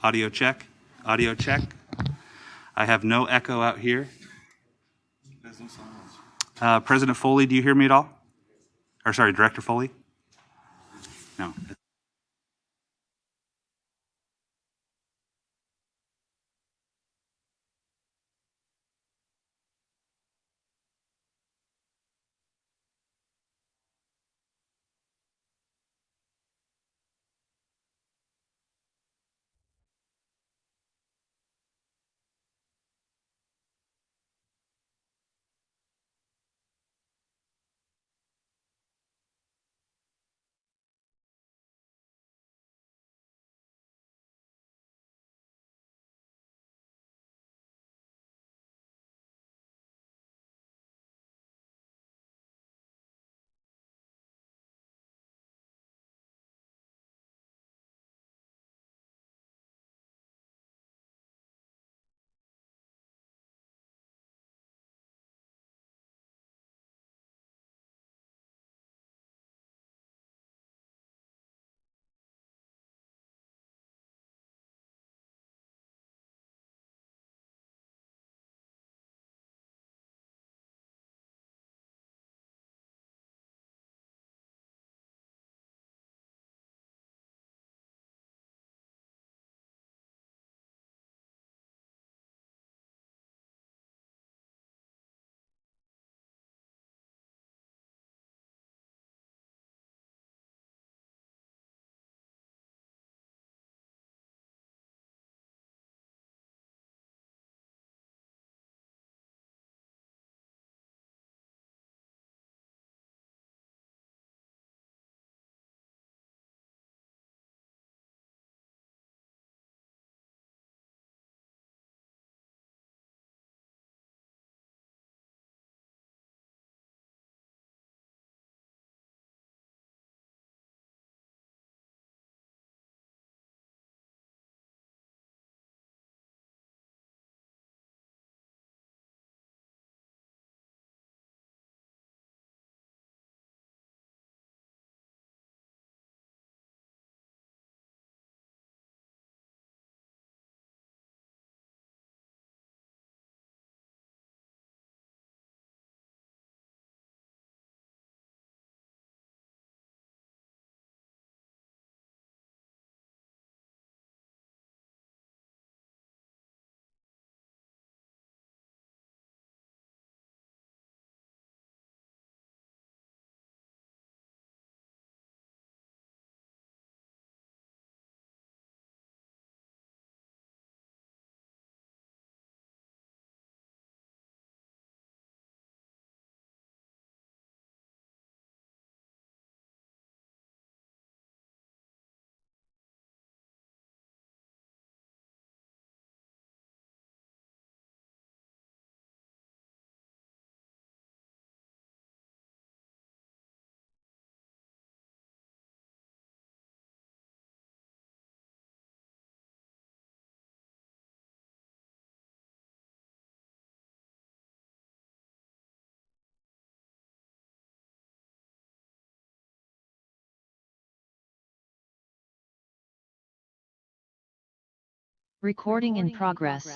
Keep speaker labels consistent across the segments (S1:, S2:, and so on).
S1: Audio check. Audio check. I have no echo out here. President Foley, do you hear me at all? Or sorry, Director Foley? No.
S2: Recording in progress.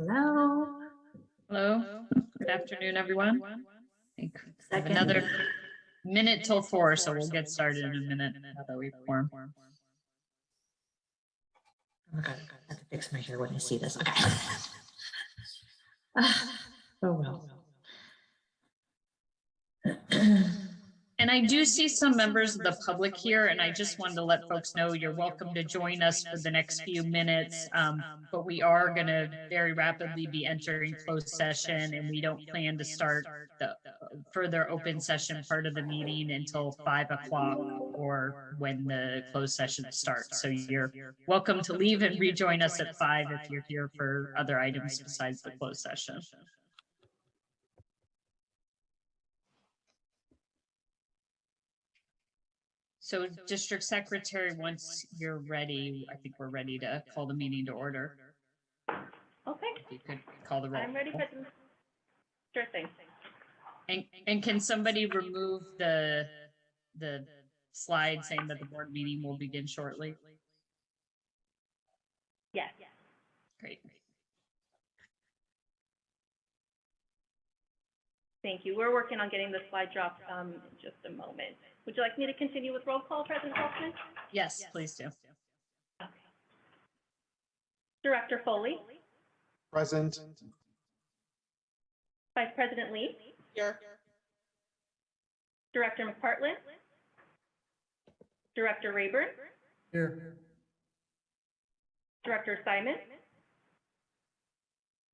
S2: Hello.
S3: Hello. Good afternoon, everyone. I think we have
S2: Second.
S3: another minute till 4, so we'll get started in a minute now that we form.
S2: Okay, I have to fix my hair when I see this. Okay. Oh well.
S3: And I do see some members of the public here, and I just wanted to let folks know you're welcome to join us for the next few minutes. But we are going to very rapidly be entering closed session, and we don't plan to start the further open session part of the meeting until 5 o'clock or when the closed session starts. So you're welcome to leave and rejoin us at 5 if you're here for other items besides the closed session. So District Secretary, once you're ready, I think we're ready to call the meeting to order.
S4: Okay,
S3: If you could call the roll.
S4: I'm ready for the, sure thing.
S3: And can somebody remove the slide saying that the board meeting will begin shortly?
S4: Yes.
S3: Great.
S4: Thank you. We're working on getting the slide dropped in just a moment. Would you like me to continue with roll call, President Holtzman?
S3: Yes, please do.
S4: Okay. Director Foley,
S5: Present.
S4: Vice President Lee,
S5: Here.
S4: Director McPartland, Director Rayburn,
S5: Here.
S4: Director Simon,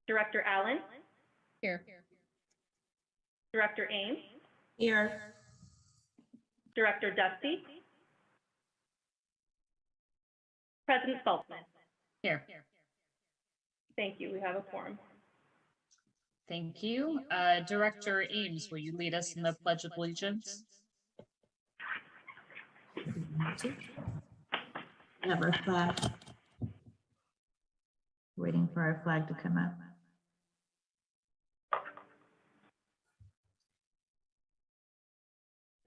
S4: Director Allen,
S3: Here.
S4: Director Ames,
S2: Here.
S4: Director Dusty, President Saltzman.
S3: Here.
S4: Thank you. We have a quorum.
S3: Thank you. Director Ames, will you lead us in the Pledge of Allegiance?
S2: We have our flag. Waiting for our flag to come up.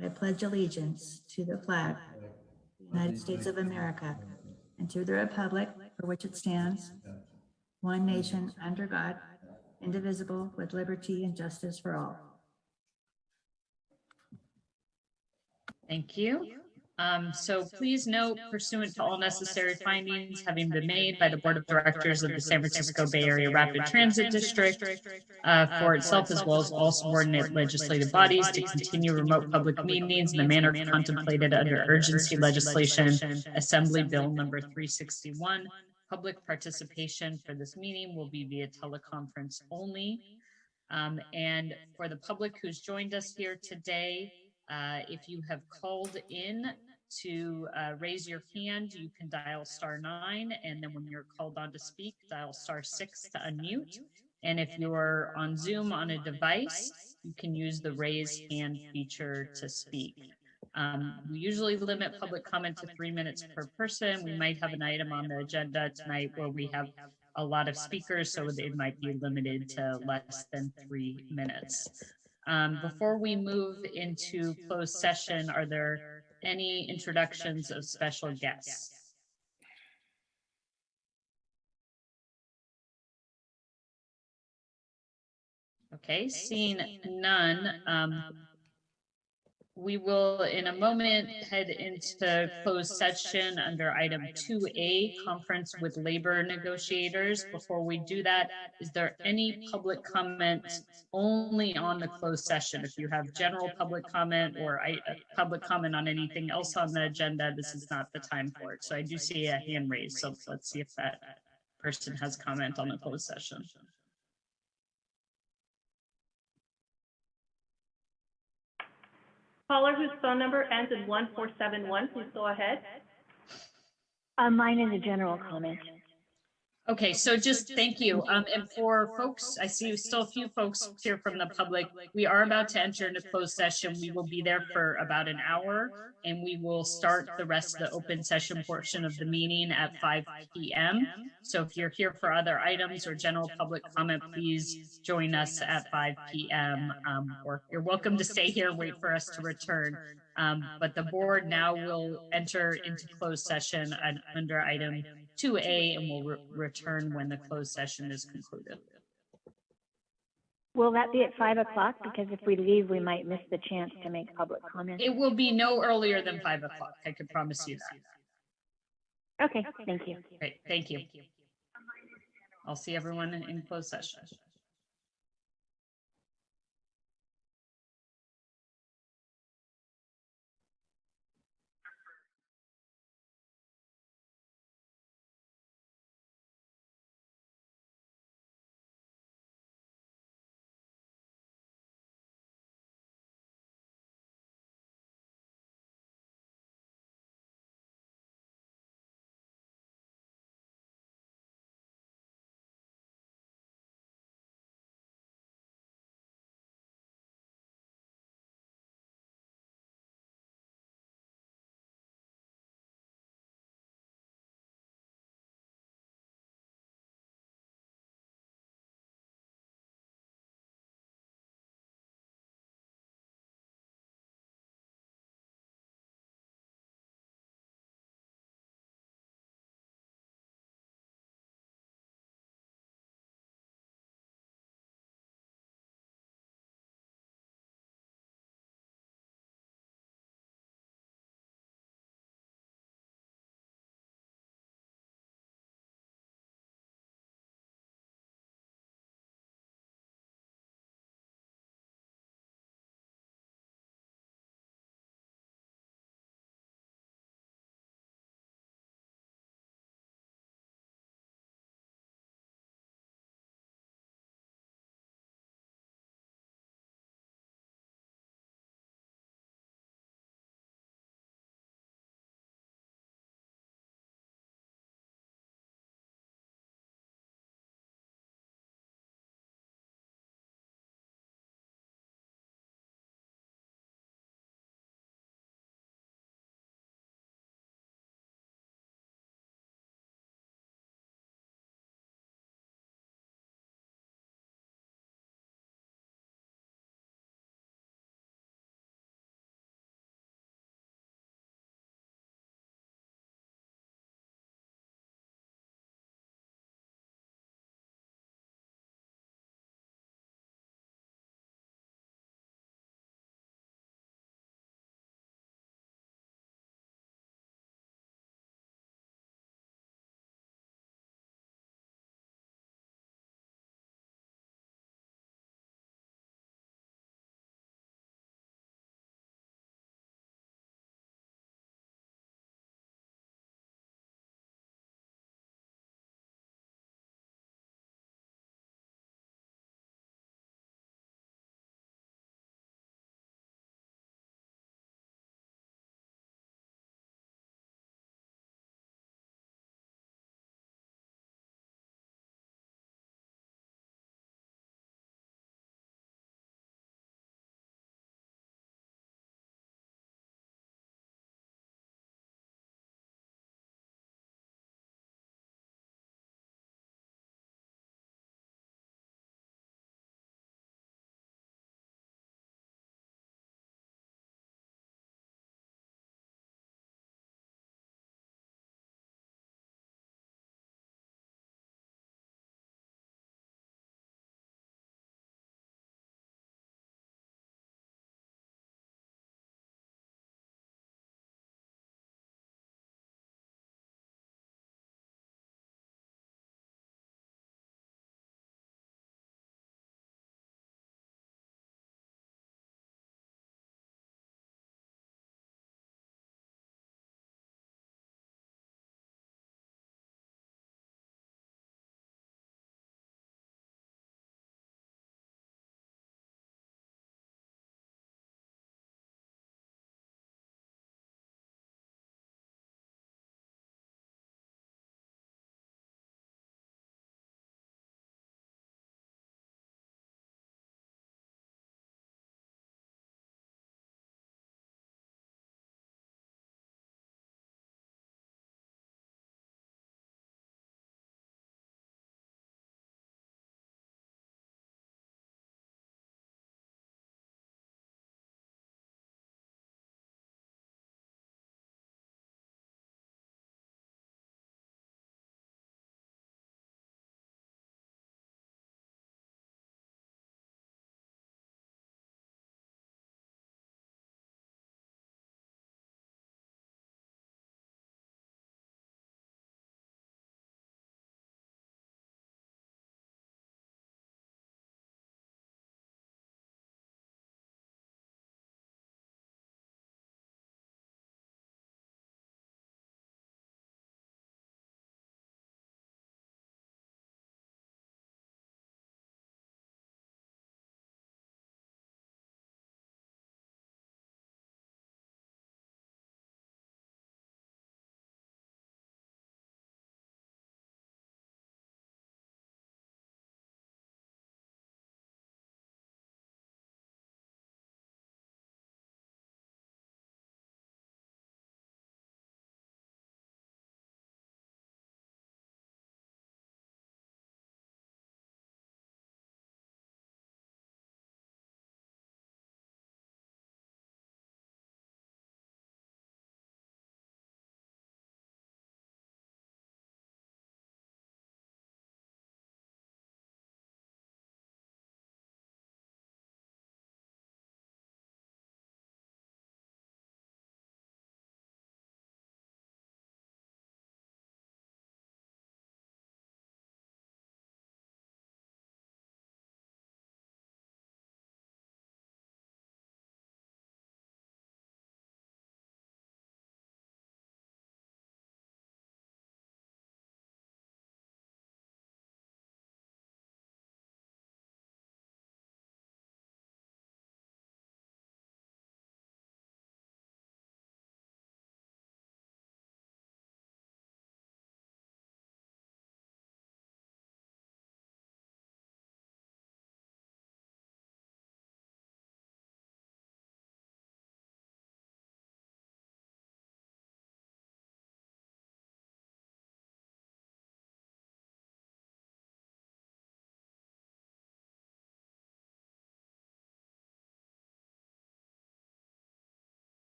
S2: I pledge allegiance to the flag, of the United States of America, and to the republic for which it stands, one nation under God, indivisible, with liberty and justice for all.
S3: Thank you. So please note, pursuant to all necessary findings having been made by the Board of Directors of the San Francisco Bay Area Rapid Transit District for itself, as well as all subordinate legislative bodies, to continue remote public meetings in the manner contemplated under urgency legislation, Assembly Bill number 361. Public participation for this meeting will be via teleconference only. And for the public who's joined us here today, if you have called in to raise your hand, you can dial *9, and then when you're called on to speak, dial *6 to unmute. And if you're on Zoom on a device, you can use the raise hand feature to speak. We usually limit public comment to 3 minutes per person. We might have an item on the agenda tonight where we have a lot of speakers, so it might be limited to less than 3 minutes. Before we move into closed session, are there any introductions of special guests? Okay, seeing none, we will in a moment head into closed session under item 2A, conference with labor negotiators. Before we do that, is there any public comment only on the closed session? If you have general public comment or public comment on anything else on the agenda, this is not the time for it. So I do see a hand raised. So let's see if that person has comment on the closed session.
S4: Caller whose phone number ends in 1471, please go ahead.
S6: Mine is a general comment.
S3: Okay, so just thank you. And for folks, I see still a few folks here from the public. We are about to enter into closed session. We will be there for about an hour, and we will start the rest of the open session portion of the meeting at 5 p.m. So if you're here for other items or general public comment, please join us at 5 p.m. Or you're welcome to stay here, wait for us to return. But the board now will enter into closed session under item 2A, and will return when the closed session is concluded.
S6: Will that be at 5 o'clock? Because if we leave, we might miss the chance to make public comment.
S3: It will be no earlier than 5 o'clock. I can promise you that.
S6: Okay, thank you.
S3: Great, thank you. I'll see everyone in closed session.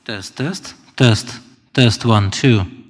S7: Test, test, test, test 1, 2.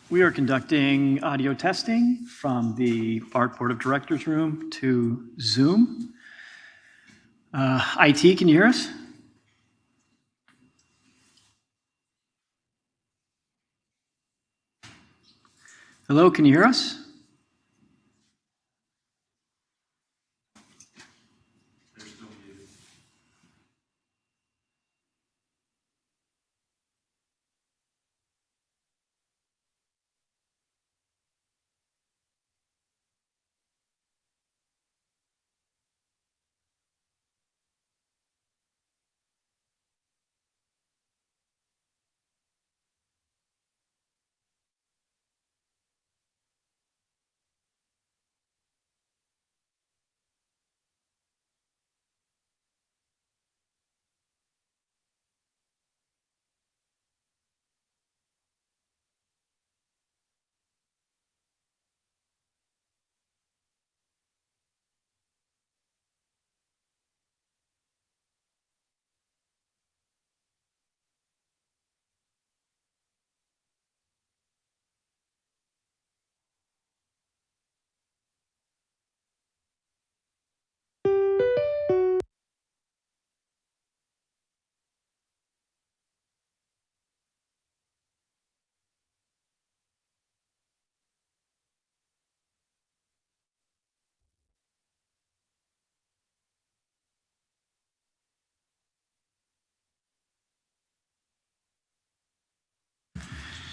S8: We are conducting audio testing from the Bart Board of Directors room to Zoom. IT, can you hear us? Hello, can you hear us?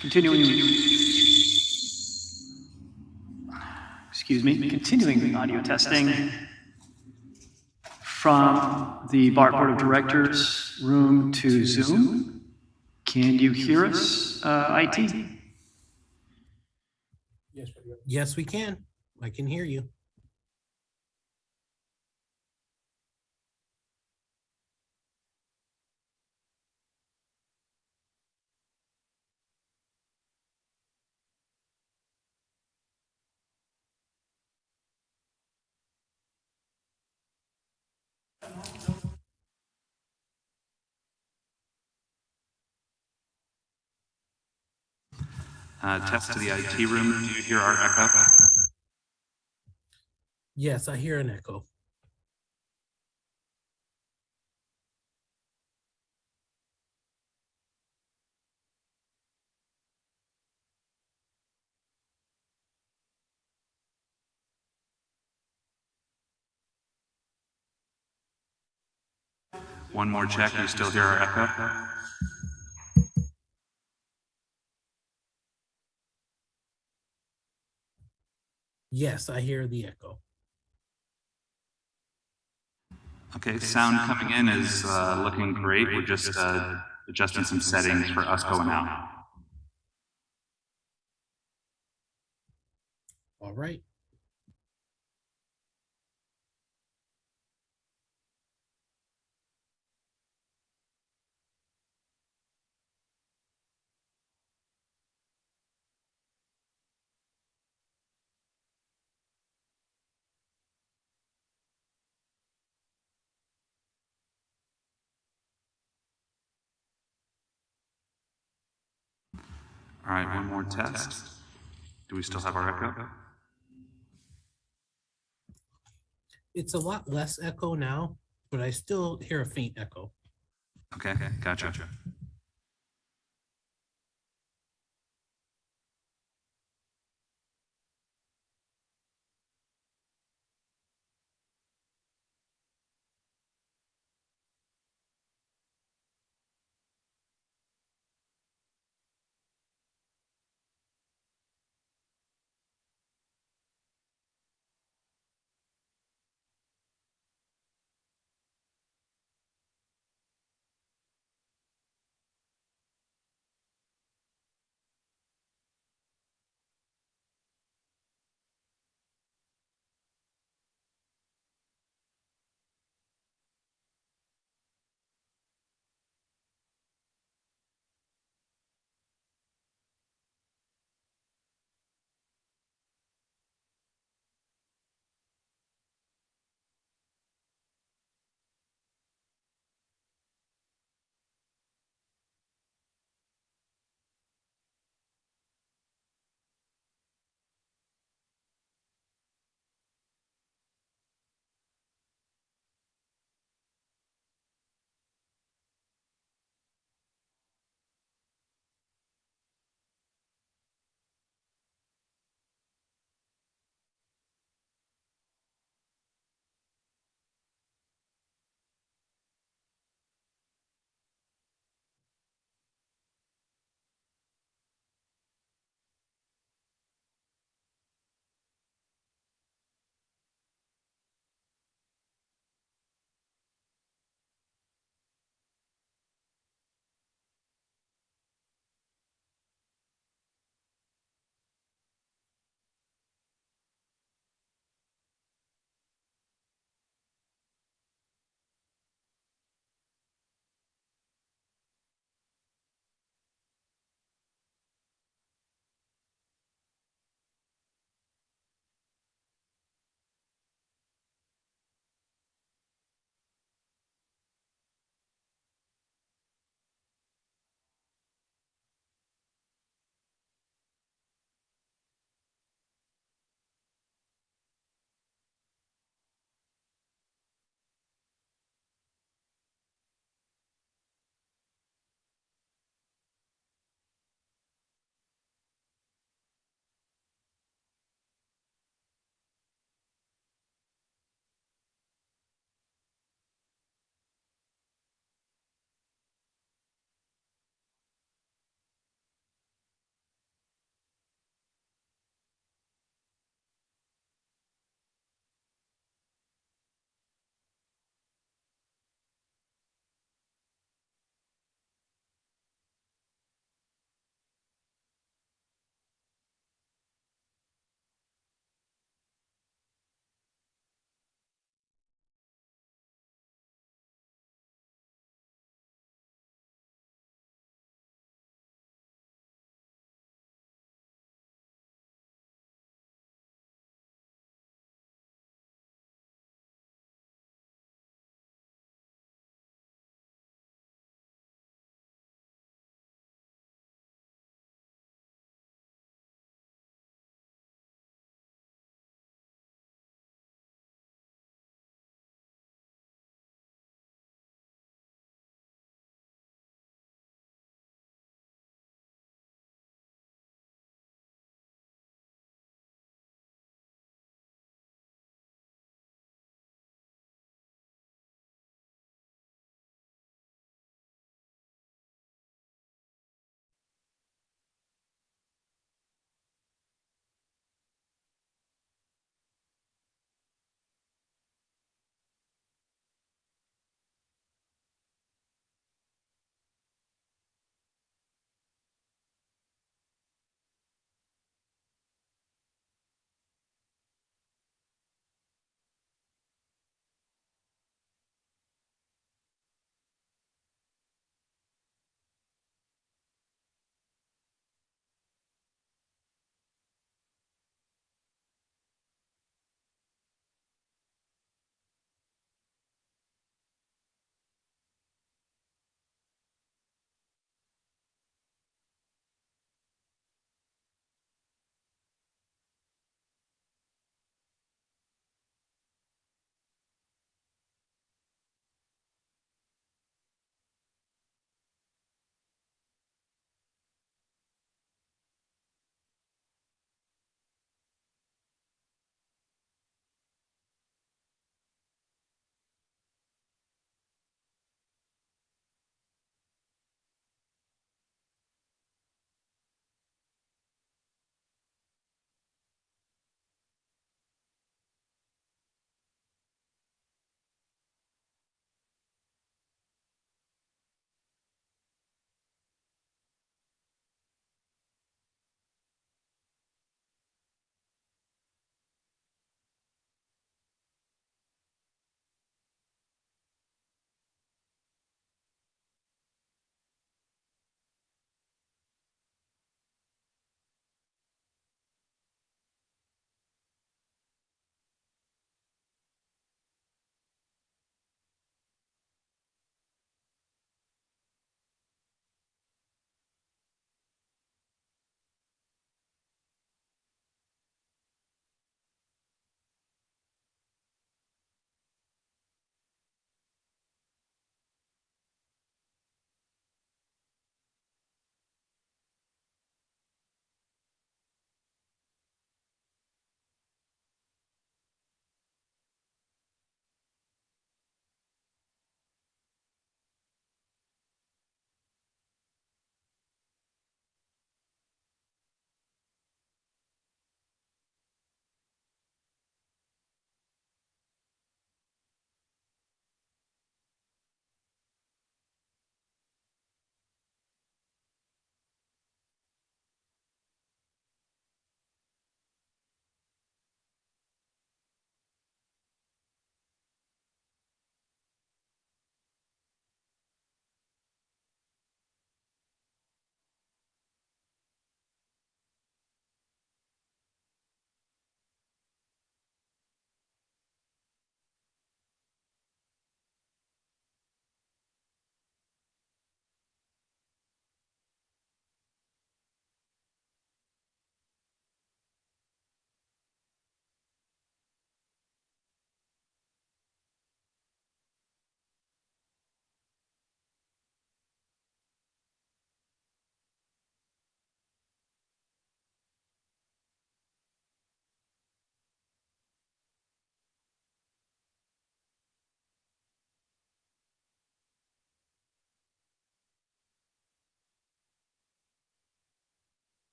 S8: Continuing audio testing from the Bart Board of Directors room to Zoom. Can you hear us, IT?
S9: Yes, we can. I can hear you.
S1: Test to the IT room. Do you hear our echo?
S9: Yes, I hear an echo.
S1: One more check. You still hear our echo?
S9: Yes, I hear the echo.
S1: Okay, sound coming in is looking great. We're just adjusting some settings for us going out.
S9: All right.
S1: All right, one more test. Do we still have our echo?
S9: It's a lot less echo now, but I still hear a faint echo.
S1: Okay, gotcha.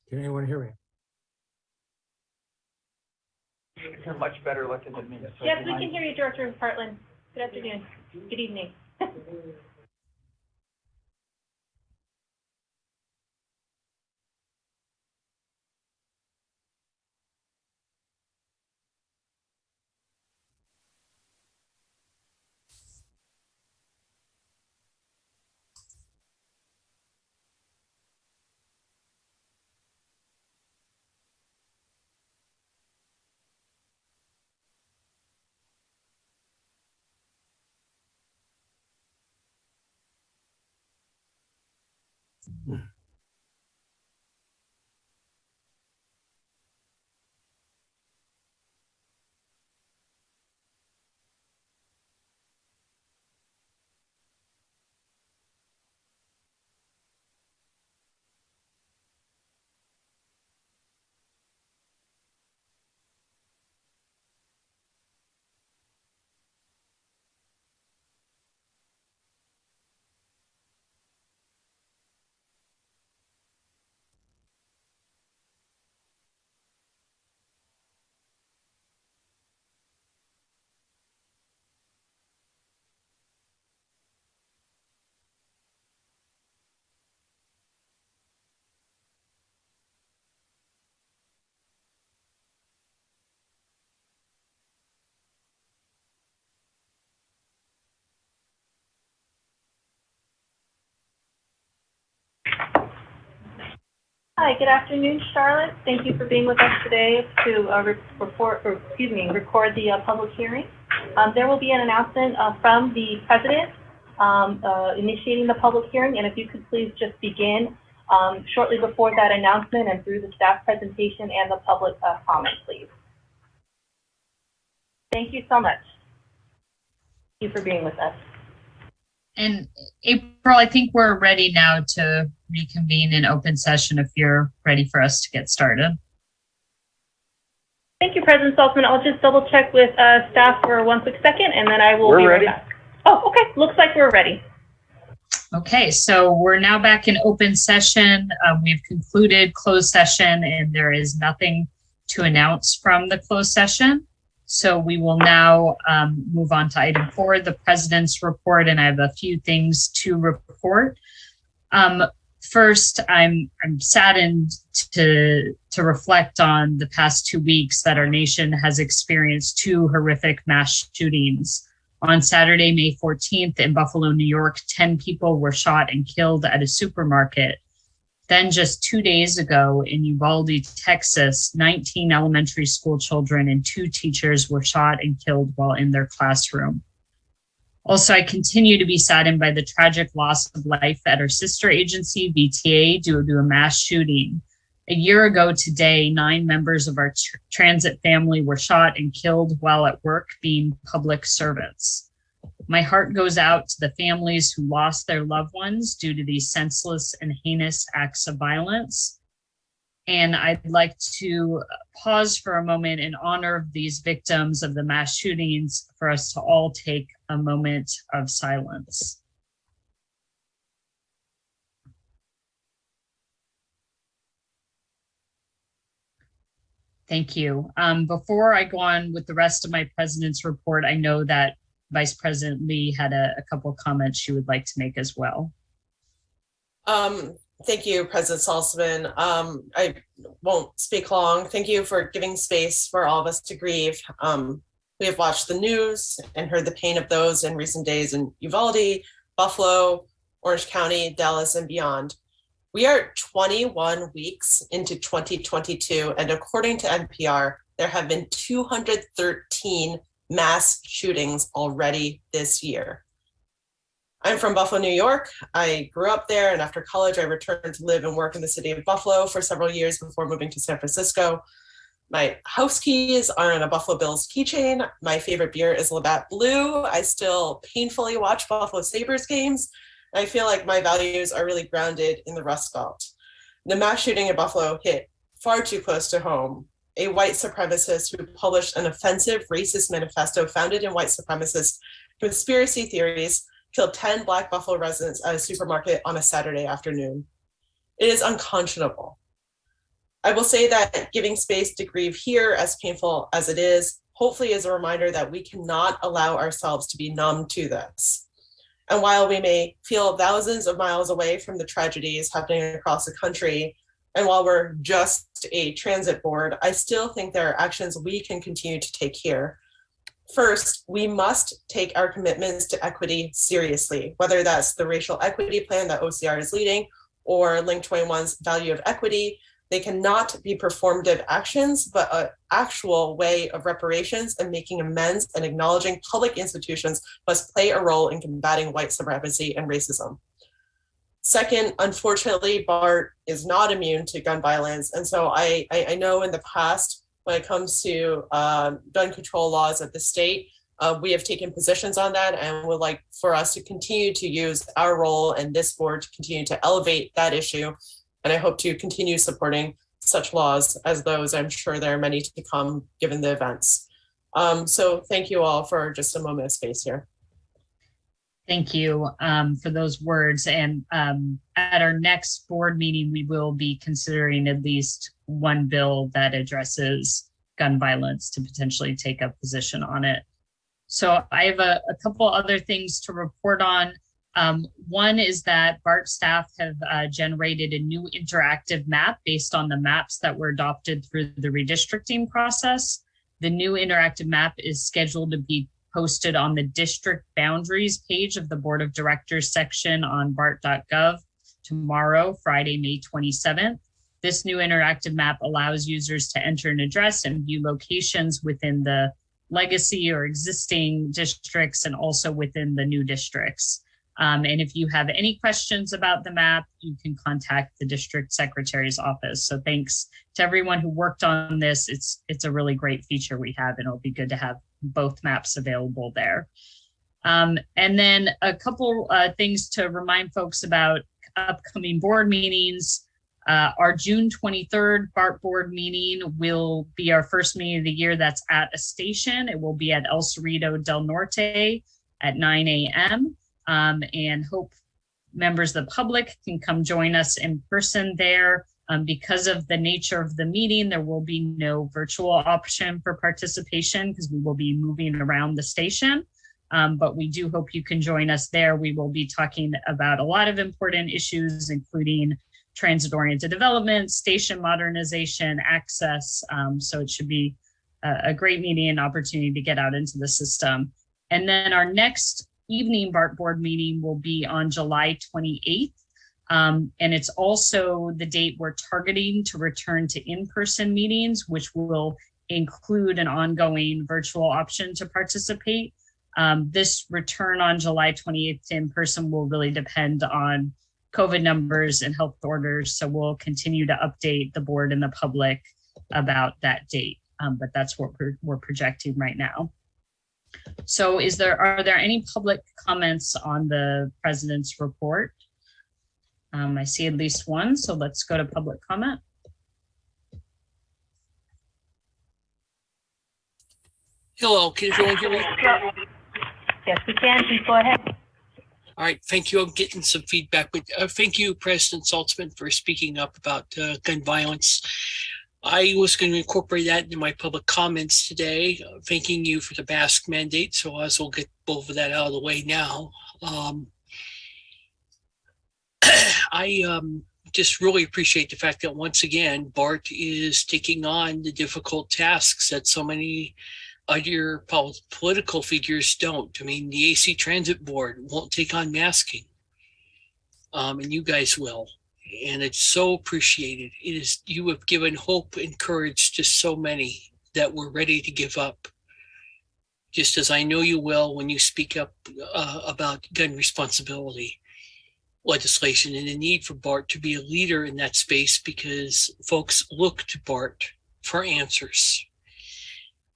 S5: Can anyone hear me?
S10: You're much better looking than me. So
S4: Yes, we can hear you, Director Hartland. Good afternoon. Good evening. Hi, good afternoon, Charlotte. Thank you for being with us today to record the public hearing. There will be an announcement from the president initiating the public hearing, and if you could please just begin shortly before that announcement and through the staff presentation and the public comment, please. Thank you so much. Thank you for being with us.
S3: And April, I think we're ready now to reconvene in open session if you're ready for us to get started.
S4: Thank you, President Saltzman. I'll just double check with staff for one quick second, and then I will be right back. Oh, okay. Looks like we're ready.
S3: Okay, so we're now back in open session. We've concluded closed session, and there is nothing to announce from the closed session. So we will now move on to item 4, the president's report, and I have a few things to report. First, I'm saddened to reflect on the past 2 weeks that our nation has experienced 2 horrific mass shootings. On Saturday, May 14th in Buffalo, New York, 10 people were shot and killed at a supermarket. Then just 2 days ago in Uvalde, Texas, 19 elementary school children and 2 teachers were shot and killed while in their classroom. Also, I continue to be saddened by the tragic loss of life at our sister agency, VTA, due to a mass shooting. A year ago today, 9 members of our transit family were shot and killed while at work being public servants. My heart goes out to the families who lost their loved ones due to these senseless and heinous acts of violence. And I'd like to pause for a moment in honor of these victims of the mass shootings for us to all take a moment of silence. Thank you. Before I go on with the rest of my president's report, I know that Vice President Lee had a couple of comments she would like to make as well.
S11: Thank you, President Saltzman. I won't speak long. Thank you for giving space for all of us to grieve. We have watched the news and heard the pain of those in recent days in Uvalde, Buffalo, Orange County, Dallas, and beyond. We are 21 weeks into 2022, and according to NPR, there have been 213 mass shootings already this year. I'm from Buffalo, New York. I grew up there, and after college, I returned to live and work in the city of Buffalo for several years before moving to San Francisco. My house keys are on a Buffalo Bills keychain. My favorite beer is Labatt Blue. I still painfully watch Buffalo Sabres games. I feel like my values are really grounded in the Rust Belt. The mass shooting in Buffalo hit far too close to home. A white supremacist who published an offensive racist manifesto founded in white supremacist conspiracy theories killed 10 Black Buffalo residents at a supermarket on a Saturday afternoon. It is unconscionable. I will say that giving space to grieve here, as painful as it is, hopefully is a reminder that we cannot allow ourselves to be numb to this. And while we may feel thousands of miles away from the tragedies happening across the country, and while we're just a transit board, I still think there are actions we can continue to take here. First, we must take our commitments to equity seriously, whether that's the racial equity plan that OCR is leading or Link 21's value of equity. They cannot be performative actions, but an actual way of reparations and making amends and acknowledging public institutions must play a role in combating white supremacy and racism. Second, unfortunately, Bart is not immune to gun violence. And so I know in the past, when it comes to gun control laws at the state, we have taken positions on that and would like for us to continue to use our role and this board to continue to elevate that issue. And I hope to continue supporting such laws as those. I'm sure there are many to come given the events. So thank you all for just a moment of space here.
S3: Thank you for those words. And at our next board meeting, we will be considering at least one bill that addresses gun violence to potentially take a position on it. So I have a couple other things to report on. One is that Bart staff have generated a new interactive map based on the maps that were adopted through the redistricting process. The new interactive map is scheduled to be posted on the district boundaries page of the Board of Directors section on bart.gov tomorrow, Friday, May 27th. This new interactive map allows users to enter an address and view locations within the legacy or existing districts and also within the new districts. And if you have any questions about the map, you can contact the district secretary's office. So thanks to everyone who worked on this. It's a really great feature we have, and it'll be good to have both maps available there. And then a couple things to remind folks about upcoming board meetings. Our June 23rd BART board meeting will be our first meeting of the year that's at a station. It will be at El Cerrito del Norte at 9 a.m. And hope members of the public can come join us in person there. Because of the nature of the meeting, there will be no virtual option for participation because we will be moving around the station. But we do hope you can join us there. We will be talking about a lot of important issues, including transit-oriented development, station modernization, access. So it should be a great meeting and opportunity to get out into the system. And then our next evening BART board meeting will be on July 28th. And it's also the date we're targeting to return to in-person meetings, which will include an ongoing virtual option to participate. This return on July 28th to in-person will really depend on COVID numbers and health orders. So we'll continue to update the board and the public about that date. But that's what we're projecting right now. So are there any public comments on the president's report? I see at least one, so let's go to public comment.
S12: Hello, can everyone hear me?
S4: Yes, we can. Please go ahead.
S12: All right, thank you. I'm getting some feedback, but thank you, President Saltzman, for speaking up about gun violence. I was going to incorporate that into my public comments today, thanking you for the mask mandate. So as we'll get both of that out of the way now. I just really appreciate the fact that once again, Bart is taking on the difficult tasks that so many other political figures don't. I mean, the AC Transit Board won't take on masking, and you guys will. And it's so appreciated. You have given hope and courage to so many that were ready to give up, just as I know you will when you speak up about gun responsibility legislation and the need for Bart to be a leader in that space, because folks look to Bart for answers.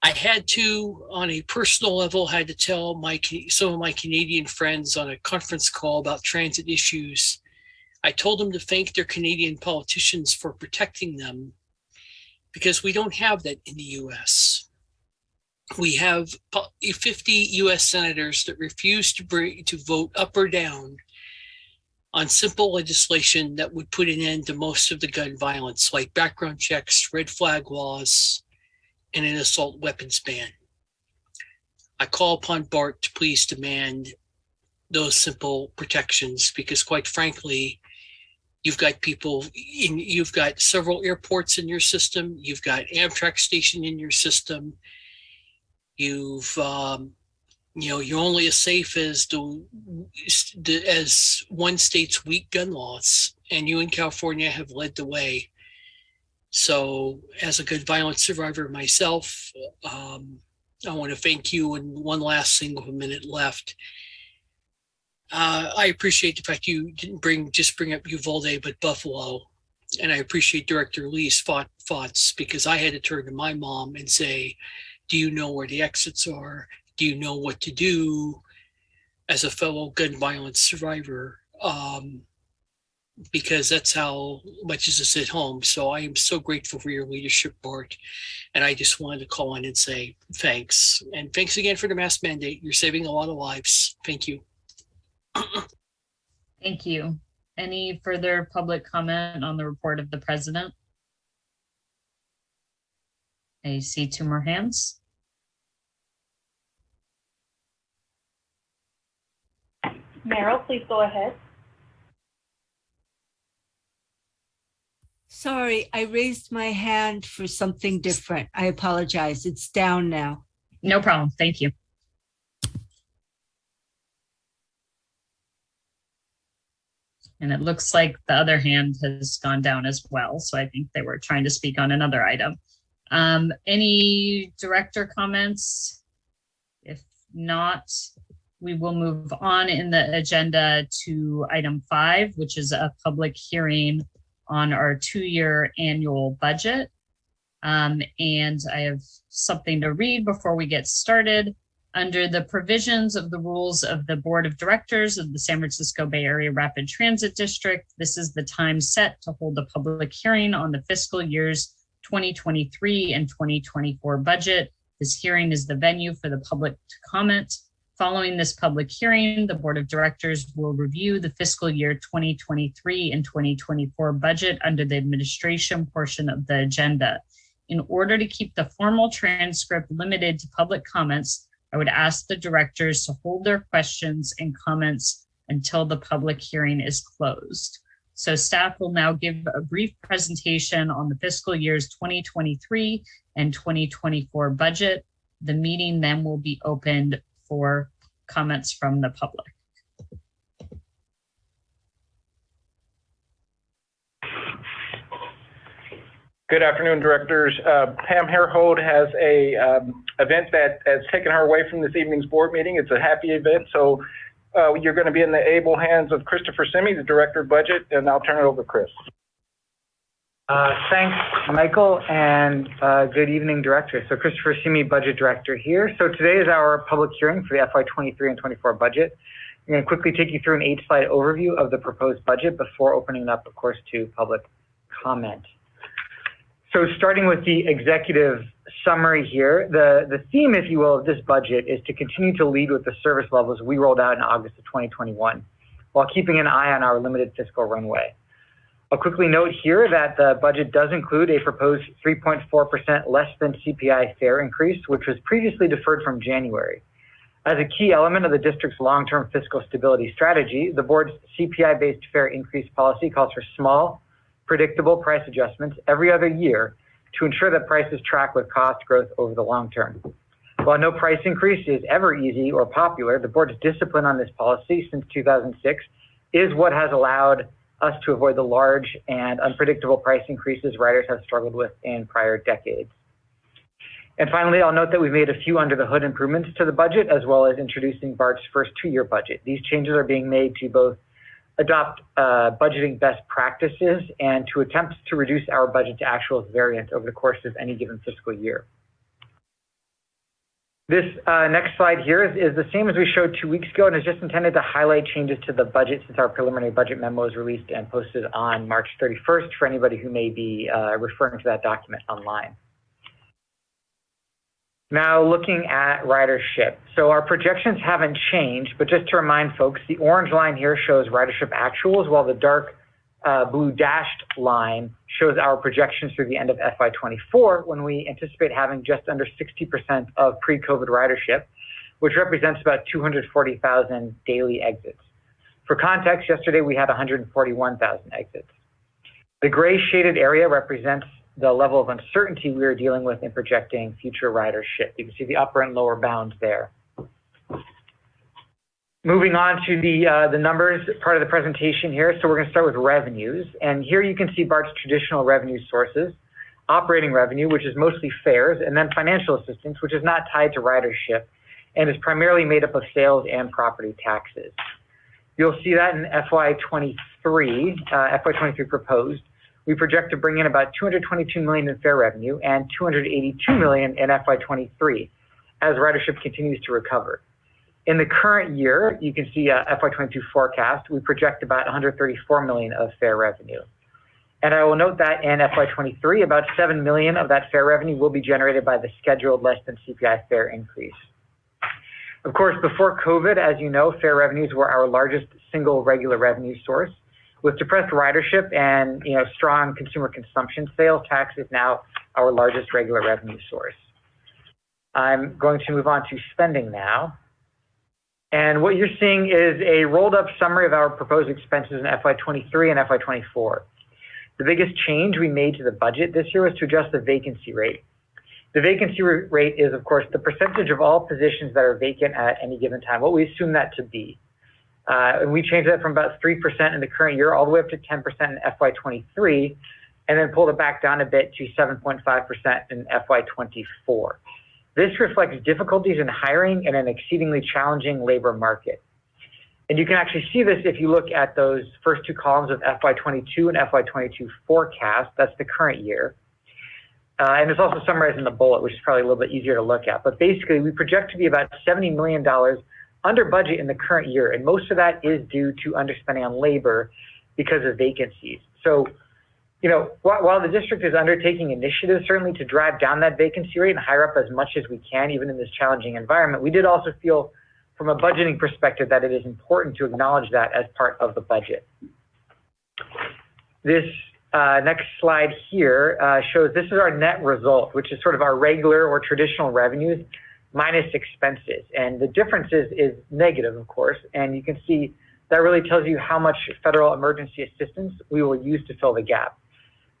S12: I had to, on a personal level, had to tell some of my Canadian friends on a conference call about transit issues. I told them to thank their Canadian politicians for protecting them, because we don't have that in the US. We have 50 US senators that refuse to vote up or down on simple legislation that would put an end to most of the gun violence, like background checks, red flag laws, and an assault weapons ban. I call upon Bart to please demand those simple protections because, quite frankly, you've got you've got several airports in your system, you've got Amtrak station in your system, you've you're only as safe as as one state's weak gun laws, and you in California have led the way. So, as a gun violence survivor myself, I want to thank you. And one last single minute left. I appreciate the fact you didn't bring up Uvalde, but Buffalo, and I appreciate Director Lee's thoughts because I had to turn to my mom and say, "Do you know where the exits are? Do you know what to do?" As a fellow gun violence survivor, because that's how much is this at home. So I am so grateful for your leadership, Bart. And I just wanted to call in and say thanks. And thanks again for the mask mandate. You're saving a lot of lives. Thank you.
S3: Thank you. Any further public comment on the report of the president? I see 2 more hands.
S4: Meryl, please go ahead.
S13: Sorry, I raised my hand for something different. I apologize. It's down now.
S3: No problem. Thank you. And it looks like the other hand has gone down as well. So I think they were trying to speak on another item. Any director comments? If not, we will move on in the agenda to item 5, which is a public hearing on our 2-year annual budget. And I have something to read before we get started. Under the provisions of the rules of the Board of Directors of the San Francisco Bay Area Rapid Transit District, this is the time set to hold a public hearing on the fiscal years 2023 and 2024 budget. This hearing is the venue for the public to comment. Following this public hearing, the Board of Directors will review the fiscal year 2023 and 2024 budget under the administration portion of the agenda. In order to keep the formal transcript limited to public comments, I would ask the directors to hold their questions and comments until the public hearing is closed. So staff will now give a brief presentation on the fiscal years 2023 and 2024 budget. The meeting then will be opened for comments from the public.
S10: Good afternoon, directors. Pam Harehold has a event that has taken her away from this evening's board meeting. It's a happy event, so you're going to be in the able hands of Christopher Simi, the Director of Budget, and I'll turn it over to Chris.
S14: Thanks, Michael, and good evening, Director. So Christopher Simi, Budget Director here. So today is our public hearing for the FY23 and 24 budget. I'm going to quickly take you through an 8-slide overview of the proposed budget before opening it up, of course, to public comment. So starting with the executive summary here, the theme, if you will, of this budget is to continue to lead with the service levels we rolled out in August of 2021, while keeping an eye on our limited fiscal runway. I'll quickly note here that the budget does include a proposed 3.4% less than CPI fare increase, which was previously deferred from January. As a key element of the district's long-term fiscal stability strategy, the board's CPI-based fare increase policy calls for small, predictable price adjustments every other year to ensure that prices track with cost growth over the long term. While no price increase is ever easy or popular, the board's discipline on this policy since 2006 is what has allowed us to avoid the large and unpredictable price increases riders have struggled with in prior decades. And finally, I'll note that we've made a few under-the-hood improvements to the budget, as well as introducing Bart's first 2-year budget. These changes are being made to both adopt budgeting best practices and to attempt to reduce our budget to actual variance over the course of any given fiscal year. This next slide here is the same as we showed 2 weeks ago and is just intended to highlight changes to the budget since our preliminary budget memo was released and posted on March 31st for anybody who may be referring to that document online. Now looking at ridership. So our projections haven't changed, but just to remind folks, the orange line here shows ridership actuals, while the dark blue dashed line shows our projections through the end of FY24, when we anticipate having just under 60% of pre-COVID ridership, which represents about 240,000 daily exits. For context, yesterday we had 141,000 exits. The gray shaded area represents the level of uncertainty we are dealing with in projecting future ridership. You can see the upper and lower bounds there. Moving on to the numbers part of the presentation here. So we're going to start with revenues. And here you can see Bart's traditional revenue sources, operating revenue, which is mostly fares, and then financial assistance, which is not tied to ridership and is primarily made up of sales and property taxes. You'll see that in FY23 proposed. We project to bring in about $222 million in fare revenue and $282 million in FY23 as ridership continues to recover. In the current year, you can see FY22 forecast, we project about $134 million of fare revenue. And I will note that in FY23, about $7 million of that fare revenue will be generated by the scheduled less than CPI fare increase. Of course, before COVID, as you know, fare revenues were our largest single regular revenue source. With depressed ridership and strong consumer consumption, sales tax is now our largest regular revenue source. I'm going to move on to spending now. And what you're seeing is a rolled up summary of our proposed expenses in FY23 and FY24. The biggest change we made to the budget this year was to adjust the vacancy rate. The vacancy rate is, of course, the percentage of all positions that are vacant at any given time, what we assume that to be. And we changed that from about 3% in the current year all the way up to 10% in FY23, and then pulled it back down a bit to 7.5% in FY24. This reflects difficulties in hiring in an exceedingly challenging labor market. And you can actually see this if you look at those first two columns of FY22 and FY22 forecast. That's the current year. And it's also summarized in the bullet, which is probably a little bit easier to look at. But basically, we project to be about $70 million under budget in the current year. And most of that is due to underspending on labor because of vacancies. So, while the district is undertaking initiatives certainly to drive down that vacancy rate and hire up as much as we can, even in this challenging environment, we did also feel from a budgeting perspective that it is important to acknowledge that as part of the budget. This next slide here shows this is our net result, which is sort of our regular or traditional revenues minus expenses. And the difference is negative, of course. And you can see that really tells you how much federal emergency assistance we will use to fill the gap.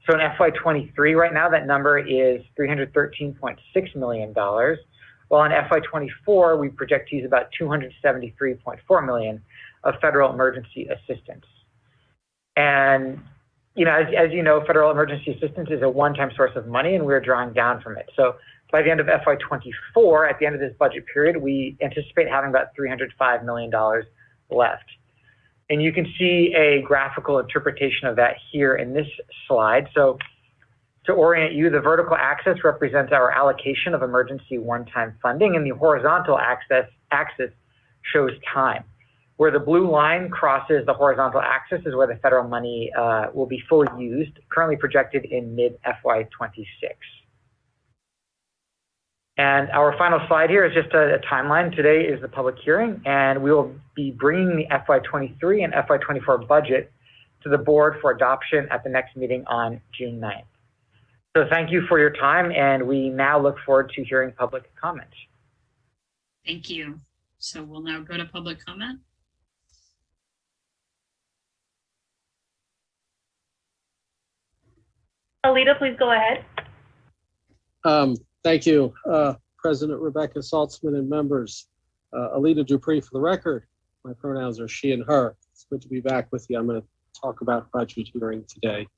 S14: So in FY23 right now, that number is $313.6 million. While in FY24, we project to use about $273.4 million of federal emergency assistance. And as you know, federal emergency assistance is a one-time source of money, and we're drawing down from it. So by the end of FY24, at the end of this budget period, we anticipate having about $305 million left. And you can see a graphical interpretation of that here in this slide. So to orient you, the vertical axis represents our allocation of emergency one-time funding, and the horizontal axis shows time. Where the blue line crosses the horizontal axis is where the federal money will be fully used, currently projected in mid-FY26. And our final slide here is just a timeline. Today is the public hearing, and we will be bringing the FY23 and FY24 budget to the board for adoption at the next meeting on June 9th. So thank you for your time, and we now look forward to hearing public comments.
S3: Thank you. So we'll now go to public comment.
S4: Alita, please go ahead.
S15: Thank you, President Rebecca Saltzman and members. Alita Dupree for the record. My pronouns are she and her. It's good to be back with you. I'm going to talk about budget hearing today.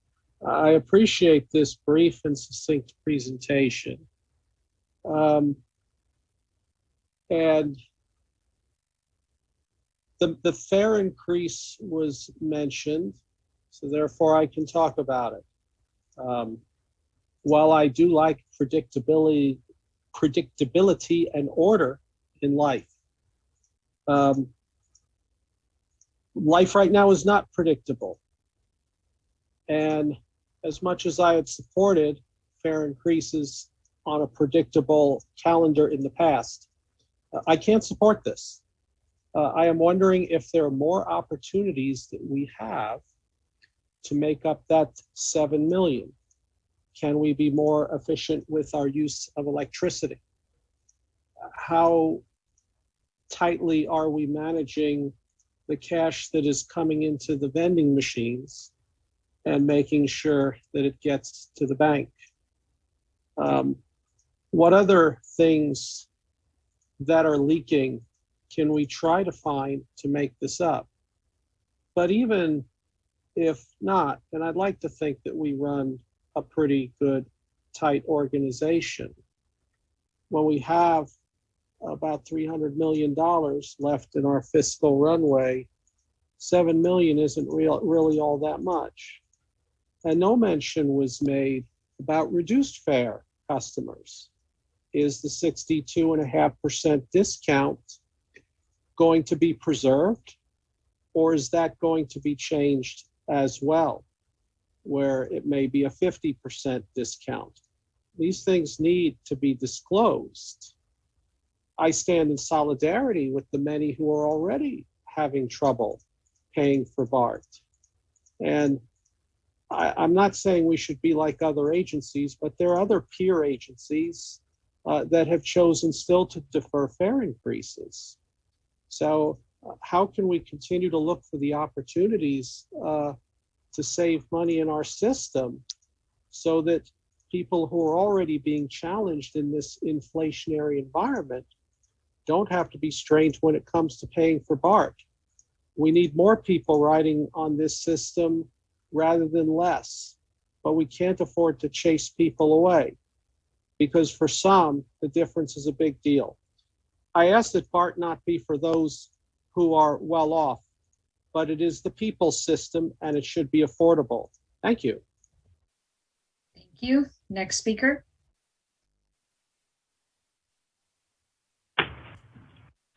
S15: I appreciate this brief and succinct presentation. And the fare increase was mentioned, so therefore I can talk about it. While I do like predictability and order in life, life right now is not predictable. And as much as I had supported fare increases on a predictable calendar in the past. I can't support this. I am wondering if there are more opportunities that we have to make up that 7 million. Can we be more efficient with our use of electricity? How tightly are we managing the cash that is coming into the vending machines and making sure that it gets to the bank? What other things that are leaking can we try to find to make this up? But even if not, and I'd like to think that we run a pretty good, tight organization, when we have about $300 million left in our fiscal runway, 7 million isn't really all that much. And no mention was made about reduced fare customers. Is the 62.5% discount going to be preserved, or is that going to be changed as well, where it may be a 50% discount? These things need to be disclosed. I stand in solidarity with the many who are already having trouble paying for Bart. And I'm not saying we should be like other agencies, but there are other peer agencies that have chosen still to defer fare increases. So how can we continue to look for the opportunities to save money in our system so that people who are already being challenged in this inflationary environment don't have to be strained when it comes to paying for Bart? We need more people riding on this system rather than less, but we can't afford to chase people away, because for some, the difference is a big deal. I ask that Bart not be for those who are well off, but it is the people's system and it should be affordable. Thank you.
S3: Thank you. Next speaker.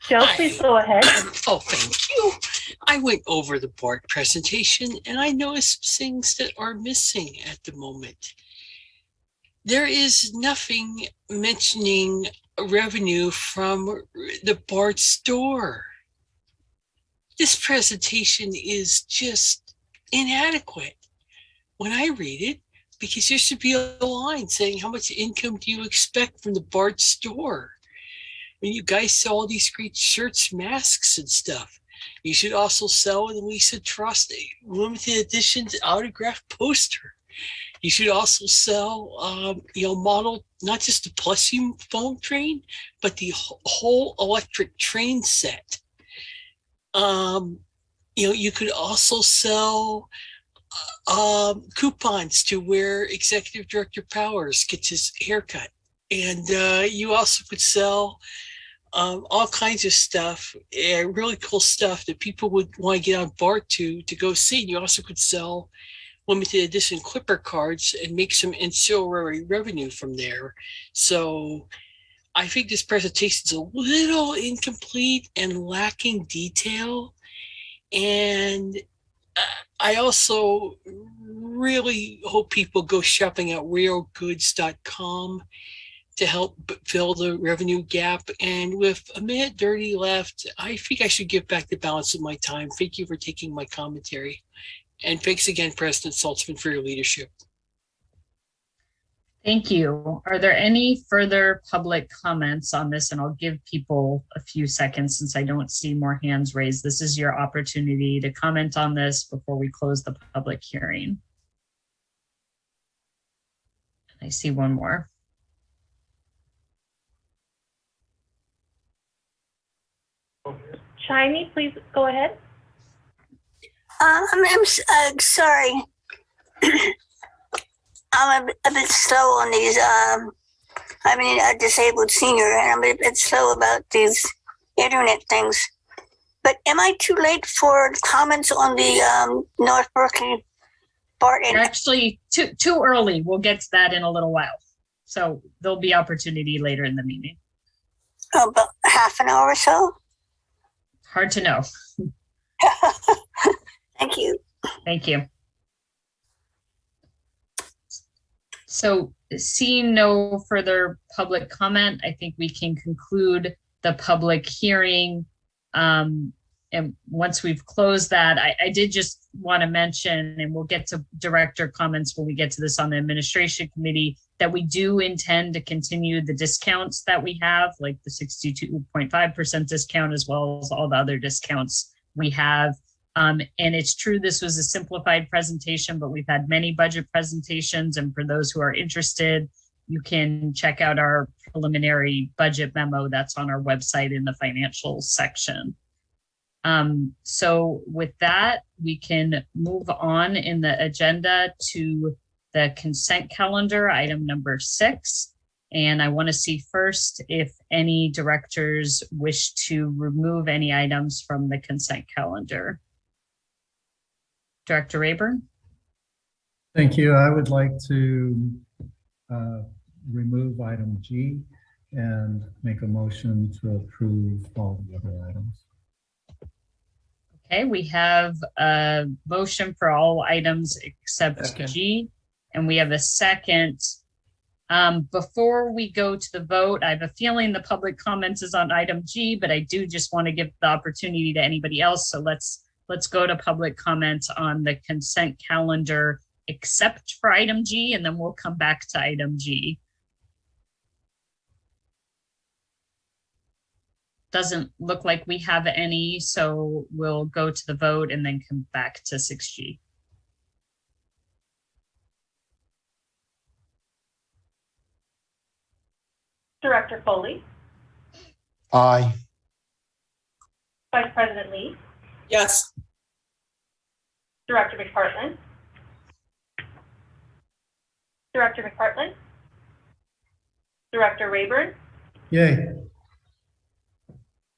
S4: Joe, please go ahead.
S12: Oh, thank you. I went over the Bart presentation and I noticed things that are missing at the moment. There is nothing mentioning revenue from the Bart store. This presentation is just inadequate when I read it, because there should be a line saying how much income do you expect from the Bart store. When you guys sell all these great shirts, masks, and stuff, you should also sell the Lisa Trust limited edition autographed poster. You should also sell, model, not just the Plus phone train, but the whole electric train set. You could also sell coupons to where Executive Director Powers gets his haircut. And you also could sell all kinds of stuff, really cool stuff that people would want to get on Bart to go see. And you also could sell limited edition Clipper cards and make some ancillary revenue from there. So I think this presentation is a little incomplete and lacking detail. And I also really hope people go shopping at realgoods.com to help fill the revenue gap. And with a minute 30 left, I think I should give back the balance of my time. Thank you for taking my commentary. And thanks again, President Saltzman, for your leadership.
S3: Thank you. Are there any further public comments on this? And I'll give people a few seconds since I don't see more hands raised. This is your opportunity to comment on this before we close the public hearing. I see one more.
S4: Shiny, please go ahead.
S16: I'm sorry. I'm a bit slow on these. I'm a disabled senior, and I'm a bit slow about these internet things. But am I too late for comments on the North Berkeley Bart?
S3: Actually, too early. We'll get to that in a little while. So there'll be opportunity later in the meeting.
S16: Oh, about half an hour or so?
S3: Hard to know.
S16: Thank you.
S3: Thank you. So Seeing no further public comment, I think we can conclude the public hearing. And once we've closed that, I did just want to mention, and we'll get to director comments when we get to this on the administration committee, that we do intend to continue the discounts that we have, like the 62.5% discount, as well as all the other discounts we have. And it's true, this was a simplified presentation, but we've had many budget presentations. And for those who are interested, you can check out our preliminary budget memo that's on our website in the financial section. So with that, we can move on in the agenda to the consent calendar, item number 6. And I want to see first if any directors wish to remove any items from the consent calendar. Director Rayburn?
S17: Thank you. I would like to remove item G and make a motion to approve all the other items.
S3: Okay, we have a motion for all items except G, and we have a second. Before we go to the vote, I have a feeling the public comments is on item G, but I do just want to give the opportunity to anybody else. So let's go to public comments on the consent calendar except for item G, and then we'll come back to item G. Doesn't look like we have any, so we'll go to the vote and then come back to 6G.
S4: Director Foley,
S5: Aye.
S4: Vice President Lee,
S11: Yes.
S4: Director McPartland, Director McPartland, Director Rayburn,
S17: Yay.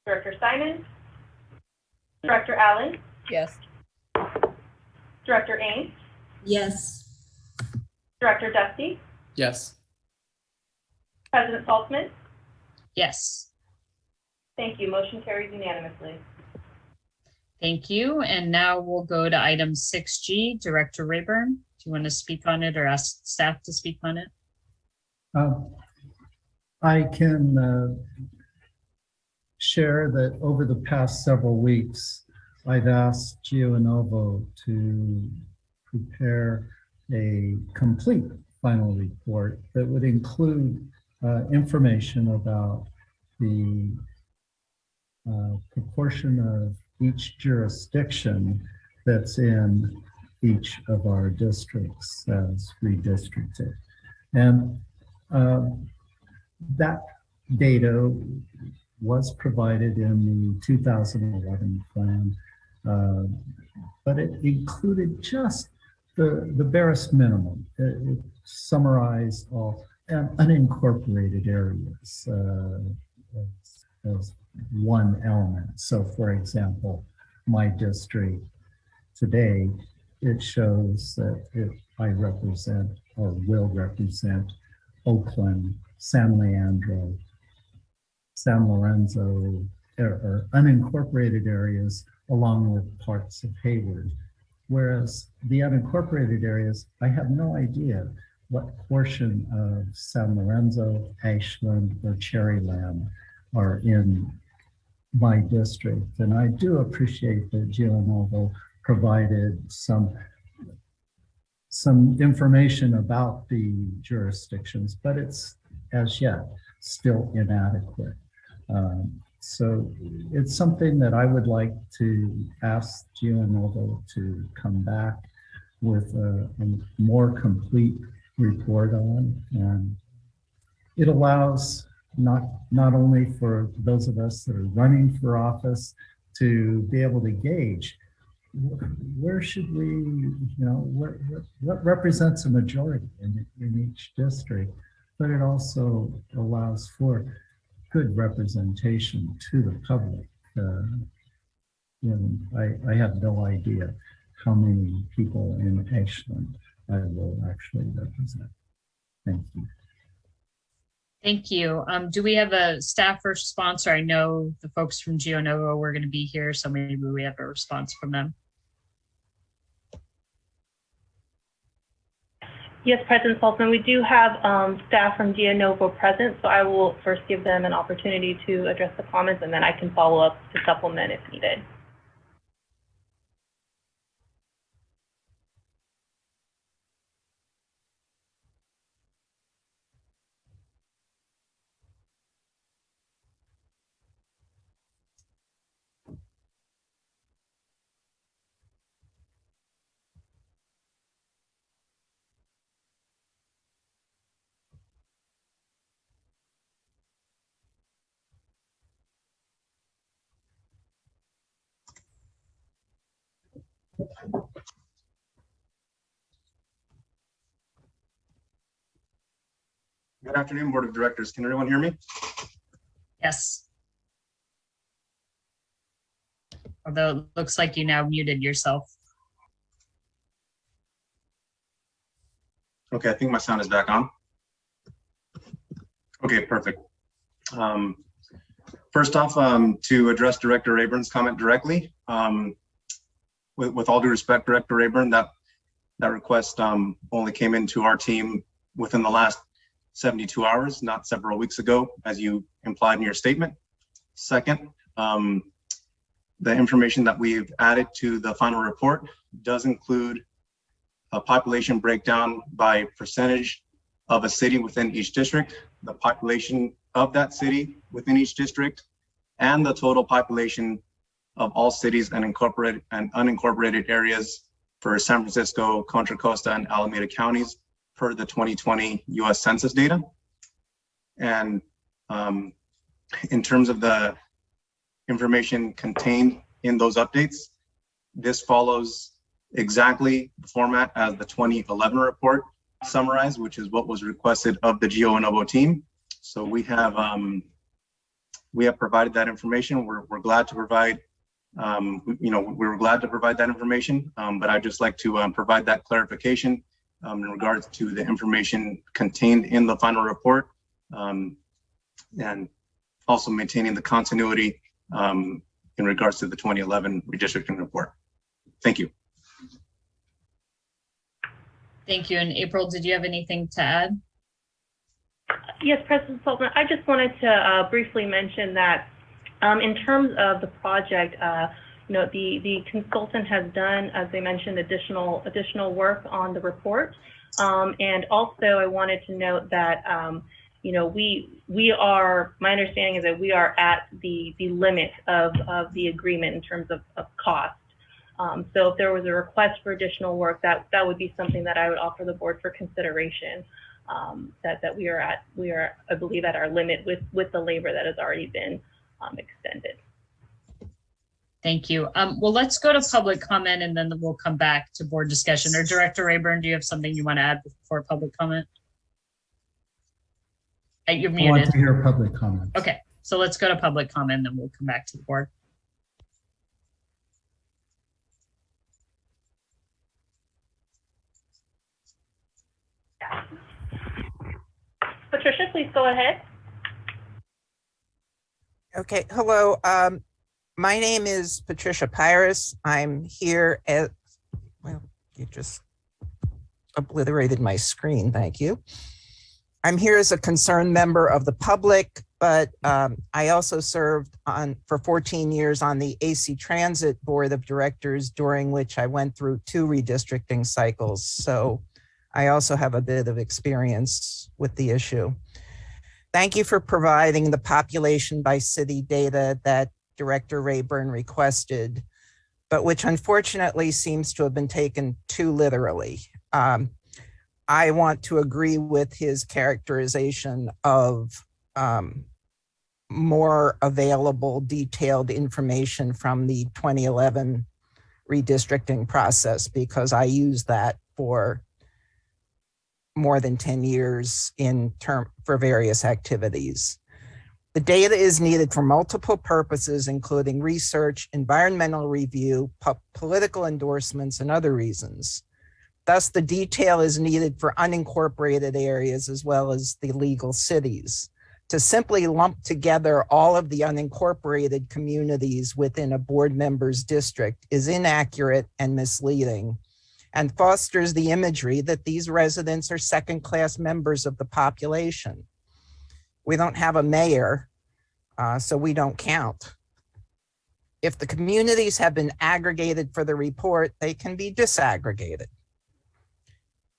S4: Director Simon, Director Allen,
S18: Yes.
S4: Director Ames,
S18: Yes.
S4: Director Dusty,
S5: Yes.
S4: President Saltzman.
S3: Yes.
S4: Thank you. Motion carries unanimously.
S3: Thank you. And now we'll go to item 6G. Director Rayburn, do you want to speak on it or ask staff to speak on it?
S17: I can share that over the past several weeks, I've asked GeoNovo to prepare a complete final report that would include information about the proportion of each jurisdiction that's in each of our districts as redistricted. And that data was provided in the 2011 plan, but it included just the barest minimum. It summarized all unincorporated areas as one element. So for example, my district today, it shows that I represent or will represent Oakland, San Leandro, San Lorenzo, or unincorporated areas along with parts of Hayward. Whereas the unincorporated areas, I have no idea what portion of San Lorenzo, Ashland, or Cherryland are in my district. And I do appreciate that GeoNovo provided some information about the jurisdictions, but it's as yet still inadequate. So it's something that I would like to ask GeoNovo to come back with a more complete report on. And it allows not only for those of us that are running for office to be able to gauge where should we, what represents a majority in each district, but it also allows for good representation to the public. I have no idea how many people in Ashland I will actually represent. Thank you.
S3: Thank you. Do we have a staff response? Or I know the folks from GeoNovo were going to be here, so maybe we have a response from them.
S4: Yes, President Saltzman, we do have staff from DiaNovo present, so I will first give them an opportunity to address the comments, and then I can follow up to supplement if needed.
S18: Good afternoon, Board of Directors. Can everyone hear me?
S3: Yes. Although it looks like you now muted yourself.
S18: Okay, I think my sound is back on. Okay, perfect. First off, to address Director Rayburn's comment directly, with all due respect, Director Rayburn, that request only came into our team within the last 72 hours, not several weeks ago, as you implied in your statement. Second, the information that we've added to the final report does include a population breakdown by percentage of a city within each district, the population of that city within each district, and the total population of all cities and incorporated and unincorporated areas for San Francisco, Contra Costa, and Alameda counties per the 2020 US Census data. And in terms of the information contained in those updates, this follows exactly the format as the 2011 report summarized, which is what was requested of the DiaNovo team. So we have provided that information. We're glad to provide, we were glad to provide that information, but I'd just like to provide that clarification in regards to the information contained in the final report, and also maintaining the continuity in regards to the 2011 redistricting report. Thank you.
S3: Thank you. And April, did you have anything to add?
S4: Yes, President Saltzman, I just wanted to briefly mention that in terms of the project, the consultant has done, as they mentioned, additional work on the report. And also I wanted to note that, we are, my understanding is that we are at the limit of the agreement in terms of cost. So if there was a request for additional work, that would be something that I would offer the board for consideration. That we are, I believe, at our limit with the labor that has already been extended.
S3: Thank you. Well, let's go to public comment and then we'll come back to board discussion. Or Director Rayburn, do you have something you want to add before public comment? You're muted.
S17: I want to hear public comment.
S3: Okay, so let's go to public comment and then we'll come back to the board.
S4: Patricia, please go ahead.
S19: Okay, hello. My name is Patricia Pyrus. I'm here as, well, you just obliterated my screen, thank you. I'm here as a concerned member of the public, but I also served for 14 years on the AC Transit Board of Directors, during which I went through 2 redistricting cycles. So I also have a bit of experience with the issue. Thank you for providing the population by city data that Director Rayburn requested, but which unfortunately seems to have been taken too literally. I want to agree with his characterization of more available detailed information from the 2011 redistricting process, because I use that for more than 10 years for various activities. The data is needed for multiple purposes, including research, environmental review, political endorsements, and other reasons. Thus, the detail is needed for unincorporated areas as well as the legal cities. To simply lump together all of the unincorporated communities within a board member's district is inaccurate and misleading, and fosters the imagery that these residents are second-class members of the population. We don't have a mayor, so we don't count. If the communities have been aggregated for the report, they can be disaggregated.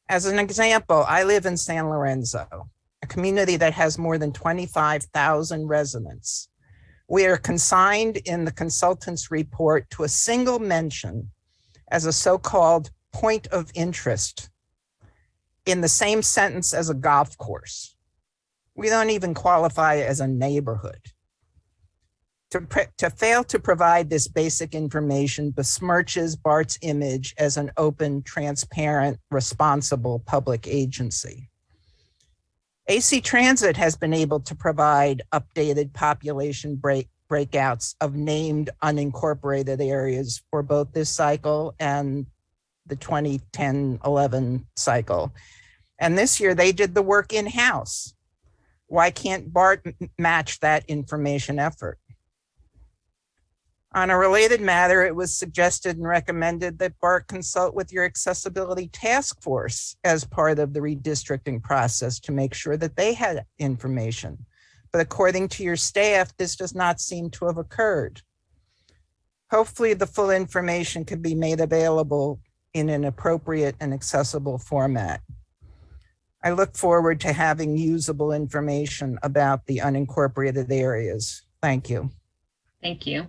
S19: As an example, I live in San Lorenzo, a community that has more than 25,000 residents. We are consigned in the consultant's report to a single mention as a so-called point of interest in the same sentence as a golf course. We don't even qualify as a neighborhood. To fail to provide this basic information besmirches Bart's image as an open, transparent, responsible public agency. AC Transit has been able to provide updated population breakouts of named unincorporated areas for both this cycle and the 2010-11 cycle. And this year they did the work in-house. Why can't Bart match that information effort? On a related matter, it was suggested and recommended that Bart consult with your accessibility task force as part of the redistricting process to make sure that they had information. But according to your staff, this does not seem to have occurred. Hopefully the full information could be made available in an appropriate and accessible format. I look forward to having usable information about the unincorporated areas. Thank you.
S3: Thank you.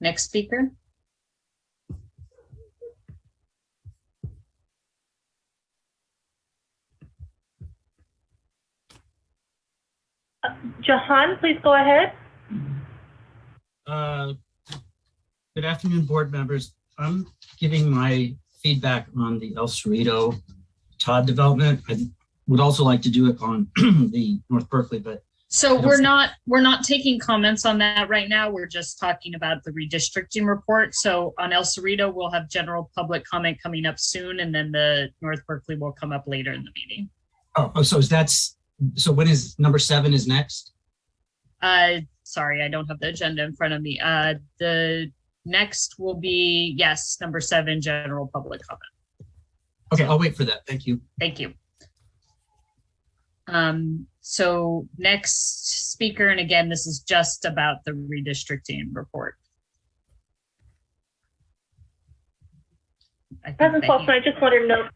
S3: Next speaker.
S4: Jahan, please go ahead.
S20: Good afternoon, board members. I'm giving my feedback on the El Cerrito Todd development. I would also like to do it on the North Berkeley, but
S3: so we're not taking comments on that right now. We're just talking about the redistricting report. So on El Cerrito, we'll have general public comment coming up soon, and then the North Berkeley will come up later in the meeting.
S20: Oh, so when is number 7 is next?
S3: Sorry, I don't have the agenda in front of me. The next will be, yes, number 7, general public comment.
S20: Okay, I'll wait for that. Thank you.
S3: Thank you. So next speaker, and again, this is just about the redistricting report.
S4: President Saltzman, I just wanted to note,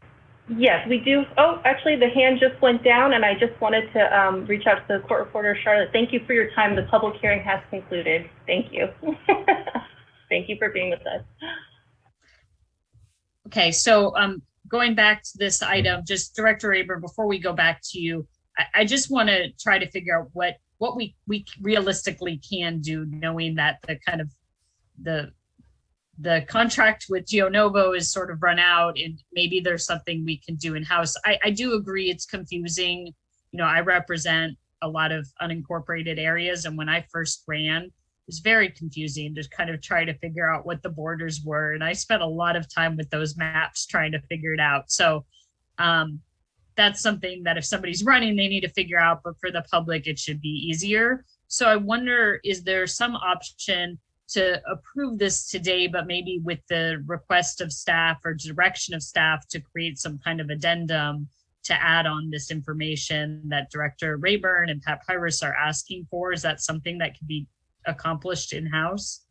S4: yes, we do. Oh, actually, the hand just went down, and I just wanted to reach out to the court reporter, Charlotte. Thank you for your time. The public hearing has concluded. Thank you. Thank you for being with us.
S3: Okay, so going back to this item, just Director Rayburn, before we go back to you, I just want to try to figure out what we realistically can do, knowing that the kind of the contract with GeoNovo is sort of run out, and maybe there's something we can do in-house. I do agree it's confusing. You know, I represent a lot of unincorporated areas, and when I first ran, it was very confusing to kind of try to figure out what the borders were. And I spent a lot of time with those maps trying to figure it out. So that's something that if somebody's running, they need to figure out, but for the public, it should be easier. So I wonder, is there some option to approve this today, but maybe with the request of staff or direction of staff to create some kind of addendum to add on this information that Director Rayburn and Pat Pyrus are asking for? Is that something that can be accomplished in-house?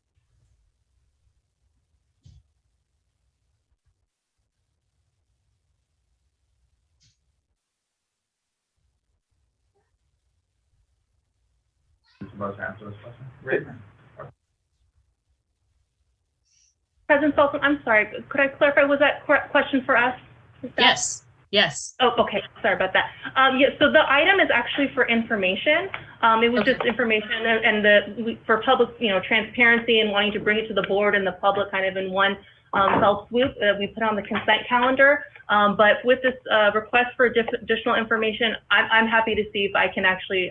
S4: President Saltzman, I'm sorry, could I clarify, was that question for us?
S3: Yes. Yes.
S4: Oh, okay. Sorry about that. Yeah, so the item is actually for information. It was just information and for public, transparency and wanting to bring it to the board and the public kind of in one fell swoop. We put on the consent calendar. But with this request for additional information, I'm happy to see if I can actually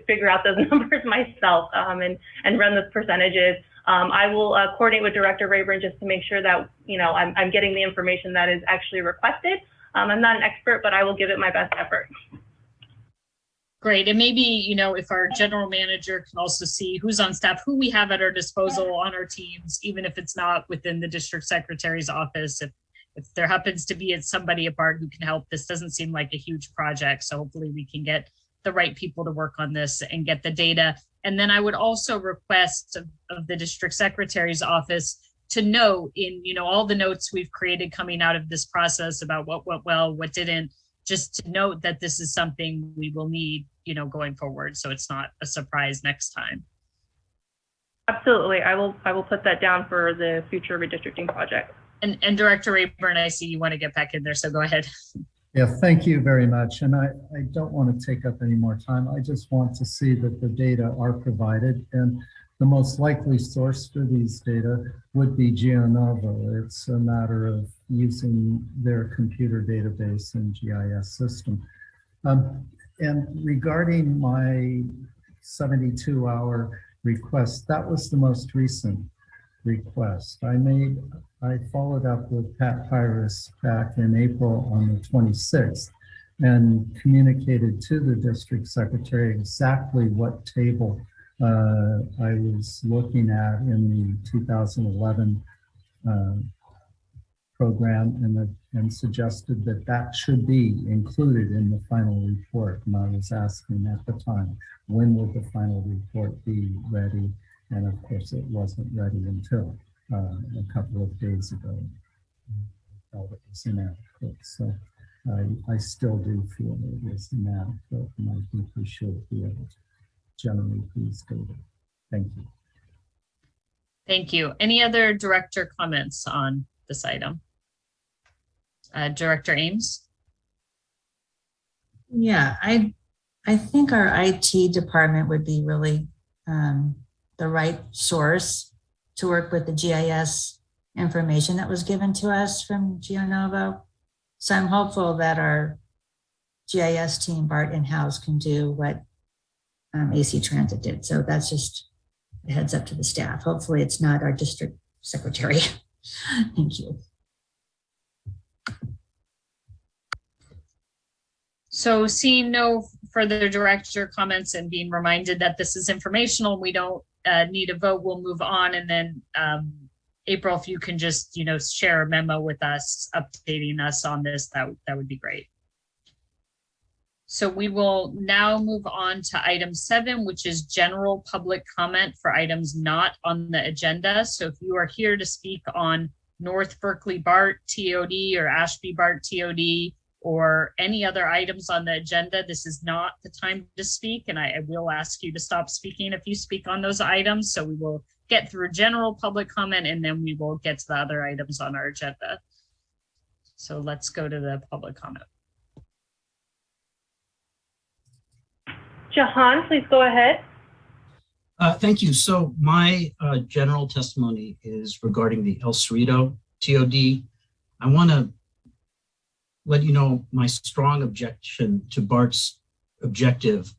S4: figure out those numbers myself and run the percentages. I will coordinate with Director Rayburn just to make sure that, I'm getting the information that is actually requested. I'm not an expert, but I will give it my best effort.
S3: Great. And maybe, if our general manager can also see who's on staff, who we have at our disposal on our teams, even if it's not within the district secretary's office, if if there happens to be somebody at BART who can help, this doesn't seem like a huge project. So hopefully we can get the right people to work on this and get the data. And then I would also request of the district secretary's office to note in, all the notes we've created coming out of this process about what went well, what didn't, just to note that this is something we will need, going forward. So it's not a surprise next time.
S4: Absolutely. I will put that down for the future redistricting project.
S3: And Director Rayburn, I see you want to get back in there, so go ahead.
S17: Yeah, thank you very much. And I don't want to take up any more time. I just want to see that the data are provided, and the most likely source for these data would be GeoNovo. It's a matter of using their computer database and GIS system. And regarding my 72-hour request, that was the most recent request. I followed up with Pat Pyrus back in April on the 26th and communicated to the district secretary exactly what table I was looking at in the 2011 program and suggested that that should be included in the final report. And I was asking at the time, when would the final report be ready? And of course, it wasn't ready until a couple of days ago. I felt it was inadequate. So I still do feel it is inadequate, and I think we should be able to generate these data. Thank you.
S3: Thank you. Any other director comments on this item? Director Ames?
S2: Yeah, I think our IT department would be really the right source to work with the GIS information that was given to us from GeoNovo. So I'm hopeful that our GIS team, BART in-house, can do what AC Transit did. So that's just a heads up to the staff. Hopefully it's not our district secretary. Thank you.
S3: So seeing no further director comments and being reminded that this is informational, we don't need a vote, we'll move on. And then April, if you can just, share a memo with us, updating us on this, that would be great. So we will now move on to item 7, which is general public comment for items not on the agenda. So if you are here to speak on North Berkeley BART TOD or Ashby BART TOD or any other items on the agenda, this is not the time to speak, and I will ask you to stop speaking if you speak on those items. So we will get through general public comment, and then we will get to the other items on our agenda. So let's go to the public comment.
S4: Jahan, please go ahead.
S20: Thank you. So my general testimony is regarding the El Cerrito TOD. I want to let you know my strong objection to BART's objective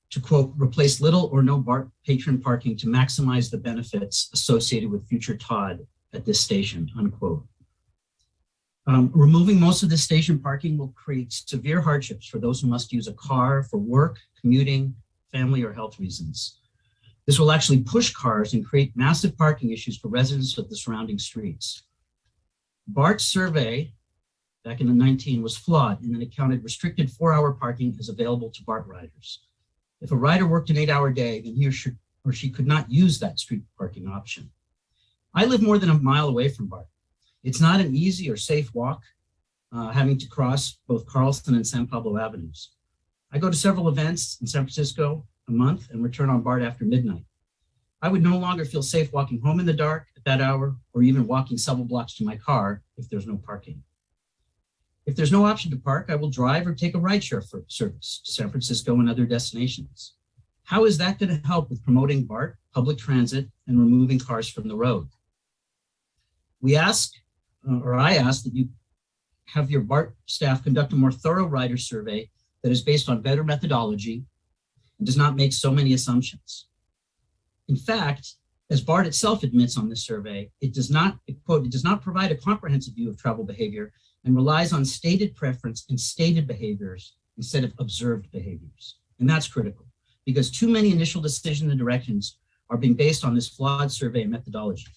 S20: to, quote, replace little or no BART patron parking to maximize the benefits associated with future TOD at this station, unquote. Removing most of the station parking will create severe hardships for those who must use a car for work, commuting, family, or health reasons. This will actually push cars and create massive parking issues for residents of the surrounding streets. BART's survey back in the 19 was flawed, and it counted restricted 4-hour parking as available to BART riders. If a rider worked an 8-hour day, then he or she could not use that street parking option. I live more than a mile away from BART. It's not an easy or safe walk, having to cross both Carlson and San Pablo Avenues. I go to several events in San Francisco a month and return on BART after midnight. I would no longer feel safe walking home in the dark at that hour, or even walking several blocks to my car if there's no parking. If there's no option to park, I will drive or take a rideshare service to San Francisco and other destinations. How is that going to help with promoting BART, public transit, and removing cars from the road? I ask that you have your BART staff conduct a more thorough rider survey that is based on better methodology and does not make so many assumptions. In fact, as BART itself admits on this survey, it does not, quote, it does not provide a comprehensive view of travel behavior and relies on stated preference and stated behaviors instead of observed behaviors. And that's critical because too many initial decisions and directions are being based on this flawed survey methodology.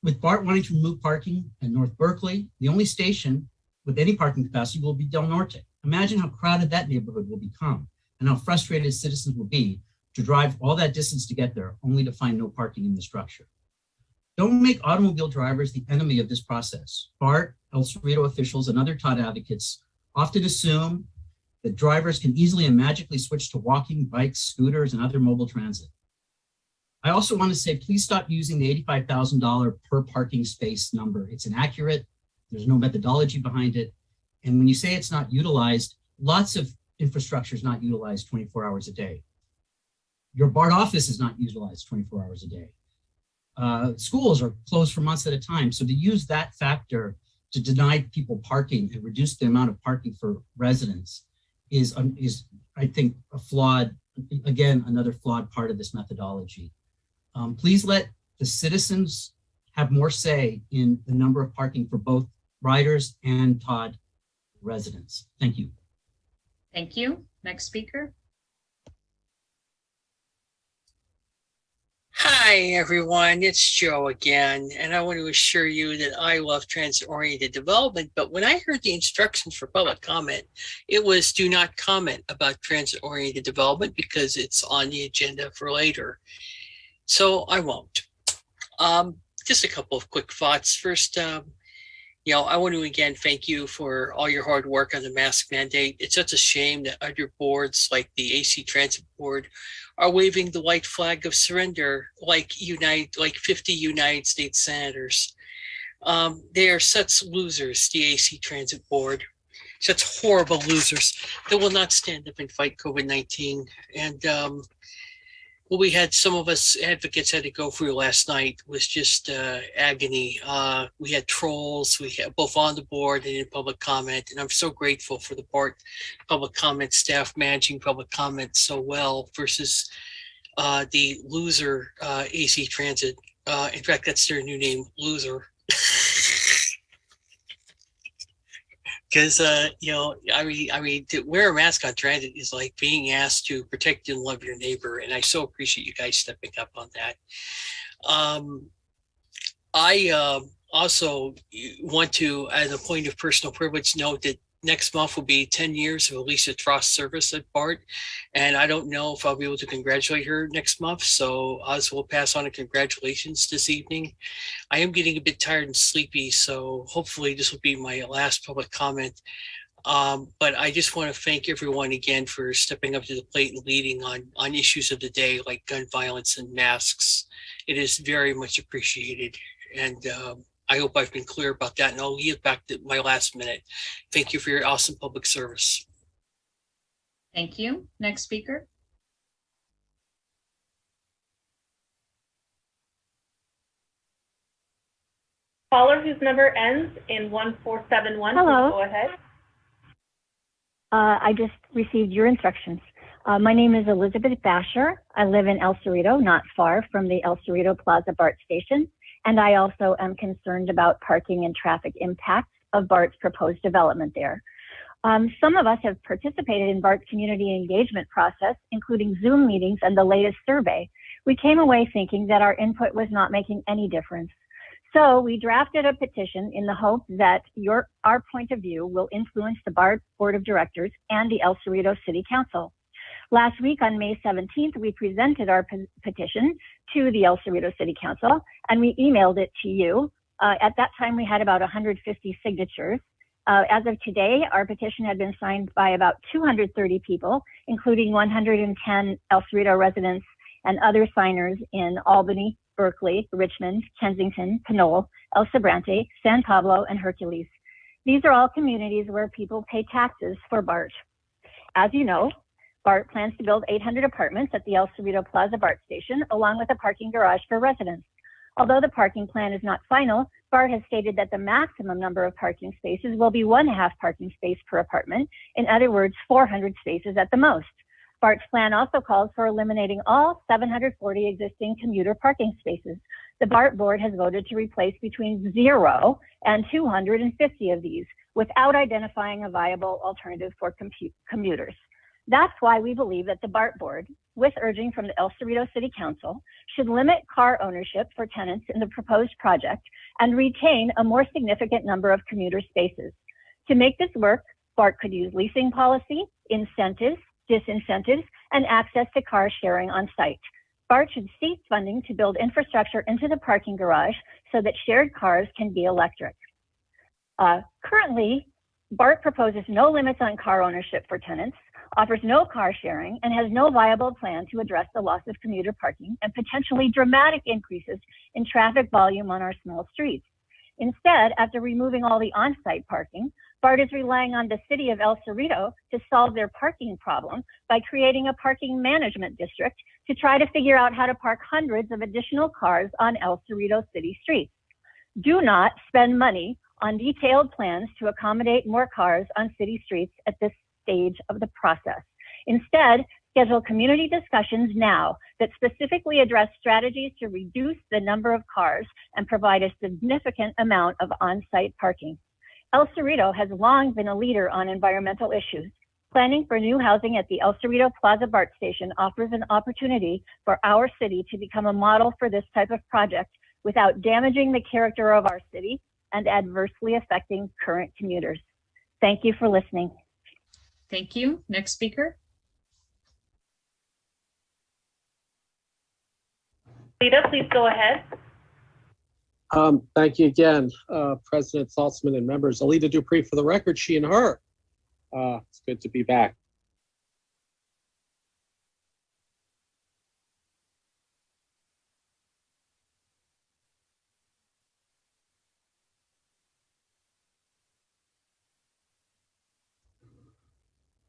S20: with Bart wanting to remove parking at North Berkeley, the only station with any parking capacity will be Del Norte. Imagine how crowded that neighborhood will become and how frustrated citizens will be to drive all that distance to get there, only to find no parking in the structure. Don't make automobile drivers the enemy of this process. Bart, El Cerrito officials, and other Todd advocates often assume that drivers can easily and magically switch to walking, bikes, scooters, and other mobile transit. I also want to say, please stop using the $85,000 per parking space number. It's inaccurate. There's no methodology behind it. And when you say it's not utilized, lots of infrastructure is not utilized 24 hours a day. Your BART office is not utilized 24 hours a day. Schools are closed for months at a time. So to use that factor to deny people parking and reduce the amount of parking for residents is I think, a flawed, again, another flawed part of this methodology. Please let the citizens have more say in the number of parking for both riders and Todd residents. Thank you.
S3: Thank you. Next speaker.
S12: Hi, everyone. It's Joe again, and I want to assure you that I love transit-oriented development, but when I heard the instructions for public comment, it was do not comment about transit-oriented development because it's on the agenda for later. So I won't. Just a couple of quick thoughts. First, I want to again thank you for all your hard work on the mask mandate. It's such a shame that other boards like the AC Transit Board are waving the white flag of surrender like 50 United States senators. They are such losers, the AC Transit Board, such horrible losers that will not stand up and fight COVID-19. And what we had, some of us advocates had to go through last night was just agony. We had trolls, we had both on the board and in public comment, and I'm so grateful for the Bart public comment staff managing public comment so well versus the loser AC Transit. In fact, that's their new name, Loser. Because, to wear a mask on transit is like being asked to protect and love your neighbor. And I so appreciate you guys stepping up on that. I also want to, as a point of personal privilege, note that next month will be 10 years of Alicia Trost's service at Bart. And I don't know if I'll be able to congratulate her next month. So Oz will pass on a congratulations this evening. I am getting a bit tired and sleepy, so hopefully this will be my last public comment. But I just want to thank everyone again for stepping up to the plate and leading on issues of the day like gun violence and masks. It is very much appreciated. And I hope I've been clear about that, and I'll yield back to my last minute. Thank you for your awesome public service.
S3: Thank you. Next speaker.
S4: Caller whose number ends in 1471,
S6: Hello.
S4: please go ahead.
S6: I just received your instructions. My name is Elizabeth Basher. I live in El Cerrito, not far from the El Cerrito Plaza BART station. And I also am concerned about parking and traffic impacts of BART's proposed development there. Some of us have participated in BART's community engagement process, including Zoom meetings and the latest survey. We came away thinking that our input was not making any difference. So we drafted a petition in the hope that our point of view will influence the BART Board of Directors and the El Cerrito City Council. Last week on May 17th, we presented our petition to the El Cerrito City Council, and we emailed it to you. At that time, we had about 150 signatures. As of today, our petition had been signed by about 230 people, including 110 El Cerrito residents and other signers in Albany, Berkeley, Richmond, Kensington, Pinole, El Sobrante, San Pablo, and Hercules. These are all communities where people pay taxes for BART. As you know, BART plans to build 800 apartments at the El Cerrito Plaza BART station, along with a parking garage for residents. Although the parking plan is not final, BART has stated that the maximum number of parking spaces will be 1.5 parking space per apartment. In other words, 400 spaces at the most. BART's plan also calls for eliminating all 740 existing commuter parking spaces. The BART board has voted to replace between 0 and 250 of these without identifying a viable alternative for commuters. That's why we believe that the BART board, with urging from the El Cerrito City Council, should limit car ownership for tenants in the proposed project and retain a more significant number of commuter spaces. To make this work, BART could use leasing policy, incentives, disincentives, and access to car sharing on site. BART should seek funding to build infrastructure into the parking garage so that shared cars can be electric. Currently, BART proposes no limits on car ownership for tenants, offers no car sharing, and has no viable plan to address the loss of commuter parking and potentially dramatic increases in traffic volume on our small streets. Instead, after removing all the on-site parking, BART is relying on the city of El Cerrito to solve their parking problem by creating a parking management district to try to figure out how to park hundreds of additional cars on El Cerrito city streets. Do not spend money on detailed plans to accommodate more cars on city streets at this stage of the process. Instead, schedule community discussions now that specifically address strategies to reduce the number of cars and provide a significant amount of on-site parking. El Cerrito has long been a leader on environmental issues. Planning for new housing at the El Cerrito Plaza BART station offers an opportunity for our city to become a model for this type of project without damaging the character of our city and adversely affecting current commuters. Thank you for listening.
S3: Thank you. Next speaker.
S4: Lita, please go ahead.
S15: Thank you again, President Saltzman and members. Alita Dupree for the record, she and her. It's good to be back.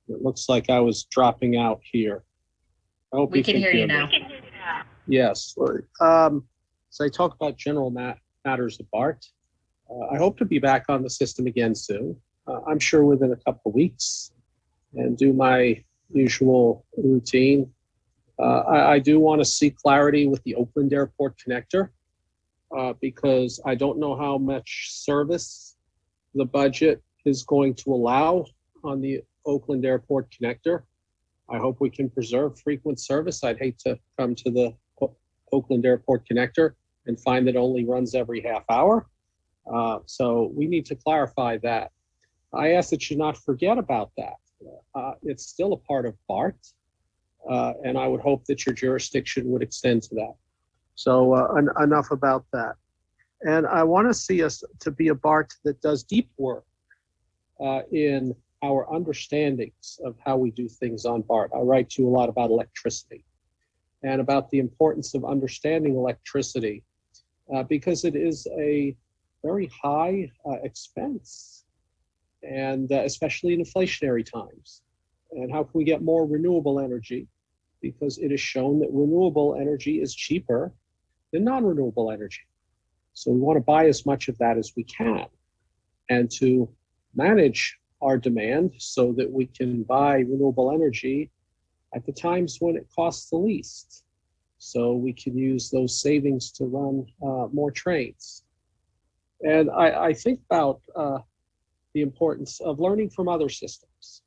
S15: It looks like I was dropping out here. I hope
S3: We can hear you
S15: me.
S3: now.
S15: Yes. So I talk about general matters of BART. I hope to be back on the system again soon. I'm sure within a couple of weeks, and do my usual routine. I do want to see clarity with the Oakland Airport connector because I don't know how much service the budget is going to allow on the Oakland Airport connector. I hope we can preserve frequent service. I'd hate to come to the Oakland Airport connector and find that it only runs every half hour. So we need to clarify that. I ask that you not forget about that. It's still a part of BART, and I would hope that your jurisdiction would extend to that. So enough about that. And I want to see us to be a BART that does deep work in our understandings of how we do things on BART. I write to you a lot about electricity and about the importance of understanding electricity because it is a very high expense, and especially in inflationary times. And how can we get more renewable energy? Because it is shown that renewable energy is cheaper than non-renewable energy. So we want to buy as much of that as we can and to manage our demand so that we can buy renewable energy at the times when it costs the least. So we can use those savings to run more trains. And I think about the importance of learning from other systems.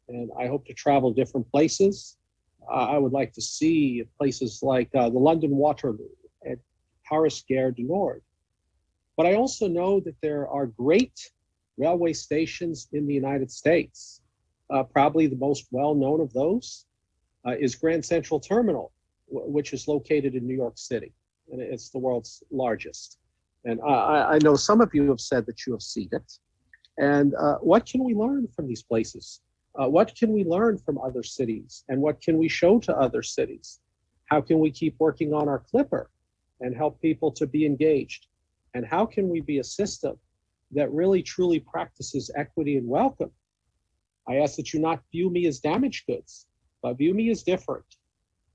S15: And I hope to travel different places. I would like to see places like the London Waterloo and Paris Gare du Nord. But I also know that there are great railway stations in the United States. Probably the most well-known of those is Grand Central Terminal, which is located in New York City. And it's the world's largest. And I know some of you have said that you have seen it. And what can we learn from these places? What can we learn from other cities? And what can we show to other cities? How can we keep working on our Clipper and help people to be engaged? And how can we be a system that really truly practices equity and welcome? I ask that you not view me as damaged goods, but view me as different,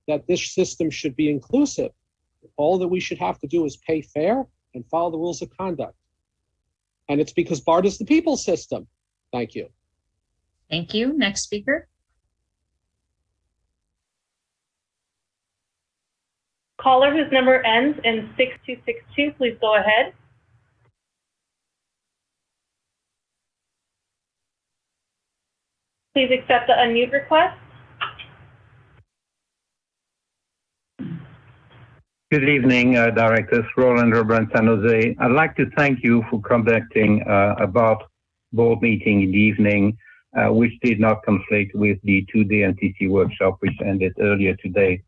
S15: that this system should be inclusive. All that we should have to do is pay fair and follow the rules of conduct. And it's because BART is the people's system. Thank you.
S3: Thank you. Next speaker.
S4: Caller whose number ends in 6262, please go ahead. Please accept the unmute request.
S21: Good evening, Directors Roland, Robert, San Jose. I'd like to thank you for conducting a BART board meeting in the evening, which did not conflict with the two-day NTC workshop, which ended earlier today.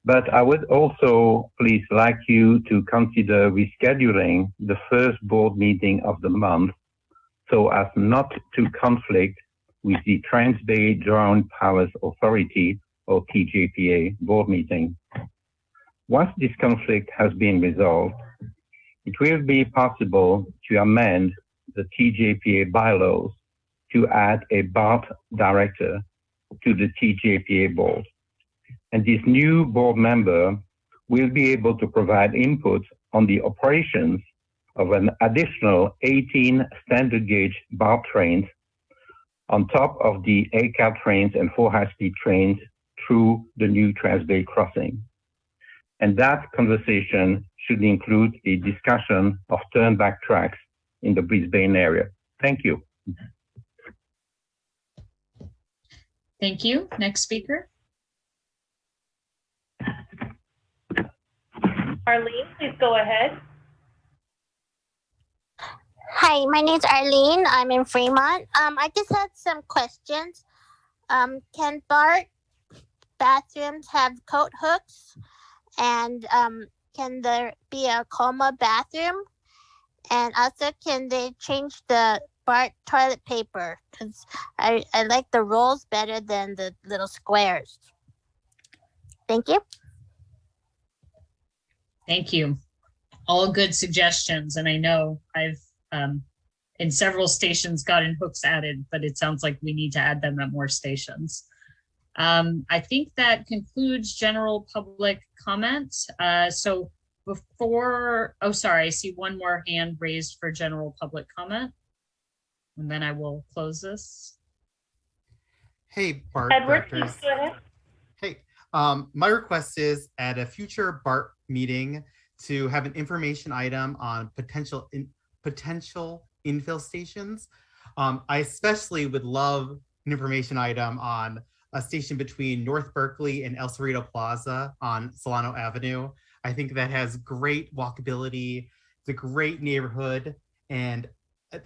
S21: But I would also please like you to consider rescheduling the first board meeting of the month so as not to conflict with the Trans-Bay Joint Powers Authority, or TJPA, board meeting. Once this conflict has been resolved, it will be possible to amend the TJPA bylaws to add a BART director to the TJPA board. And this new board member will be able to provide input on the operations of an additional 18 standard gauge BART trains on top of the ACAB trains and 4 high-speed trains through the new Trans-Bay crossing. And that conversation should include the discussion of turnback tracks in the Brisbane area. Thank you.
S3: Thank you. Next speaker.
S4: Arlene, please go ahead.
S22: Hi, my name is Arlene. I'm in Fremont. I just had some questions. Can BART bathrooms have coat hooks? And can there be a coma bathroom? And also, can they change the BART toilet paper? Because I like the rolls better than the little squares. Thank you.
S3: Thank you. All good suggestions. And I know I've in several stations gotten hooks added, but it sounds like we need to add them at more stations. I think that concludes general public comment. So before, oh, sorry, I see one more hand raised for general public comment. And then I will close this.
S23: Hey, BART
S4: Edward,
S23: directors.
S4: please go ahead.
S23: Hey, my request is at a future BART meeting to have an information item on potential infill stations. I especially would love an information item on a station between North Berkeley and El Cerrito Plaza on Solano Avenue. I think that has great walkability. It's a great neighborhood. And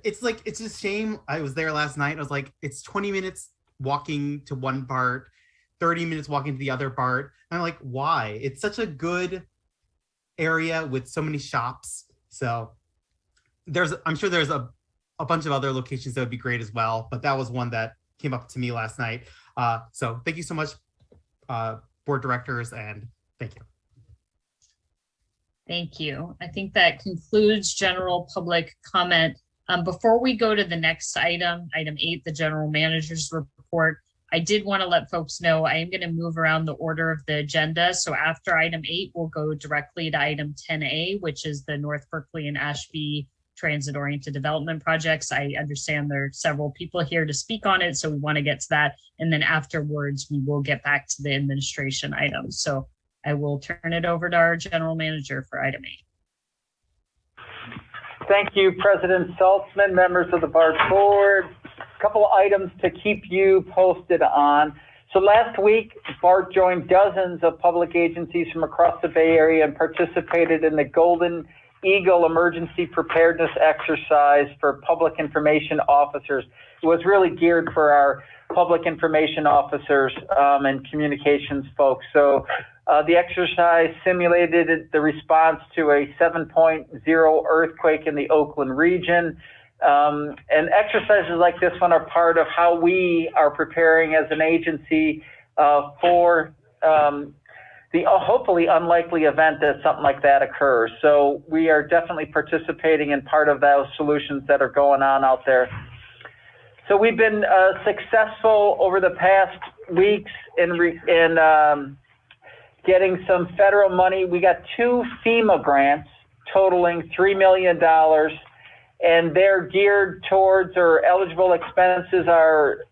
S23: it's a shame. I was there last night. I was like, it's 20 minutes walking to one BART, 30 minutes walking to the other BART. And I'm like, why? It's such a good area with so many shops. So I'm sure there's a bunch of other locations that would be great as well. But that was one that came up to me last night. So thank you so much, board directors, and thank you.
S3: Thank you. I think that concludes general public comment. Before we go to the next item, item 8, the general manager's report, I did want to let folks know I am going to move around the order of the agenda. So after item 8, we'll go directly to item 10A, which is the North Berkeley and Ashby transit-oriented development projects. I understand there are several people here to speak on it, so we want to get to that. And then afterwards, we will get back to the administration items. So I will turn it over to our general manager for item 8.
S10: Thank you, President Saltzman, members of the BART board. A couple of items to keep you posted on. So last week, BART joined dozens of public agencies from across the Bay Area and participated in the Golden Eagle Emergency Preparedness exercise for public information officers. It was really geared for our public information officers and communications folks. So the exercise simulated the response to a 7.0 earthquake in the Oakland region. And exercises like this one are part of how we are preparing as an agency for the hopefully unlikely event that something like that occurs. So we are definitely participating in part of those solutions that are going on out there. So we've been successful over the past weeks in getting some federal money. We got 2 FEMA grants totaling $3 million, and they're geared towards, or eligible expenses are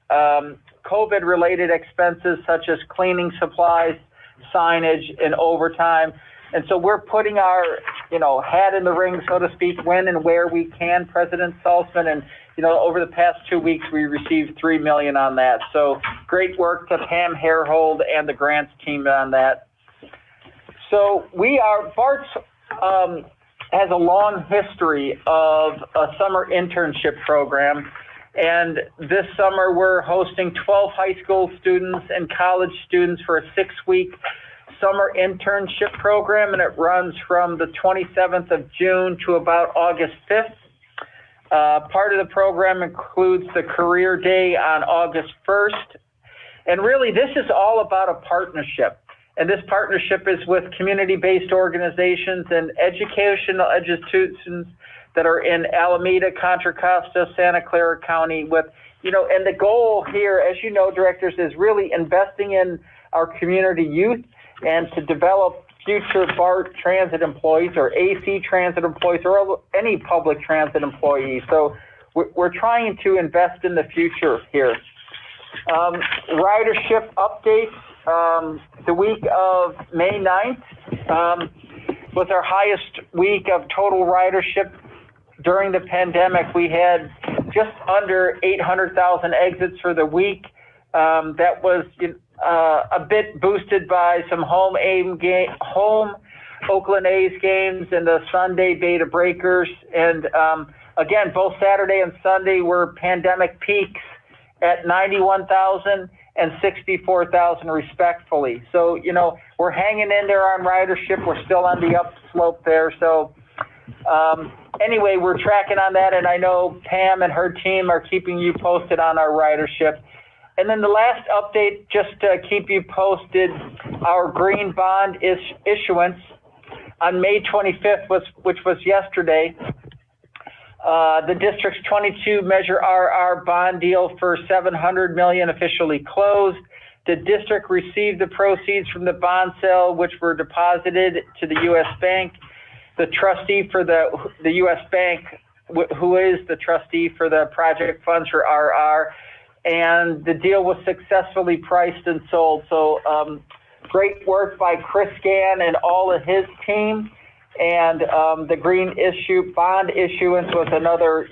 S10: COVID-related expenses such as cleaning supplies, signage, and overtime.
S14: And so we're putting our, hat in the ring, so to speak, when and where we can, President Saltzman. And, over the past 2 weeks, we received $3 million on that. So great work to Pam Harehold and the grants team on that. So Bart's has a long history of a summer internship program. And this summer, we're hosting 12 high school students and college students for a 6-week summer internship program, and it runs from the 27th of June to about August 5th. Part of the program includes the Career Day on August 1st. And really, this is all about a partnership. And this partnership is with community-based organizations and educational institutions that are in Alameda, Contra Costa, Santa Clara County with, and the goal here, as you know, directors, is really investing in our community youth and to develop future BART transit employees or AC transit employees or any public transit employees. So we're trying to invest in the future here. Ridership updates, the week of May 9th was our highest week of total ridership. During the pandemic, we had just under 800,000 exits for the week. That was a bit boosted by some home Oakland A's games and the Sunday Beta Breakers. And again, both Saturday and Sunday were pandemic peaks at 91,000 and 64,000 respectfully. So, we're hanging in there on ridership. We're still on the upslope there. So anyway, we're tracking on that, and I know Pam and her team are keeping you posted on our ridership. And then the last update, just to keep you posted, our green bond issuance on May 25th, which was yesterday. The district's 22 Measure RR bond deal for $700 million officially closed. The district received the proceeds from the bond sale, which were deposited to the U.S. Bank. The trustee for the U.S. Bank, who is the trustee for the project funds for RR, and the deal was successfully priced and sold. So great work by Chris Gann and all of his team. And the green bond issuance was another,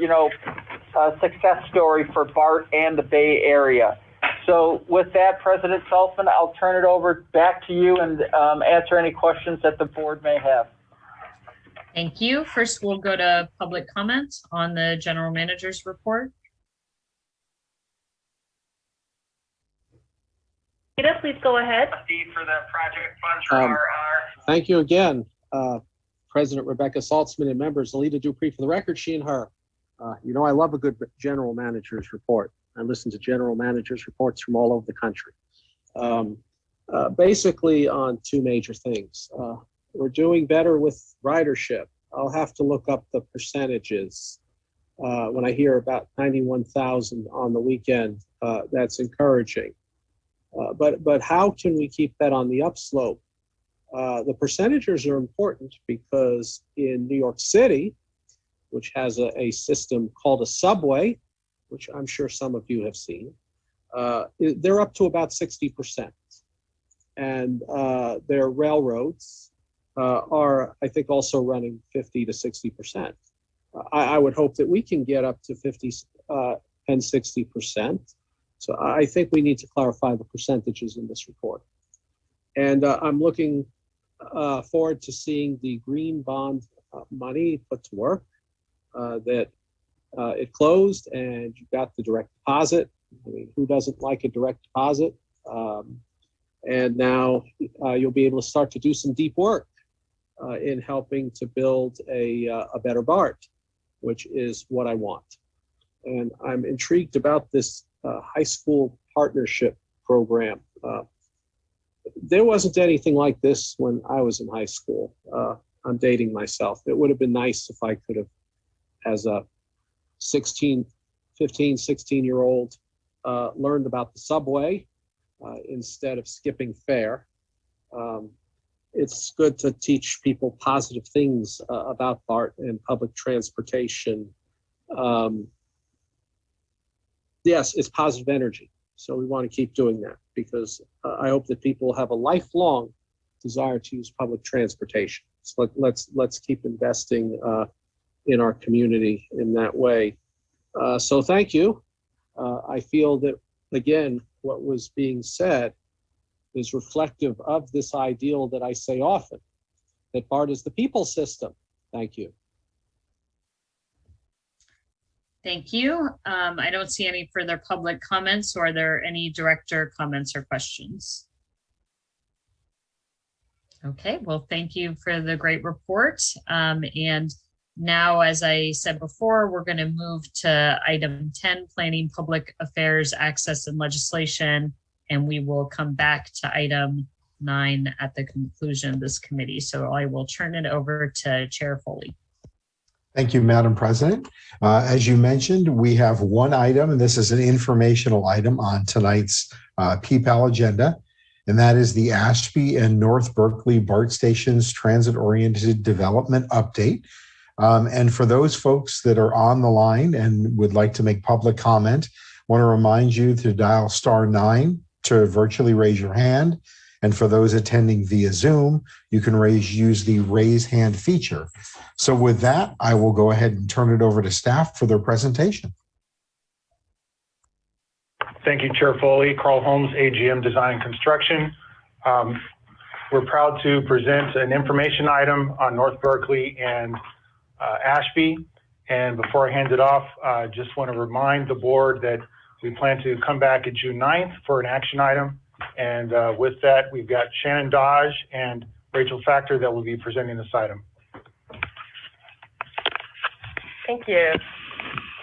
S14: success story for Bart and the Bay Area. So with that, President Saltzman, I'll turn it over back to you and answer any questions that the board may have.
S3: Thank you. First, we'll go to public comments on the general manager's report.
S4: Please go ahead.
S14: For the project funds for RR.
S15: Thank you again, President Rebecca Saltzman and members. Alita Dupree for the record, she and her. I love a good general manager's report. I listen to general managers' reports from all over the country. Basically on two major things. We're doing better with ridership. I'll have to look up the percentages. When I hear about 91,000 on the weekend, that's encouraging. But how can we keep that on the upslope? The percentages are important because in New York City, which has a system called a subway, which I'm sure some of you have seen, they're up to about 60%. And their railroads are, I think, also running 50 to 60%. I would hope that we can get up to 50 and 60%. So I think we need to clarify the percentages in this report. And I'm looking forward to seeing the green bond money put to work, that it closed and you got the direct deposit. I mean, who doesn't like a direct deposit? And now you'll be able to start to do some deep work in helping to build a better BART, which is what I want. And I'm intrigued about this high school partnership program. There wasn't anything like this when I was in high school. I'm dating myself. It would have been nice if I could have, as a 15, 16-year-old, learned about the subway instead of skipping fare. It's good to teach people positive things about BART and public transportation. Yes, it's positive energy. So we want to keep doing that because I hope that people have a lifelong desire to use public transportation. So let's keep investing in our community in that way. So thank you. I feel that, again, what was being said is reflective of this ideal that I say often, that BART is the people system. Thank you.
S3: Thank you. I don't see any further public comments. Or are there any director comments or questions? Okay, well, thank you for the great report. And now, as I said before, we're going to move to item 10, Planning, Public Affairs, Access, and Legislation, and we will come back to item 9 at the conclusion of this committee. So I will turn it over to Chair Foley.
S5: Thank you, Madam President. As you mentioned, we have one item, and this is an informational item on tonight's PPAL agenda, and that is the Ashby and North Berkeley BART Stations Transit-Oriented Development Update. And for those folks that are on the line and would like to make public comment, I want to remind you to dial *9 to virtually raise your hand. And for those attending via Zoom, you can use the raise hand feature. So with that, I will go ahead and turn it over to staff for their presentation.
S7: Thank you, Chair Foley. Carl Holmes, AGM Design and Construction. We're proud to present an information item on North Berkeley and Ashby. And before I hand it off, I just want to remind the board that we plan to come back at June 9th for an action item. And with that, we've got Shannon Dodge and Rachel Factor that will be presenting this item.
S8: Thank you.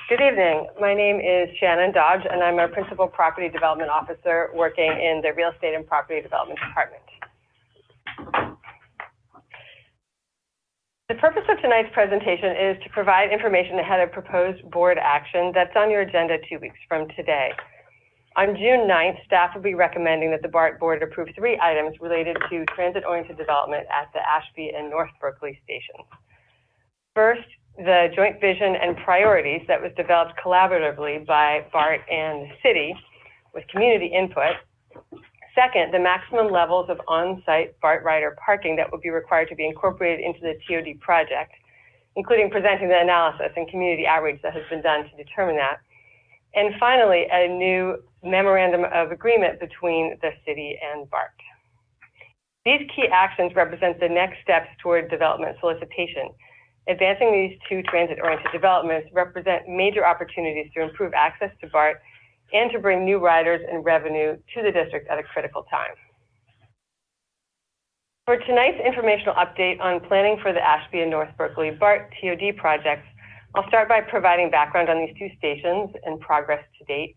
S8: Good evening. My name is Shannon Dodge, and I'm a Principal Property Development Officer working in the Real Estate and Property Development Department. The purpose of tonight's presentation is to provide information ahead of proposed board action that's on your agenda 2 weeks from today. On June 9th, staff will be recommending that the BART board approve 3 items related to transit-oriented development at the Ashby and North Berkeley stations. First, the joint vision and priorities that was developed collaboratively by BART and the city with community input. Second, the maximum levels of on-site BART rider parking that will be required to be incorporated into the TOD project, including presenting the analysis and community outreach that has been done to determine that. And finally, a new memorandum of agreement between the city and BART. These key actions represent the next steps toward development solicitation. Advancing these 2 transit-oriented developments represent major opportunities to improve access to BART and to bring new riders and revenue to the district at a critical time. For tonight's informational update on planning for the Ashby and North Berkeley BART TOD projects, I'll start by providing background on these 2 stations and progress to date.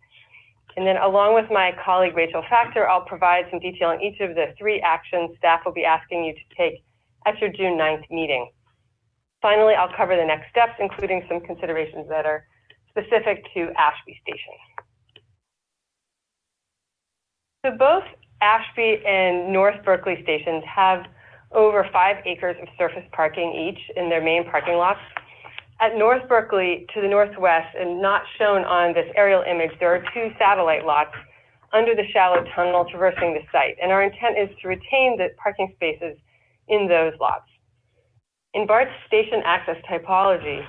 S8: And then along with my colleague Rachel Factor, I'll provide some detail on each of the 3 actions staff will be asking you to take at your June 9th meeting. Finally, I'll cover the next steps, including some considerations that are specific to Ashby Station. So both Ashby and North Berkeley stations have over 5 acres of surface parking each in their main parking lots. At North Berkeley, to the northwest, and not shown on this aerial image, there are 2 satellite lots under the shallow tunnel traversing the site. And our intent is to retain the parking spaces in those lots. In BART's station access typology,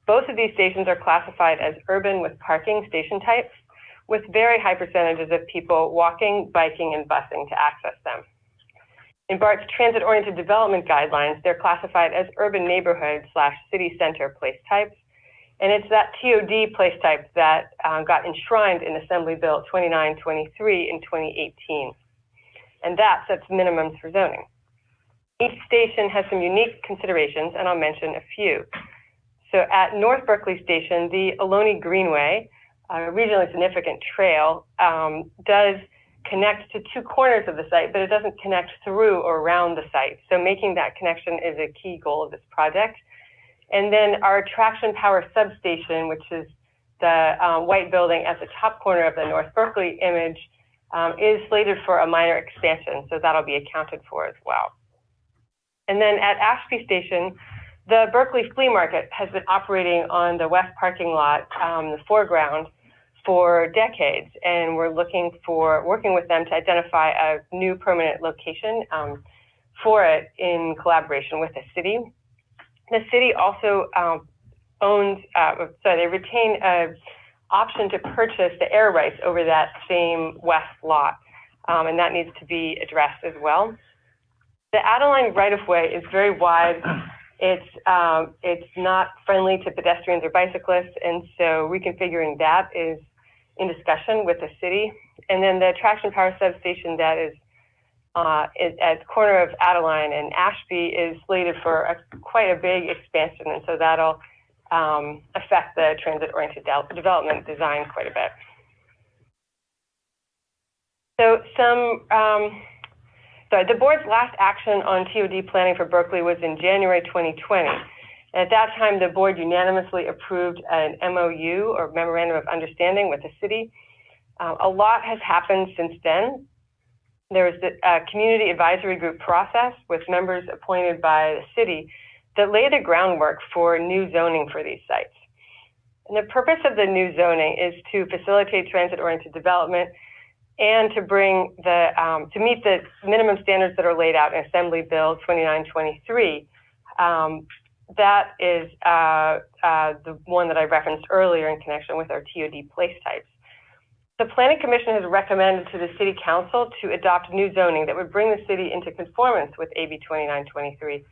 S8: both of these stations are classified as urban with parking station types, with very high percentages of people walking, biking, and busing to access them. In BART's transit-oriented development guidelines, they're classified as urban neighborhood / city center place types. And it's that TOD place type that got enshrined in Assembly Bill 2923 in 2018. And that sets minimums for zoning. Each station has some unique considerations, and I'll mention a few. So at North Berkeley Station, the Ohlone Greenway, a regionally significant trail, does connect to 2 corners of the site, but it doesn't connect through or around the site. So making that connection is a key goal of this project. And then our traction power substation, which is the white building at the top corner of the North Berkeley image, is slated for a minor expansion, so that'll be accounted for as well. And then at Ashby Station, the Berkeley Flea Market has been operating on the west parking lot, the foreground, for decades, and we're working with them to identify a new permanent location for it in collaboration with the city. The city also they retain an option to purchase the air rights over that same west lot, and that needs to be addressed as well. The Adeline right-of-way is very wide. It's not friendly to pedestrians or bicyclists, and so reconfiguring that is in discussion with the city. And then the traction power substation that is at the corner of Adeline and Ashby is slated for quite a big expansion, and so that'll affect the transit-oriented development design quite a bit. So the board's last action on TOD planning for Berkeley was in January 2020. And at that time, the board unanimously approved an MOU, or Memorandum of Understanding, with the city. A lot has happened since then. There was the community advisory group process with members appointed by the city that laid the groundwork for new zoning for these sites. And the purpose of the new zoning is to facilitate transit-oriented development and to bring to meet the minimum standards that are laid out in Assembly Bill 2923. That is the one that I referenced earlier in connection with our TOD place types. The Planning Commission has recommended to the City Council to adopt new zoning that would bring the city into conformance with AB 2923.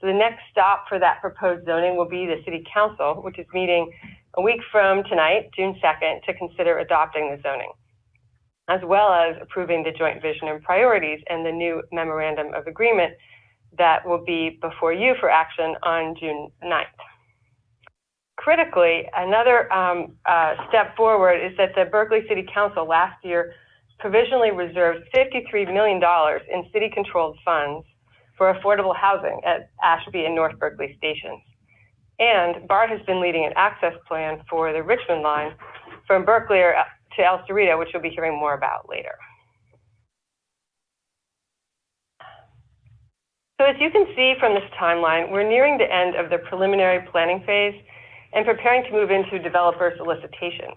S8: So the next stop for that proposed zoning will be the City Council, which is meeting a week from tonight, June 2nd, to consider adopting the zoning, as well as approving the joint vision and priorities and the new memorandum of agreement that will be before you for action on June 9th. Critically, another step forward is that the Berkeley City Council last year provisionally reserved $53 million in city-controlled funds for affordable housing at Ashby and North Berkeley stations. And Bart has been leading an access plan for the Richmond line from Berkeley to El Cerrito, which you'll be hearing more about later. So as you can see from this timeline, we're nearing the end of the preliminary planning phase and preparing to move into developer solicitation.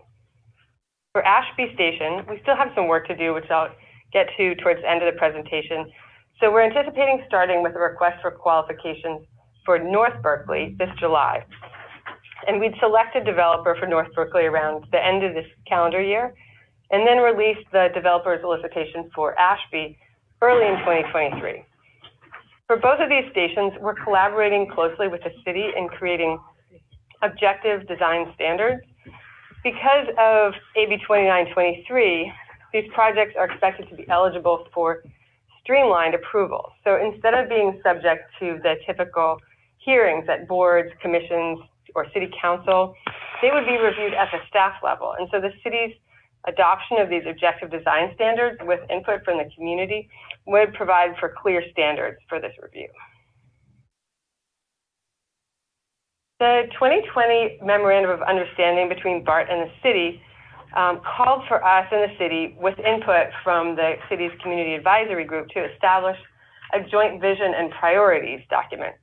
S8: For Ashby Station, we still have some work to do, which I'll get to towards the end of the presentation. So we're anticipating starting with a request for qualifications for North Berkeley this July. And we'd select a developer for North Berkeley around the end of this calendar year, and then release the developer solicitation for Ashby early in 2023. For both of these stations, we're collaborating closely with the city in creating objective design standards. Because of AB 2923, these projects are expected to be eligible for streamlined approval. So instead of being subject to the typical hearings at boards, commissions, or city council, they would be reviewed at the staff level. And so the city's adoption of these objective design standards with input from the community would provide for clear standards for this review. The 2020 Memorandum of Understanding between Bart and the city called for us and the city, with input from the city's community advisory group, to establish a joint vision and priorities document.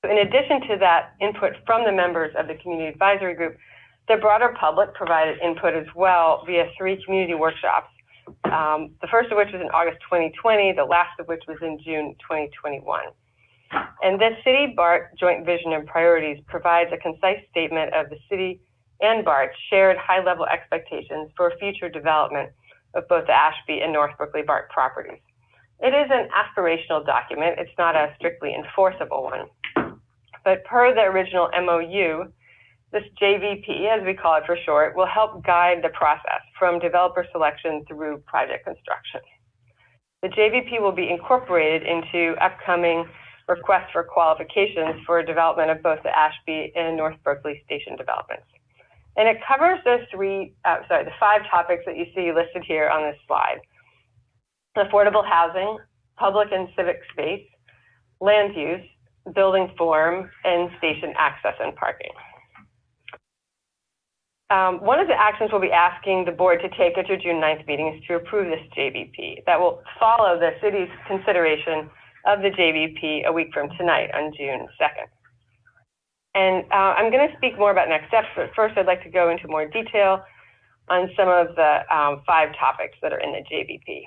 S8: So in addition to that input from the members of the community advisory group, the broader public provided input as well via 3 community workshops, the first of which was in August 2020, the last of which was in June 2021. And the City BART Joint Vision and Priorities provides a concise statement of the city and BART's shared high-level expectations for future development of both the Ashby and North Berkeley BART properties. It is an aspirational document. It's not a strictly enforceable one. But per the original MOU, this JVP, as we call it for short, will help guide the process from developer selection through project construction. The JVP will be incorporated into upcoming requests for qualifications for development of both the Ashby and North Berkeley station developments. And it covers those the 5 topics that you see listed here on this slide: affordable housing, public and civic space, land use, building form, and station access and parking. One of the actions we'll be asking the board to take at your June 9th meeting is to approve this JVP. That will follow the city's consideration of the JVP a week from tonight on June 2nd. And I'm going to speak more about next steps, but first I'd like to go into more detail on some of the 5 topics that are in the JVP.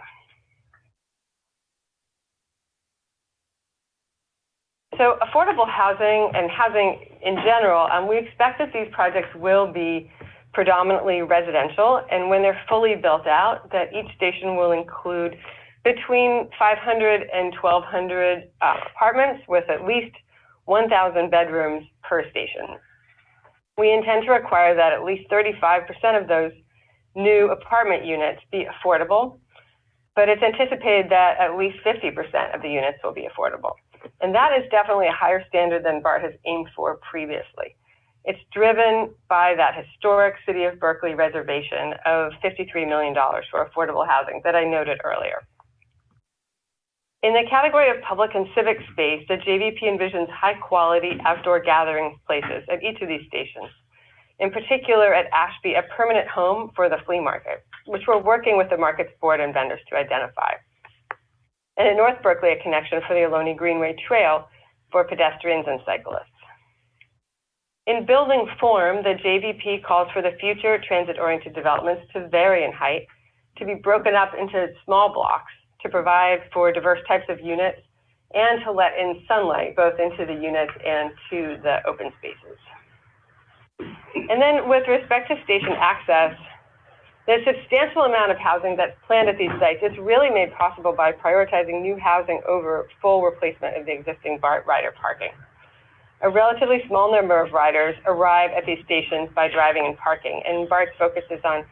S8: So affordable housing and housing in general, we expect that these projects will be predominantly residential, and when they're fully built out, that each station will include between 500 and 1,200 apartments with at least 1,000 bedrooms per station. We intend to require that at least 35% of those new apartment units be affordable, but it's anticipated that at least 50% of the units will be affordable. And that is definitely a higher standard than BART has aimed for previously. It's driven by that historic City of Berkeley reservation of $53 million for affordable housing that I noted earlier. In the category of public and civic space, the JVP envisions high-quality outdoor gathering places at each of these stations. In particular, at Ashby, a permanent home for the flea market, which we're working with the Markets Board and vendors to identify. And at North Berkeley, a connection for the Ohlone Greenway Trail for pedestrians and cyclists. In building form, the JVP calls for the future transit-oriented developments to vary in height, to be broken up into small blocks, to provide for diverse types of units, and to let in sunlight both into the units and to the open spaces. And then with respect to station access, the substantial amount of housing that's planned at these sites is really made possible by prioritizing new housing over full replacement of the existing BART rider parking. A relatively small number of riders arrive at these stations by driving and parking, and BART's focus is on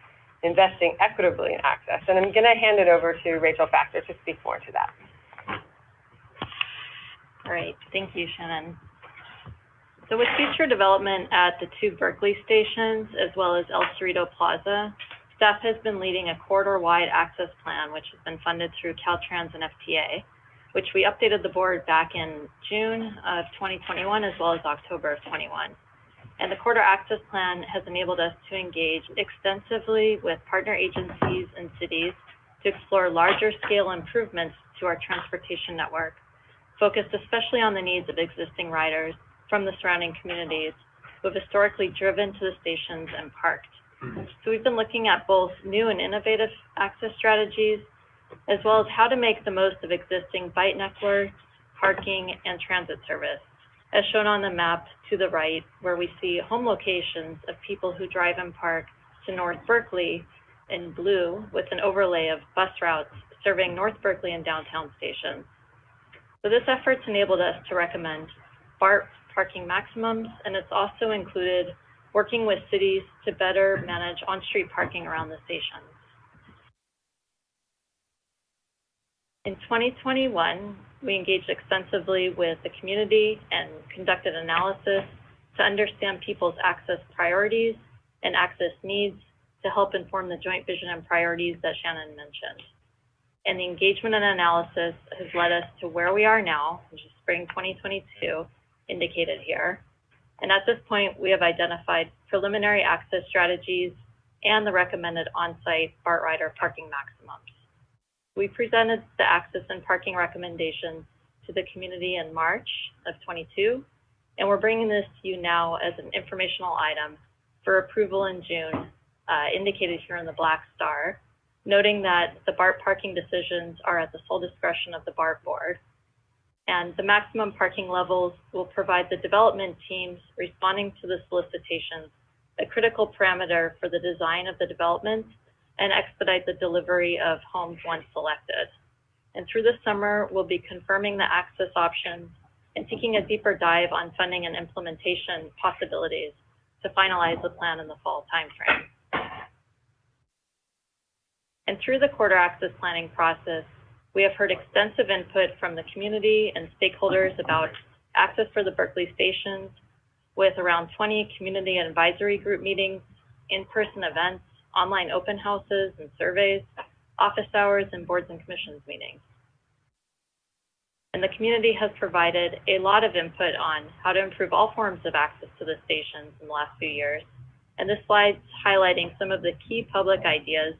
S8: investing equitably in access. And I'm going to hand it over to Rachel Factor to speak more to that.
S1: All right, thank you, Shannon. So with future development at the two Berkeley stations, as well as El Cerrito Plaza, staff has been leading a corridor-wide access plan, which has been funded through Caltrans and FTA, which we updated the board back in June of 2021, as well as October of 21. And the corridor access plan has enabled us to engage extensively with partner agencies and cities to explore larger scale improvements to our transportation network, focused especially on the needs of existing riders from the surrounding communities who have historically driven to the stations and parked. So we've been looking at both new and innovative access strategies, as well as how to make the most of existing bike networks, parking, and transit service, as shown on the map to the right, where we see home locations of people who drive and park to North Berkeley in blue with an overlay of bus routes serving North Berkeley and downtown stations. So this effort's enabled us to recommend BART parking maximums, and it's also included working with cities to better manage on-street parking around the stations. In 2021, we engaged extensively with the community and conducted analysis to understand people's access priorities and access needs to help inform the joint vision and priorities that Shannon mentioned. And the engagement and analysis has led us to where we are now, which is spring 2022, indicated here. And at this point, we have identified preliminary access strategies and the recommended on-site BART rider parking maximums. We presented the access and parking recommendations to the community in March of 22, and we're bringing this to you now as an informational item for approval in June, indicated here in the black star, noting that the BART parking decisions are at the sole discretion of the BART board. And the maximum parking levels will provide the development teams responding to the solicitations a critical parameter for the design of the development and expedite the delivery of homes once selected. And through the summer, we'll be confirming the access options and taking a deeper dive on funding and implementation possibilities to finalize the plan in the fall timeframe. And through the corridor access planning process, we have heard extensive input from the community and stakeholders about access for the Berkeley stations, with around 20 community and advisory group meetings, in-person events, online open houses and surveys, office hours, and boards and commissions meetings. And the community has provided a lot of input on how to improve all forms of access to the stations in the last few years. And this slide's highlighting some of the key public ideas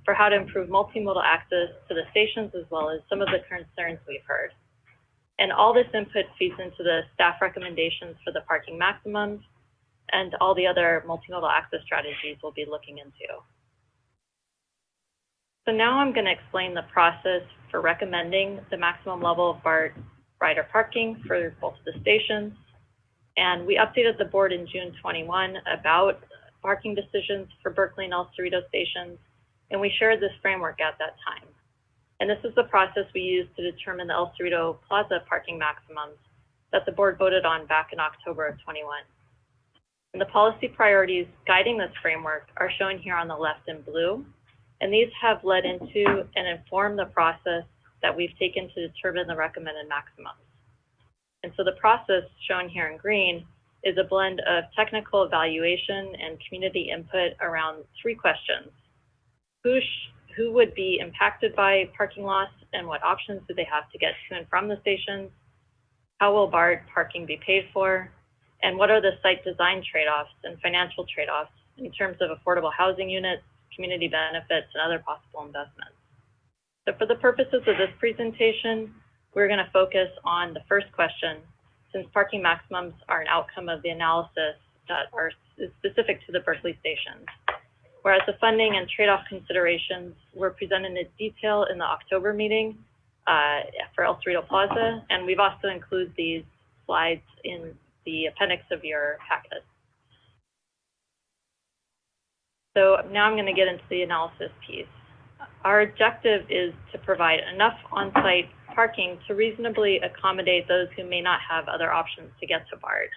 S1: for how to improve multimodal access to the stations, as well as some of the concerns we've heard. And all this input feeds into the staff recommendations for the parking maximums and all the other multimodal access strategies we'll be looking into. So now I'm going to explain the process for recommending the maximum level of BART rider parking for both of the stations. And we updated the board in June 21 about parking decisions for Berkeley and El Cerrito stations, and we shared this framework at that time. And this is the process we used to determine the El Cerrito Plaza parking maximums that the board voted on back in October of 21. And the policy priorities guiding this framework are shown here on the left in blue, and these have led into and informed the process that we've taken to determine the recommended maximums. And so the process shown here in green is a blend of technical evaluation and community input around 3 questions. Who would be impacted by parking loss, and what options do they have to get to and from the stations? How will BART parking be paid for? And what are the site design trade-offs and financial trade-offs in terms of affordable housing units, community benefits, and other possible investments? So for the purposes of this presentation, we're going to focus on the first question, since parking maximums are an outcome of the analysis that are specific to the Berkeley stations. Whereas the funding and trade-off considerations were presented in detail in the October meeting for El Cerrito Plaza, and we've also included these slides in the appendix of your packet. So now I'm going to get into the analysis piece. Our objective is to provide enough on-site parking to reasonably accommodate those who may not have other options to get to BART.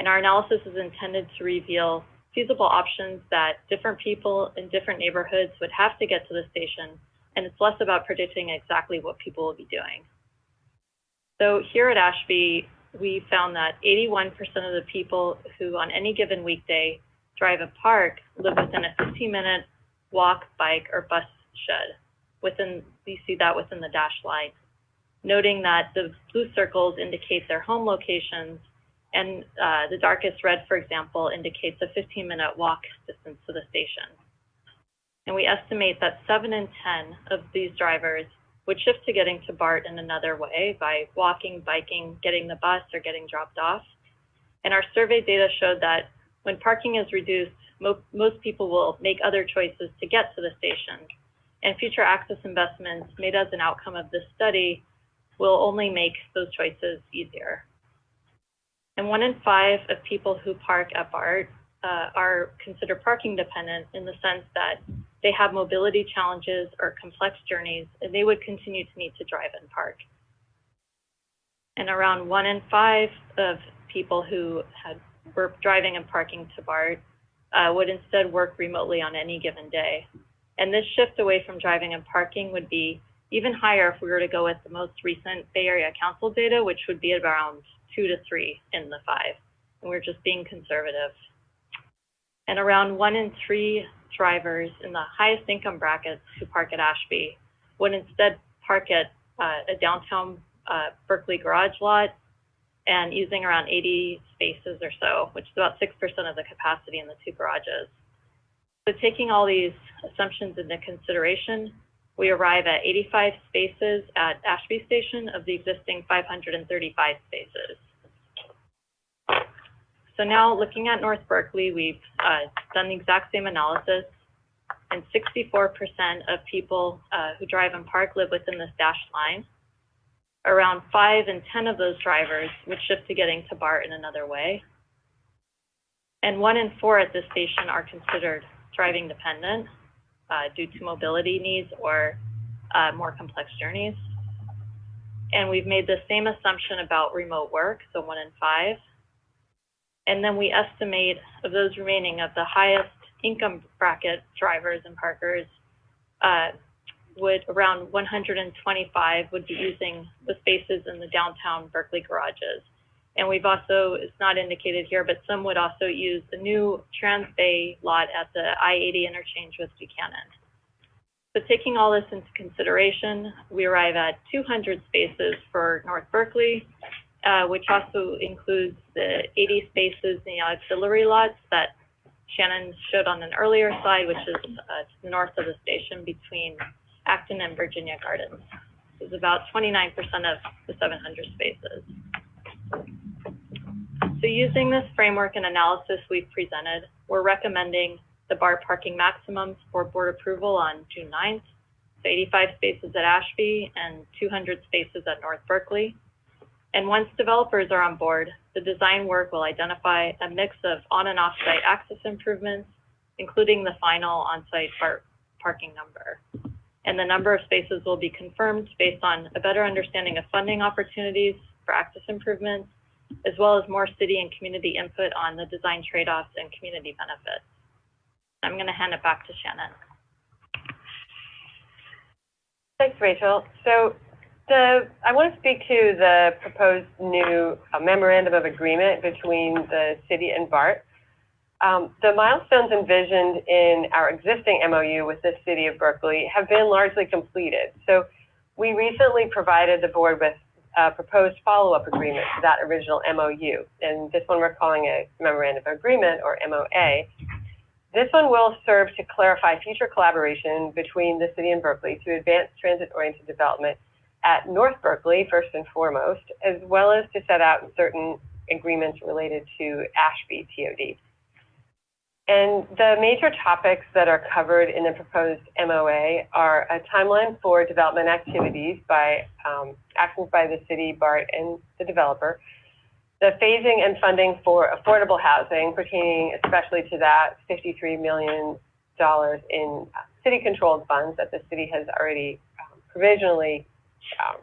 S1: And our analysis is intended to reveal feasible options that different people in different neighborhoods would have to get to the station, and it's less about predicting exactly what people will be doing. So here at Ashby, we found that 81% of the people who on any given weekday drive and park live within a 15-minute walk, bike, or bus shed. You see that within the dashed line, noting that the blue circles indicate their home locations, and the darkest red, for example, indicates a 15-minute walk distance to the station. And we estimate that 7 in 10 of these drivers would shift to getting to BART in another way by walking, biking, getting the bus, or getting dropped off. And our survey data showed that when parking is reduced, most people will make other choices to get to the station. And future access investments made as an outcome of this study will only make those choices easier. And 1 in 5 of people who park at BART are considered parking dependent in the sense that they have mobility challenges or complex journeys, and they would continue to need to drive and park. And around 1 in 5 of people who were driving and parking to BART would instead work remotely on any given day. And this shift away from driving and parking would be even higher if we were to go with the most recent Bay Area Council data, which would be around 2 to 3 in the 5. And we're just being conservative. And around 1 in 3 drivers in the highest income brackets who park at Ashby would instead park at a downtown Berkeley garage lot and using around 80 spaces or so, which is about 6% of the capacity in the 2 garages. So taking all these assumptions into consideration, we arrive at 85 spaces at Ashby Station of the existing 535 spaces. So now looking at North Berkeley, we've done the exact same analysis, and 64% of people who drive and park live within this dashed line. Around 5 in 10 of those drivers would shift to getting to BART in another way. And 1 in 4 at this station are considered driving dependent due to mobility needs or more complex journeys. And we've made the same assumption about remote work, so 1 in 5. And then we estimate of those remaining of the highest income bracket drivers and parkers would around 125 would be using the spaces in the downtown Berkeley garages. And we've also, it's not indicated here, but some would also use the new Trans Bay lot at the I-80 interchange with Buchanan. So taking all this into consideration, we arrive at 200 spaces for North Berkeley, which also includes the 80 spaces in the auxiliary lots that Shannon showed on an earlier slide, which is to the north of the station between Acton and Virginia Gardens. It's about 29% of the 700 spaces. So using this framework and analysis we've presented, we're recommending the BART parking maximums for board approval on June 9th. so 85 spaces at Ashby and 200 spaces at North Berkeley. And once developers are on board, the design work will identify a mix of on and off-site access improvements, including the final on-site parking number. And the number of spaces will be confirmed based on a better understanding of funding opportunities for access improvements, as well as more city and community input on the design trade-offs and community benefits. I'm going to hand it back to Shannon.
S8: Thanks, Rachel. So I want to speak to the proposed new memorandum of agreement between the city and Bart. The milestones envisioned in our existing MOU with the city of Berkeley have been largely completed. So we recently provided the board with a proposed follow-up agreement to that original MOU. And this one we're calling a memorandum of agreement, or MOA. This one will serve to clarify future collaboration between the city and Berkeley to advance transit-oriented development at North Berkeley, first and foremost, as well as to set out certain agreements related to Ashby TOD. And the major topics that are covered in the proposed MOA are a timeline for development activities by actions by the city, Bart, and the developer, the phasing and funding for affordable housing, pertaining especially to that $53 million in city-controlled funds that the city has already provisionally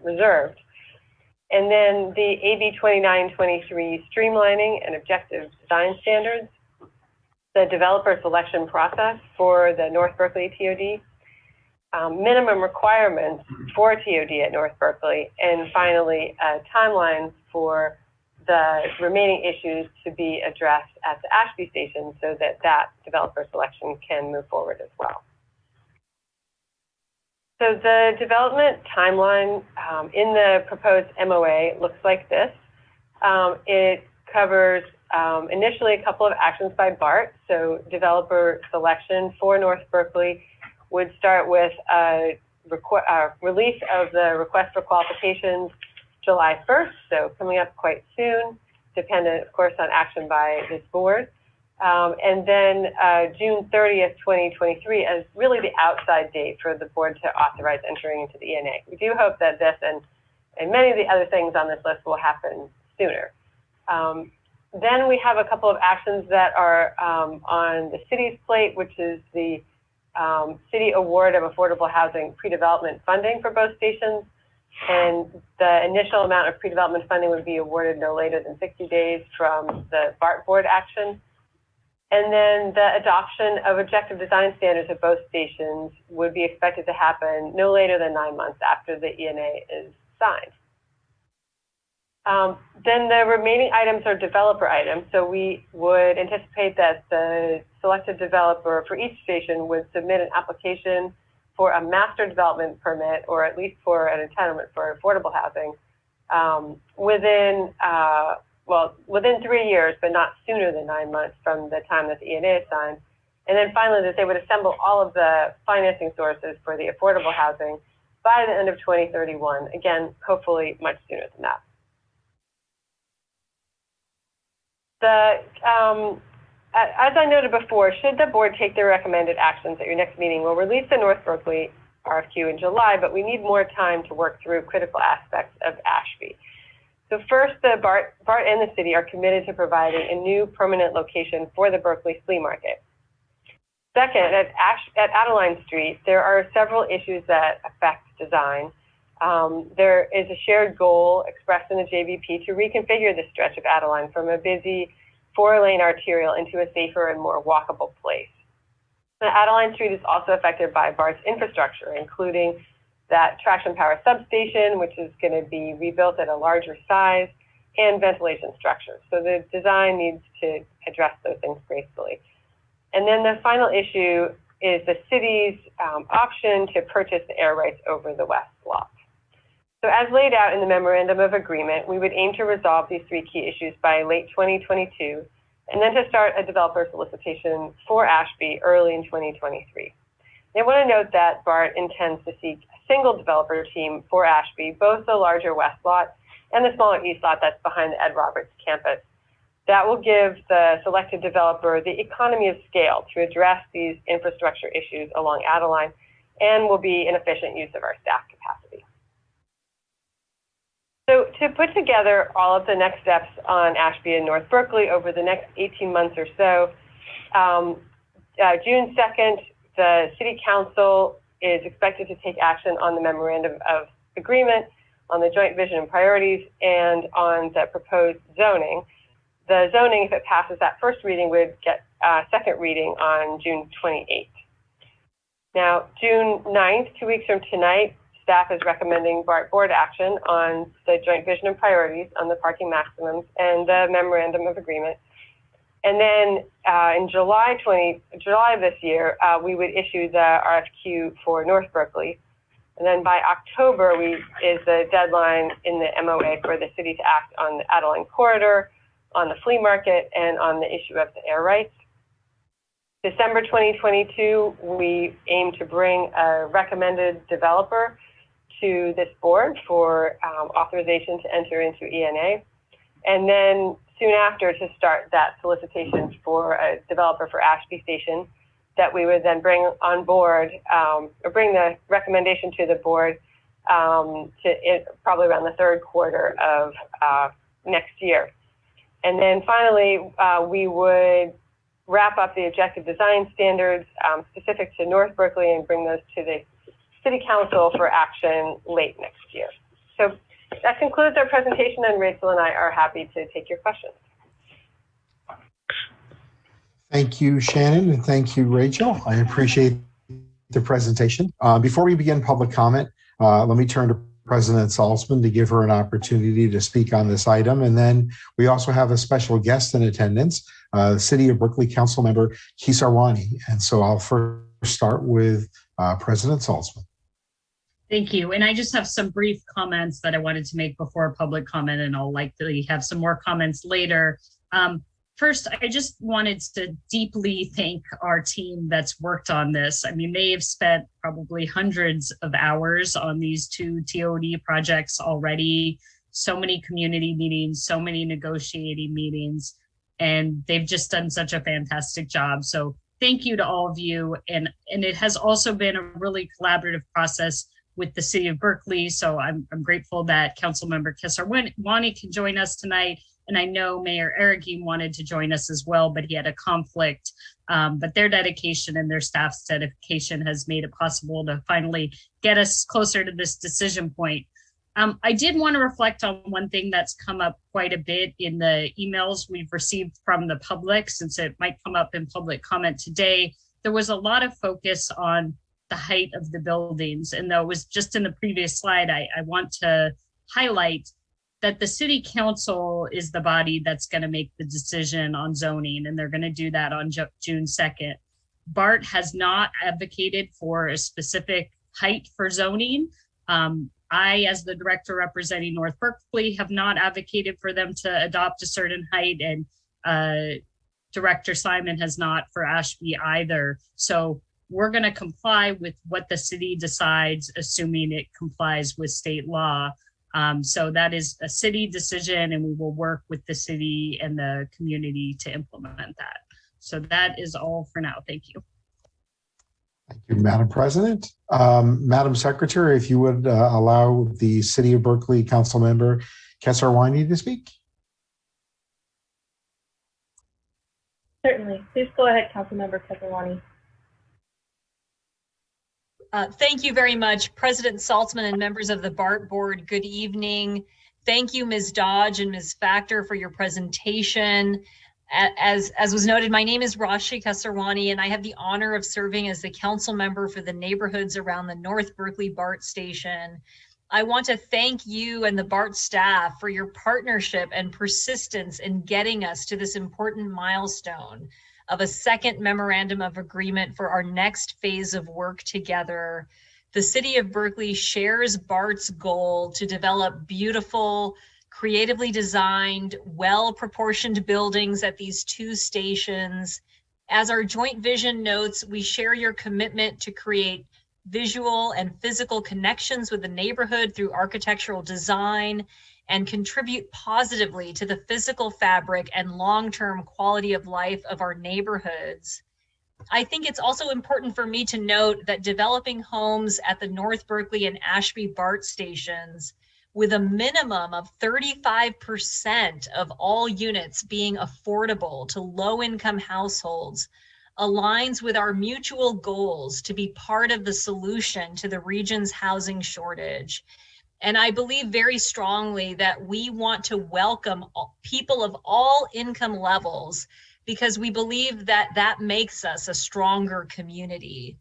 S8: reserved. And then the AB 2923 streamlining and objective design standards, the developer selection process for the North Berkeley TOD, minimum requirements for TOD at North Berkeley, and finally, a timeline for the remaining issues to be addressed at the Ashby station so that that developer selection can move forward as well. So the development timeline in the proposed MOA looks like this. It covers initially a couple of actions by Bart. So developer selection for North Berkeley would start with a release of the request for qualifications July 1st, so coming up quite soon, dependent, of course, on action by this board. And then June 30th, 2023 as really the outside date for the board to authorize entering into the ENA. We do hope that this and many of the other things on this list will happen sooner. Then we have a couple of actions that are on the city's plate, which is the city award of affordable housing pre-development funding for both stations. And the initial amount of pre-development funding would be awarded no later than 60 days from the Bart board action. And then the adoption of objective design standards at both stations would be expected to happen no later than 9 months after the ENA is signed. Then the remaining items are developer items. So we would anticipate that the selected developer for each station would submit an application for a master development permit, or at least for an entitlement for affordable housing, within 3 years, but not sooner than 9 months from the time that the ENA is signed. And then finally, that they would assemble all of the financing sources for the affordable housing by the end of 2031. Again, hopefully much sooner than that. As I noted before, should the board take their recommended actions at your next meeting, we'll release the North Berkeley RFQ in July, but we need more time to work through critical aspects of Ashby. So first, the Bart and the city are committed to providing a new permanent location for the Berkeley flea market. Second, at Adeline Street, there are several issues that affect design. There is a shared goal expressed in the JVP to reconfigure the stretch of Adeline from a busy 4-lane arterial into a safer and more walkable place. The Adeline Street is also affected by Bart's infrastructure, including that traction power substation, which is going to be rebuilt at a larger size, and ventilation structures. So the design needs to address those things gracefully. And then the final issue is the city's option to purchase the air rights over the west lot. So as laid out in the Memorandum of Agreement, we would aim to resolve these 3 key issues by late 2022, and then to start a developer solicitation for Ashby early in 2023. I want to note that Bart intends to seek a single developer team for Ashby, both the larger west lot and the smaller east lot that's behind the Ed Roberts campus. That will give the selected developer the economy of scale to address these infrastructure issues along Adeline and will be an efficient use of our staff capacity. So to put together all of the next steps on Ashby and North Berkeley over the next 18 months or so, June 2nd, the City Council is expected to take action on the Memorandum of Agreement, on the joint vision and priorities, and on the proposed zoning. The zoning, if it passes that first reading, would get a second reading on June 28th. Now, June 9th, 2 weeks from tonight, staff is recommending Bart board action on the joint vision and priorities on the parking maximums and the Memorandum of Agreement. And then in July of this year, we would issue the RFQ for North Berkeley. And then by October is the deadline in the MOA for the city to act on the Adeline corridor, on the flea market, and on the issue of the air rights. December 2022, we aim to bring a recommended developer to this board for authorization to enter into ENA. And then soon after to start that solicitation for a developer for Ashby Station that we would then bring on board, or bring the recommendation to the board probably around the third quarter of next year. And then finally, we would wrap up the objective design standards specific to North Berkeley and bring those to the City Council for action late next year. So that concludes our presentation, and Rachel and I are happy to take your questions.
S5: Thank you, Shannon, and thank you, Rachel. I appreciate the presentation. Before we begin public comment, let me turn to President Saltzman to give her an opportunity to speak on this item. And then we also have a special guest in attendance, City of Berkeley Council Member Kisarwani. And so I'll first start with President Saltzman.
S3: Thank you. And I just have some brief comments that I wanted to make before public comment, and I'll likely have some more comments later. First, I just wanted to deeply thank our team that's worked on this. I mean, they have spent probably hundreds of hours on these two TOD projects already, so many community meetings, so many negotiating meetings, and they've just done such a fantastic job. So thank you to all of you. And it has also been a really collaborative process with the City of Berkeley. So I'm grateful that Councilmember Kisarwani can join us tonight. And I know Mayor Arreguín wanted to join us as well, but he had a conflict. But their dedication and their staff's dedication has made it possible to finally get us closer to this decision point. I did want to reflect on one thing that's come up quite a bit in the emails we've received from the public, since it might come up in public comment today. There was a lot of focus on the height of the buildings. And though it was just in the previous slide, I want to highlight that the City Council is the body that's going to make the decision on zoning, and they're going to do that on June 2nd. Bart has not advocated for a specific height for zoning. I, as the director representing North Berkeley, have not advocated for them to adopt a certain height, and Director Simon has not for Ashby either. So we're going to comply with what the city decides, assuming it complies with state law. So that is a city decision, and we will work with the city and the community to implement that. So that is all for now. Thank you.
S5: Thank you, Madam President. Madam Secretary, if you would allow the City of Berkeley Council Member Kisarwani to speak.
S4: Certainly. Please go ahead, Councilmember Kisarwani.
S9: Thank you very much, President Saltzman and members of the BART board. Good evening. Thank you, Ms. Dodge and Ms. Factor, for your presentation. As was noted, my name is Rashi Kisarwani, and I have the honor of serving as the council member for the neighborhoods around the North Berkeley BART station. I want to thank you and the BART staff for your partnership and persistence in getting us to this important milestone of a second memorandum of agreement for our next phase of work together. The City of Berkeley shares BART's goal to develop beautiful, creatively designed, well-proportioned buildings at these two stations. As our joint vision notes, we share your commitment to create visual and physical connections with the neighborhood through architectural design and contribute positively to the physical fabric and long-term quality of life of our neighborhoods. I think it's also important for me to note that developing homes at the North Berkeley and Ashby BART stations with a minimum of 35% of all units being affordable to low-income households aligns with our mutual goals to be part of the solution to the region's housing shortage. And I believe very strongly that we want to welcome people of all income levels because we believe that that makes us a stronger community.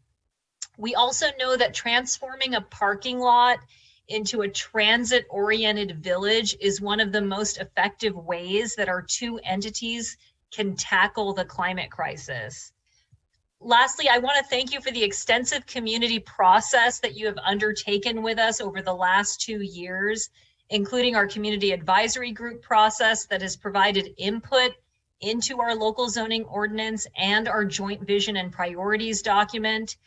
S9: We also know that transforming a parking lot into a transit-oriented village is one of the most effective ways that our two entities can tackle the climate crisis. Lastly, I want to thank you for the extensive community process that you have undertaken with us over the last 2 years, including our community advisory group process that has provided input into our local zoning ordinance and our joint vision and priorities document.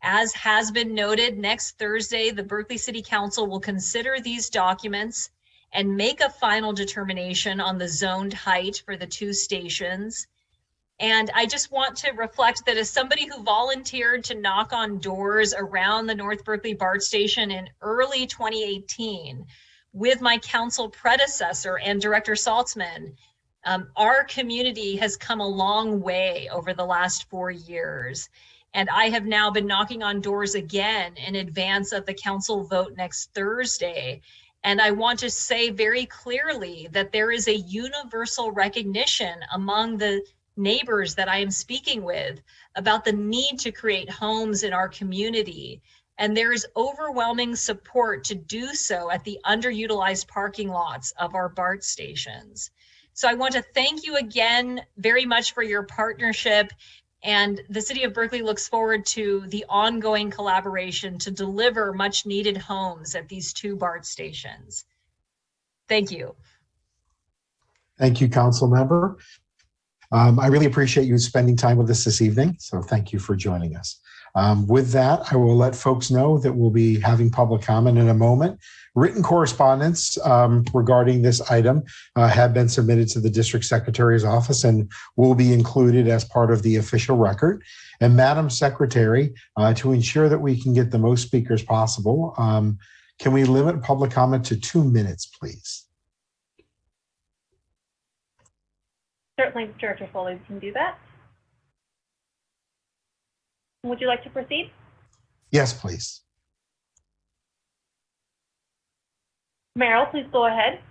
S9: As has been noted, next Thursday, the Berkeley City Council will consider these documents and make a final determination on the zoned height for the two stations. And I just want to reflect that as somebody who volunteered to knock on doors around the North Berkeley BART station in early 2018 with my council predecessor and Director Saltzman, our community has come a long way over the last 4 years. And I have now been knocking on doors again in advance of the council vote next Thursday. And I want to say very clearly that there is a universal recognition among the neighbors that I am speaking with about the need to create homes in our community. And there is overwhelming support to do so at the underutilized parking lots of our BART stations. So I want to thank you again very much for your partnership. And the City of Berkeley looks forward to the ongoing collaboration to deliver much needed homes at these two BART stations. Thank you.
S5: Thank you, Council Member. I really appreciate you spending time with us this evening. So thank you for joining us. With that, I will let folks know that we'll be having public comment in a moment. Written correspondence regarding this item have been submitted to the District Secretary's office and will be included as part of the official record. And Madam Secretary, to ensure that we can get the most speakers possible, can we limit public comment to 2 minutes, please?
S4: Certainly, Director Foley can do that. Would you like to proceed?
S5: Yes, please.
S4: Meryl, please go ahead.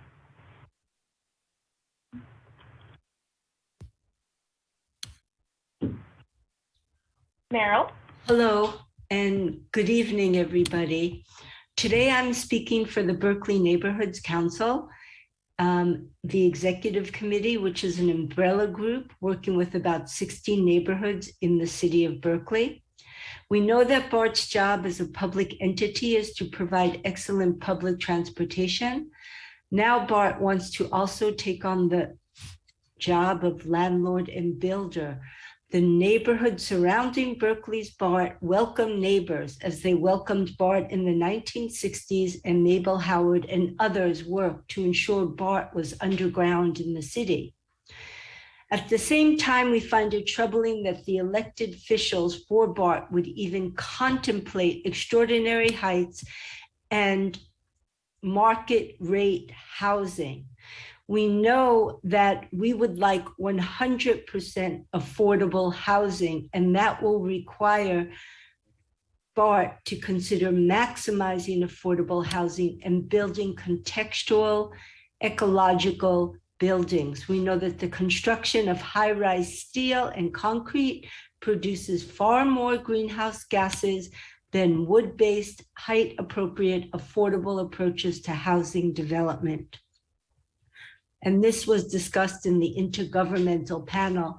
S4: Meryl.
S11: Hello and good evening, everybody. Today I'm speaking for the Berkeley Neighborhoods Council, the executive committee, which is an umbrella group working with about 16 neighborhoods in the city of Berkeley. We know that BART's job as a public entity is to provide excellent public transportation. Now BART wants to also take on the job of landlord and builder. The neighborhood surrounding Berkeley's BART welcome neighbors as they welcomed BART in the 1960s, and Mabel Howard and others worked to ensure BART was underground in the city. At the same time, we find it troubling that the elected officials for BART would even contemplate extraordinary heights and market rate housing. We know that we would like 100% affordable housing, and that will require BART to consider maximizing affordable housing and building contextual, ecological buildings. We know that the construction of high-rise steel and concrete produces far more greenhouse gases than wood-based, height-appropriate, affordable approaches to housing development. And this was discussed in the Intergovernmental Panel,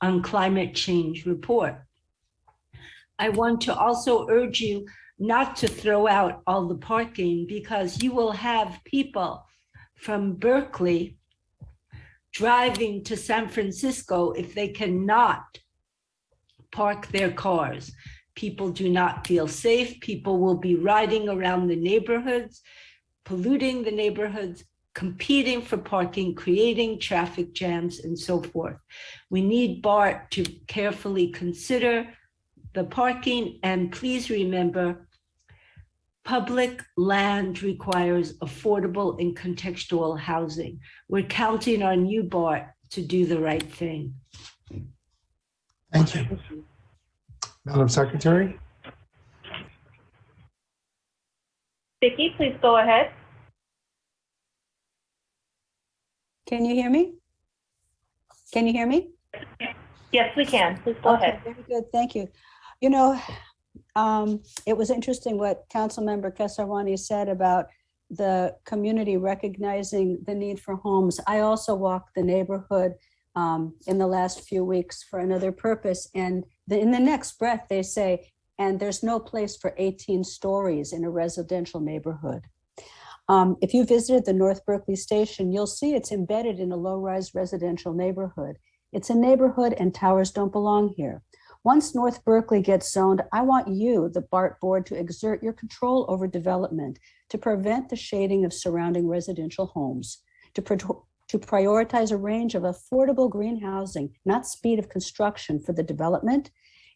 S11: on climate change report. I want to also urge you not to throw out all the parking, because you will have people from Berkeley driving to San Francisco if they cannot park their cars. People do not feel safe. People will be riding around the neighborhoods, polluting the neighborhoods, competing for parking, creating traffic jams, and so forth. We need BART to carefully consider the parking, and please remember, public land requires affordable and contextual housing. We're counting on you, Bart, to do the right thing.
S5: Thank you. Madam Secretary?
S4: Vicki, please go ahead.
S13: Can you hear me? Can you hear me?
S4: Yes, we can. Please go ahead.
S13: Very good. Thank you. You know, it was interesting what Councilmember Kesarwani said about the community recognizing the need for homes. I also walked the neighborhood in the last few weeks for another purpose. And in the next breath, they say, and there's no place for 18 stories in a residential neighborhood. If you visited the North Berkeley station, you'll see it's embedded in a low-rise residential neighborhood. It's a neighborhood and towers don't belong here. Once North Berkeley gets zoned, I want you, the BART board, to exert your control over development to prevent the shading of surrounding residential homes, to prioritize a range of affordable green housing, not speed of construction for the development,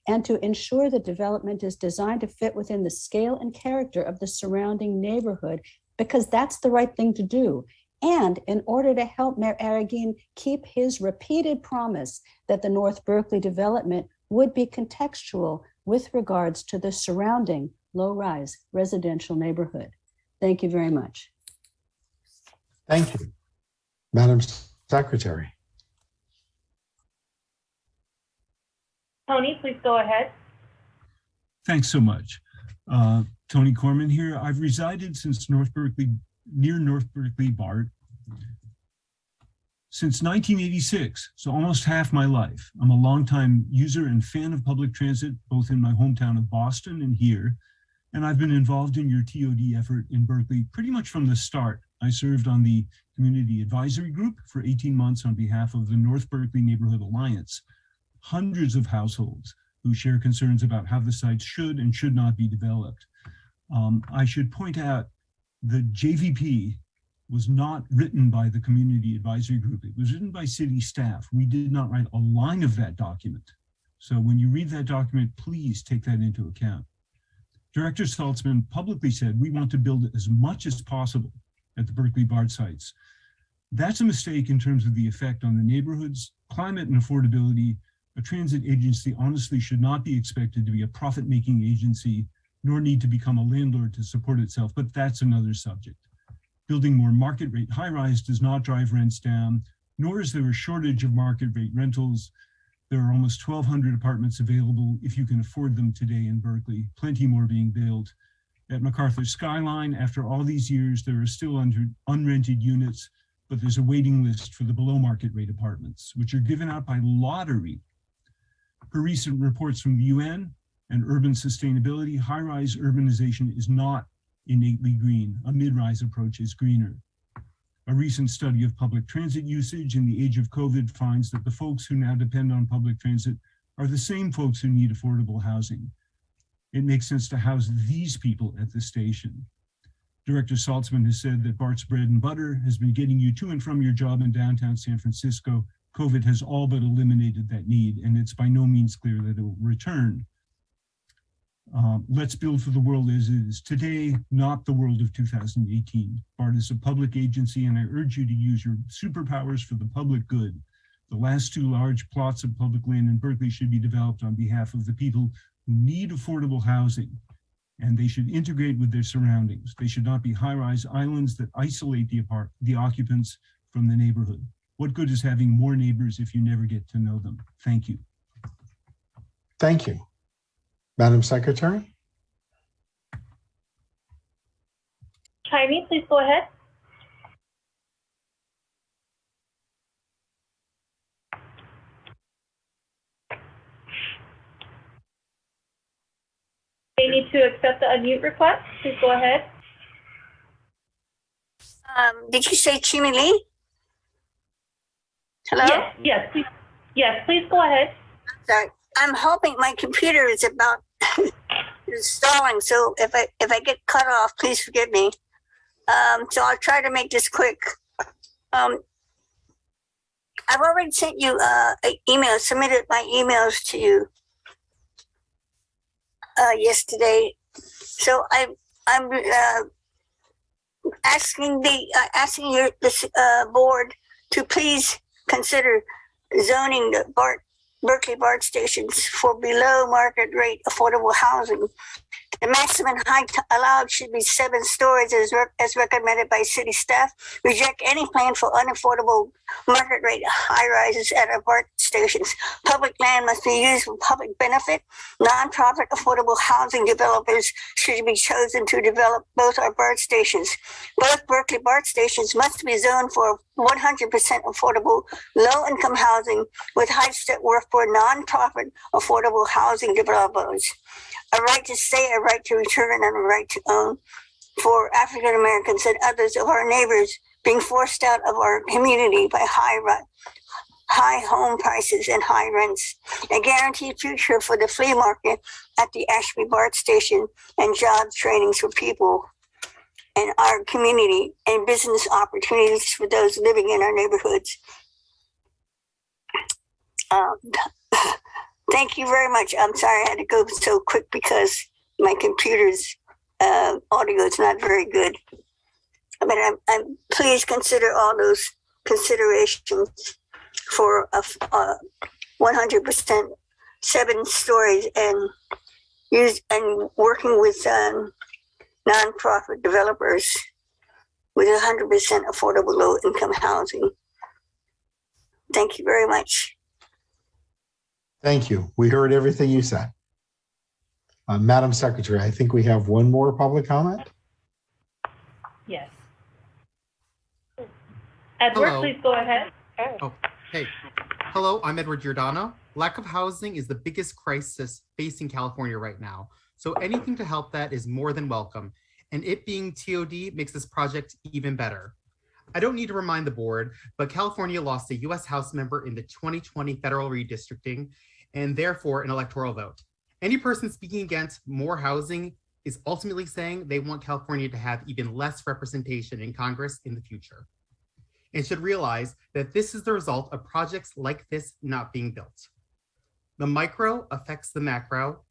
S13: and to ensure that development is designed to fit within the scale and character of the surrounding neighborhood, because that's the right thing to do. And in order to help Mayor Arreguín keep his repeated promise that the North Berkeley development would be contextual with regards to the surrounding low-rise residential neighborhood. Thank you very much.
S5: Thank you. Madam Secretary.
S4: Tony, please go ahead.
S16: Thanks so much. Tony Corman here. I've resided since near North Berkeley BART since 1986, so almost half my life. I'm a longtime user and fan of public transit, both in my hometown of Boston and here, and I've been involved in your TOD effort in Berkeley pretty much from the start. I served on the Community Advisory Group for 18 months on behalf of the North Berkeley Neighborhood Alliance, hundreds of households who share concerns about how the site should and should not be developed. I should point out the JVP was not written by the Community Advisory Group. It was written by city staff. We did not write a line of that document. So when you read that document, please take that into account. Director Saltzman publicly said, we want to build as much as possible at the Berkeley BART sites. That's a mistake in terms of the effect on the neighborhoods, climate and affordability. A transit agency honestly should not be expected to be a profit-making agency, nor need to become a landlord to support itself, but that's another subject. Building more market rate high-rise does not drive rents down, nor is there a shortage of market rate rentals. There are almost 1,200 apartments available if you can afford them today in Berkeley, plenty more being built. At MacArthur Skyline, after all these years, there are still unrented units, but there's a waiting list for the below market rate apartments, which are given out by lottery. Per recent reports from the UN and urban sustainability, high-rise urbanization is not innately green. A mid-rise approach is greener. A recent study of public transit usage in the age of COVID finds that the folks who now depend on public transit are the same folks who need affordable housing. It makes sense to house these people at the station. Director Saltzman has said that BART's bread and butter has been getting you to and from your job in downtown San Francisco. COVID has all but eliminated that need, and it's by no means clear that it will return. Let's build for the world as is today, not the world of 2018. BART is a public agency, and I urge you to use your superpowers for the public good. The last two large plots of public land in Berkeley should be developed on behalf of the people who need affordable housing, and they should integrate with their surroundings. They should not be high-rise islands that isolate the occupants from the neighborhood. What good is having more neighbors if you never get to know them? Thank you.
S5: Thank you. Madam Secretary?
S4: Chimey, please go ahead. They need to accept the unmute request. Please go ahead.
S22: Did you say Chimey Lee? Hello?
S4: Yes, please go ahead.
S22: Sorry. I'm hoping my computer is about stalling, so if I get cut off, please forgive me. So I'll try to make this quick.
S17: I've already sent you an email, submitted my emails to you yesterday. So I'm asking this board to please consider zoning the Berkeley BART stations for below market rate affordable housing. The maximum height allowed should be 7 stories as recommended by city staff. Reject any plan for unaffordable market rate high rises at our BART stations. Public land must be used for public benefit. Nonprofit affordable housing developers should be chosen to develop both our BART stations. Both Berkeley BART stations must be zoned for 100% affordable low-income housing with heights that work for nonprofit affordable housing developers. A right to stay, a right to return, and a right to own for African Americans and others of our neighbors being forced out of our community by high home prices and high rents. A guaranteed future for the flea market at the Ashby BART station and job trainings for people in our community and business opportunities for those living in our neighborhoods. Thank you very much. I'm sorry I had to go so quick because my computer's audio is not very good. But I'm please consider all those considerations for 100% 7 stories and working with nonprofit developers with 100% affordable low income housing. Thank you very much.
S5: Thank you. We heard everything you said. Madam Secretary, I think we have one more public comment.
S4: Yes. Edward,
S23: Hello.
S4: please go ahead.
S23: Oh, hey. Hello, I'm Edward Giordano. Lack of housing is the biggest crisis facing California right now. So anything to help that is more than welcome. And it being TOD makes this project even better. I don't need to remind the board, but California lost a U.S. House member in the 2020 federal redistricting and therefore an electoral vote. Any person speaking against more housing is ultimately saying they want California to have even less representation in Congress in the future, and should realize that this is the result of projects like this not being built. The micro affects the macro.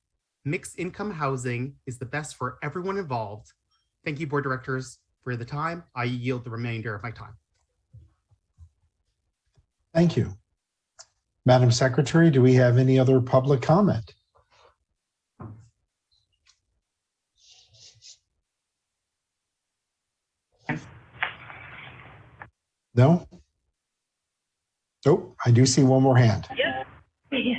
S23: Mixed income housing is the best for everyone involved. Thank you, board directors, for the time. I yield the remainder of my time.
S5: Thank you. Madam Secretary, do we have any other public comment? No? Oh, I do see one more hand.
S4: Yes. G.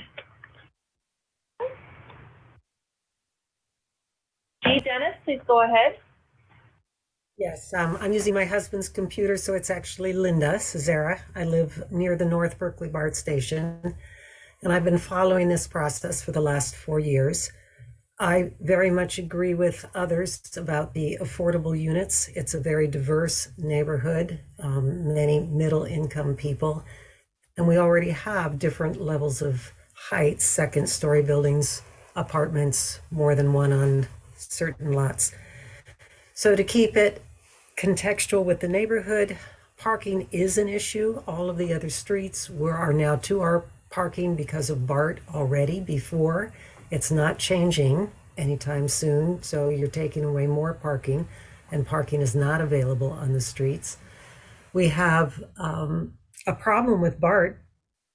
S4: Dennis, please go ahead.
S18: Yes, I'm using my husband's computer, so it's actually Linda Cesara. I live near the North Berkeley BART station, and I've been following this process for the last 4 years. I very much agree with others about the affordable units. It's a very diverse neighborhood, many middle-income people, and we already have different levels of heights, second-story buildings, apartments, more than one on certain lots. So to keep it contextual with the neighborhood, parking is an issue. All of the other streets are now 2-hour parking because of BART already before. It's not changing anytime soon, so you're taking away more parking, and parking is not available on the streets. We have a problem with BART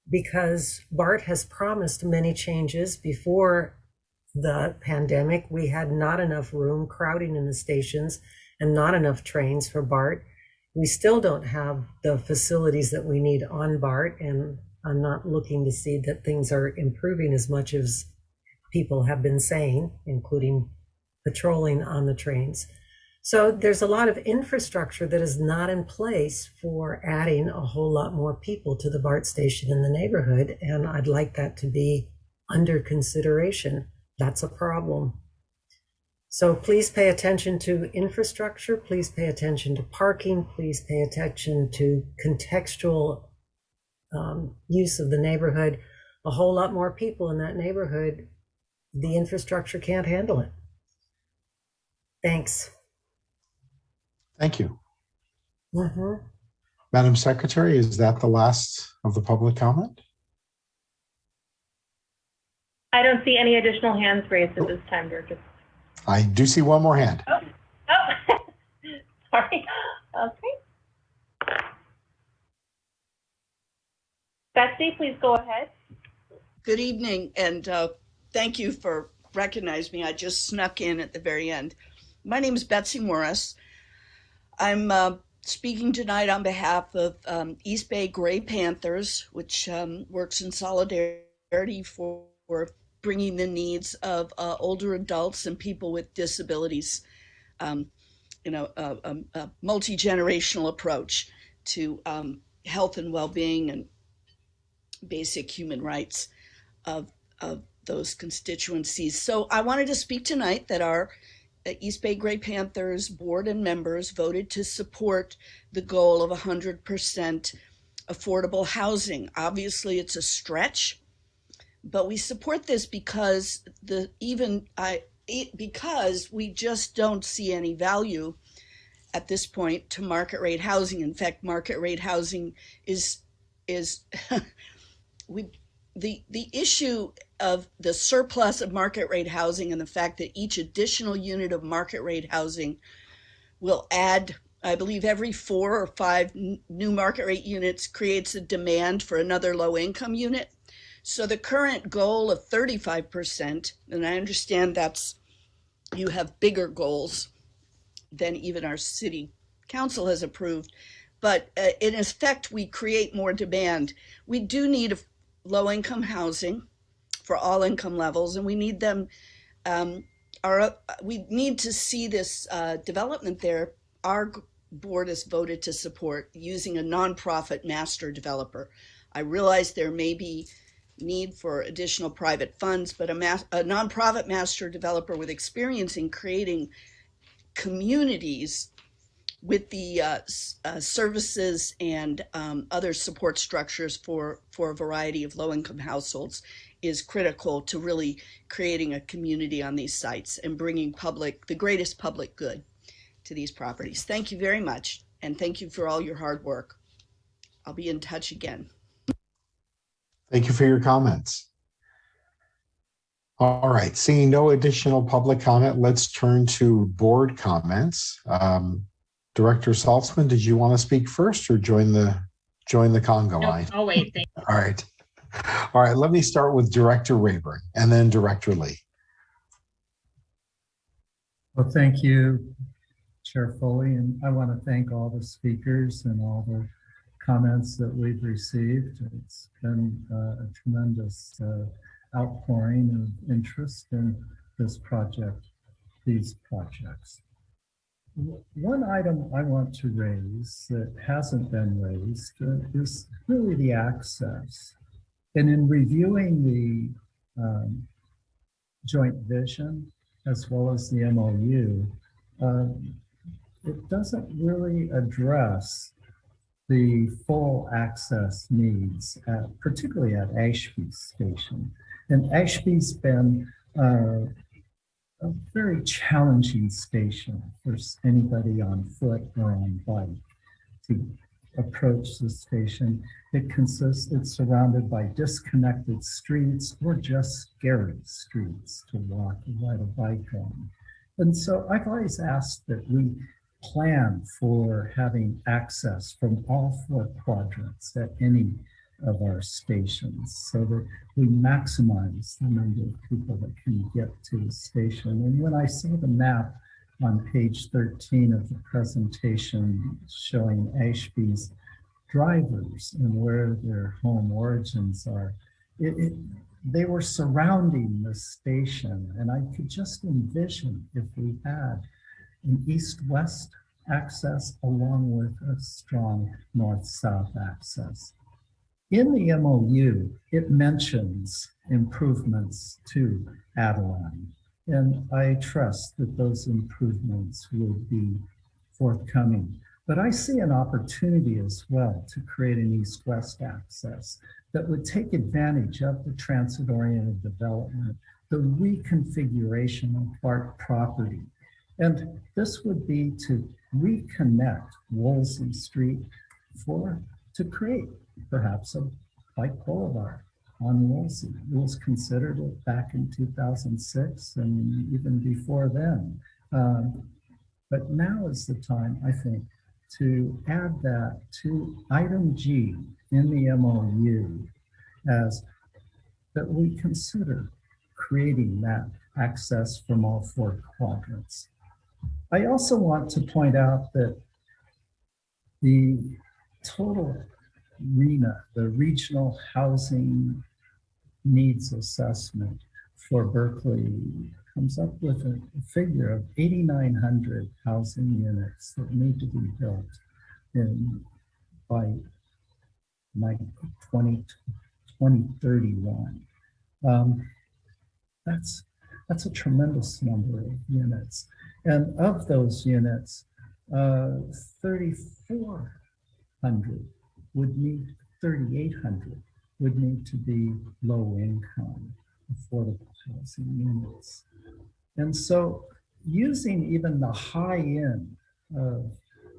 S18: because BART has promised many changes before the pandemic. We had not enough room, crowding in the stations, and not enough trains for BART. We still don't have the facilities that we need on BART, and I'm not looking to see that things are improving as much as people have been saying, including patrolling on the trains. So there's a lot of infrastructure that is not in place for adding a whole lot more people to the BART station in the neighborhood, and I'd like that to be under consideration. That's a problem. So please pay attention to infrastructure, please pay attention to parking, please pay attention to contextual use of the neighborhood. A whole lot more people in that neighborhood, the infrastructure can't handle it. Thanks.
S5: Thank you. Madam Secretary, is that the last of the public comment?
S4: I don't see any additional hands raised at this time, Director.
S5: I do see one more hand.
S4: Oh, sorry. Okay. Betsy, please go ahead.
S2: Good evening, and thank you for recognizing me. I just snuck in at the very end. My name is Betsy Morris. I'm speaking tonight on behalf of East Bay Gray Panthers, which works in solidarity for bringing the needs of older adults and people with disabilities, a multi-generational approach to health and well-being and basic human rights of those constituencies. So I wanted to speak tonight that our East Bay Gray Panthers board and members voted to support the goal of 100% affordable housing. Obviously, it's a stretch, but we support this because because we just don't see any value at this point to market rate housing. In fact, market rate housing is the issue of the surplus of market rate housing and the fact that each additional unit of market rate housing will add, I believe, every 4 or 5 new market rate units creates a demand for another low income unit. So the current goal of 35%, and I understand you have bigger goals than even our city council has approved, but in effect, we create more demand. We do need low-income housing for all income levels, and we need them. We need to see this development there. Our board has voted to support using a nonprofit master developer. I realize there may be need for additional private funds, but a nonprofit master developer with experience in creating communities with the services and other support structures for a variety of low-income households is critical to really creating a community on these sites and bringing the greatest public good to these properties. Thank you very much, and thank you for all your hard work. I'll be in touch again.
S5: Thank you for your comments. All right, seeing no additional public comment, let's turn to board comments. Director Saltzman, did you want to speak first or join the conga line?
S3: Oh, wait, thank you.
S5: All right, let me start with Director Rayburn and then Director Lee.
S19: Well, thank you, Chair Foley, and I want to thank all the speakers and all the comments that we've received. It's been a tremendous outpouring of interest in this project, these projects. One item I want to raise that hasn't been raised is really the access. And in reviewing the joint vision as well as the MOU, it doesn't really address the full access needs, particularly at Ashby Station. And Ashby's been a very challenging station for anybody on foot or on bike to approach the station. It's surrounded by disconnected streets or just scary streets to walk and ride a bike on. And so I've always asked that we plan for having access from all 4 quadrants at any of our stations so that we maximize the number of people that can get to the station. And when I saw the map on page 13 of the presentation showing Ashby's drivers and where their home origins are, they were surrounding the station. And I could just envision if we had an east-west access along with a strong north-south access. In the MOU, it mentions improvements to Adeline, and I trust that those improvements will be forthcoming. But I see an opportunity as well to create an east-west access that would take advantage of the transit-oriented development, the reconfiguration of Bart property. And this would be to reconnect Wolsey Street to create perhaps a bike boulevard on Woolsey. It was considered it back in 2006 and even before then. But now is the time, I think, to add that to item G in the MOU as that we consider creating that access from all four quadrants. I also want to point out that the total RHNA, the Regional Housing Needs Assessment for Berkeley, comes up with a figure of 8,900 housing units that need to be built by 2031. That's a tremendous number of units. And of those units, 3,800 would need to be low income, affordable housing units. And so using even the high end of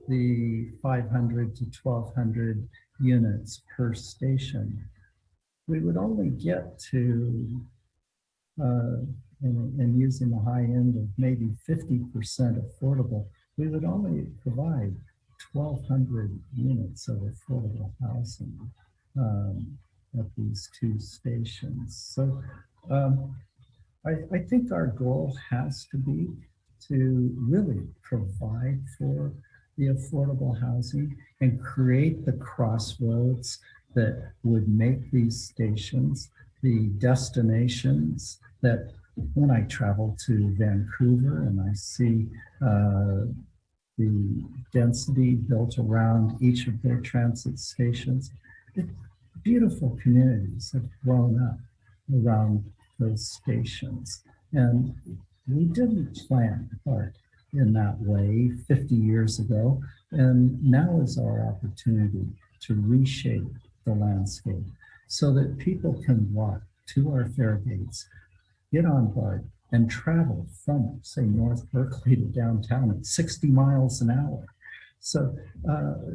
S19: the 500 to 1,200 units per station, we would only get to, and using the high end of maybe 50% affordable, we would only provide 1,200 units of affordable housing at these two stations. So I think our goal has to be to really provide for the affordable housing and create the crossroads that would make these stations the destinations that when I travel to Vancouver and I see the density built around each of their transit stations, beautiful communities have grown up around those stations. And we didn't plan Bart in that way 50 years ago. And now is our opportunity to reshape the landscape so that people can walk to our fare gates, get on Bart, and travel from, say, North Berkeley to downtown at 60 miles an hour. So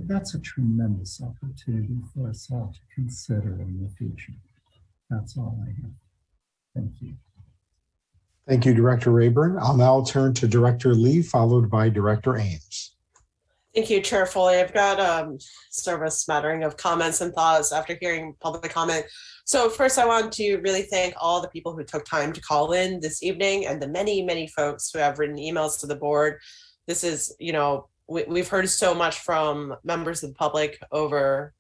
S19: that's a tremendous opportunity for us all to consider in the future. That's all I have. Thank you.
S5: Thank you, Director Rayburn. I'll now turn to Director Lee, followed by Director Ames.
S6: Thank you, Chair Foley. I've got sort of a smattering of comments and thoughts after hearing public comment. So first, I want to really thank all the people who took time to call in this evening and the many, many folks who have written emails to the board. This is, you know, we've heard so much from members of the public over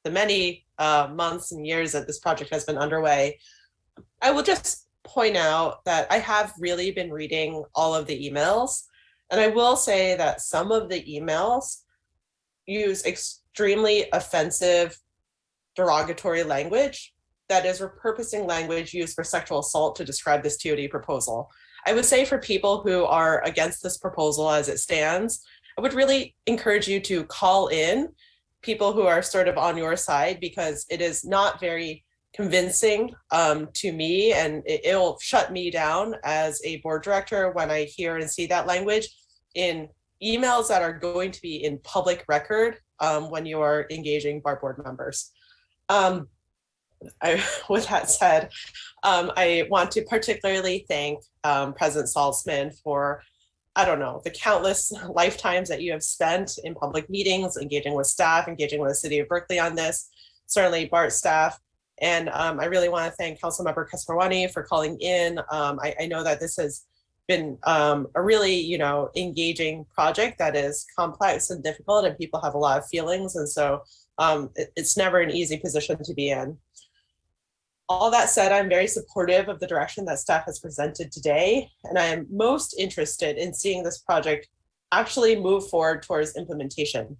S6: the many months and years that this project has been underway. I will just point out that I have really been reading all of the emails, and I will say that some of the emails use extremely offensive, derogatory language that is repurposing language used for sexual assault to describe this TOD proposal. I would say for people who are against this proposal as it stands, I would really encourage you to call in people who are sort of on your side, because it is not very convincing to me, and it'll shut me down as a board director when I hear and see that language in emails that are going to be in public record when you are engaging Bart board members. With that said, I want to particularly thank President Saltzman for, I don't know, the countless lifetimes that you have spent in public meetings, engaging with staff, engaging with the city of Berkeley on this, certainly Bart staff. And I really want to thank Councilmember Kesarwani for calling in. I know that this has been a really, you know, engaging project that is complex and difficult, and people have a lot of feelings. And so it's never an easy position to be in. All that said, I'm very supportive of the direction that staff has presented today, and I am most interested in seeing this project actually move forward towards implementation.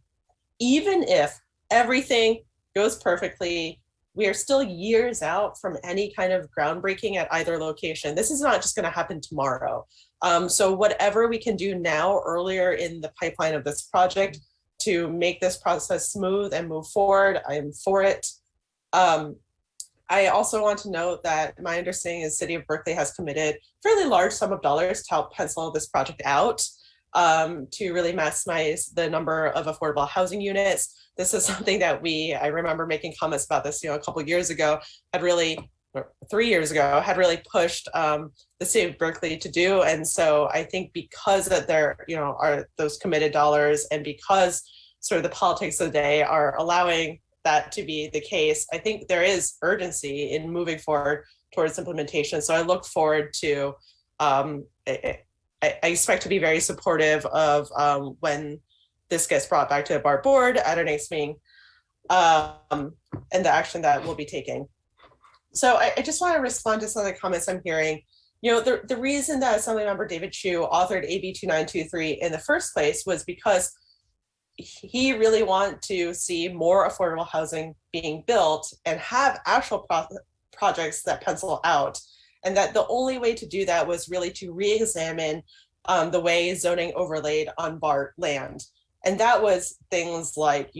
S6: Even if everything goes perfectly, we are still years out from any kind of groundbreaking at either location. This is not just going to happen tomorrow. So whatever we can do now, earlier in the pipeline of this project, to make this process smooth and move forward, I am for it. I also want to note that my understanding is the City of Berkeley has committed a fairly large sum of dollars to help pencil this project out. to really maximize the number of affordable housing units. This is something that I remember making comments about this, a couple of years ago, 3 years ago, had really pushed the city of Berkeley to do. And so I think because that there, are those committed dollars, and because sort of the politics of the day are allowing that to be the case, I think there is urgency in moving forward towards implementation. So I look forward to, I expect to be very supportive of when this gets brought back to the BART board at our next meeting, and the action that we'll be taking. So I just want to respond to some of the comments I'm hearing. The reason that Assemblymember David Chu authored AB 2923 in the first place was because he really wanted to see more affordable housing being built and have actual projects that pencil out. And that the only way to do that was really to re-examine the way zoning overlaid on BART land. And that was things like,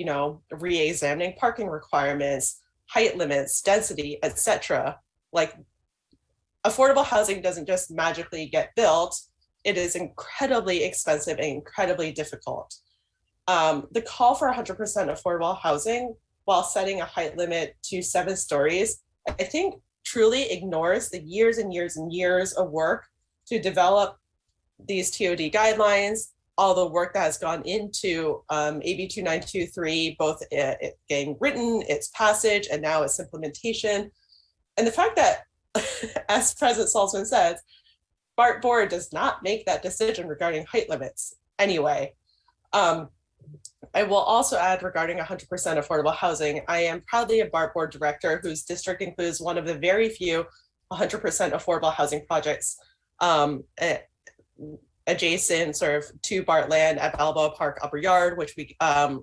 S6: re-examining parking requirements, height limits, density, etc. Like, affordable housing doesn't just magically get built. It is incredibly expensive and incredibly difficult. The call for 100% affordable housing while setting a height limit to 7 stories, I think truly ignores the years and years and years of work to develop these TOD guidelines, all the work that has gone into AB 2923, both it getting written, its passage, and now its implementation. And the fact that, as President Saltzman says, BART board does not make that decision regarding height limits anyway. I will also add regarding 100% affordable housing, I am proudly a BART board director whose district includes one of the very few 100% affordable housing projects adjacent sort of to BART land at Balboa Park Upper Yard, which we, I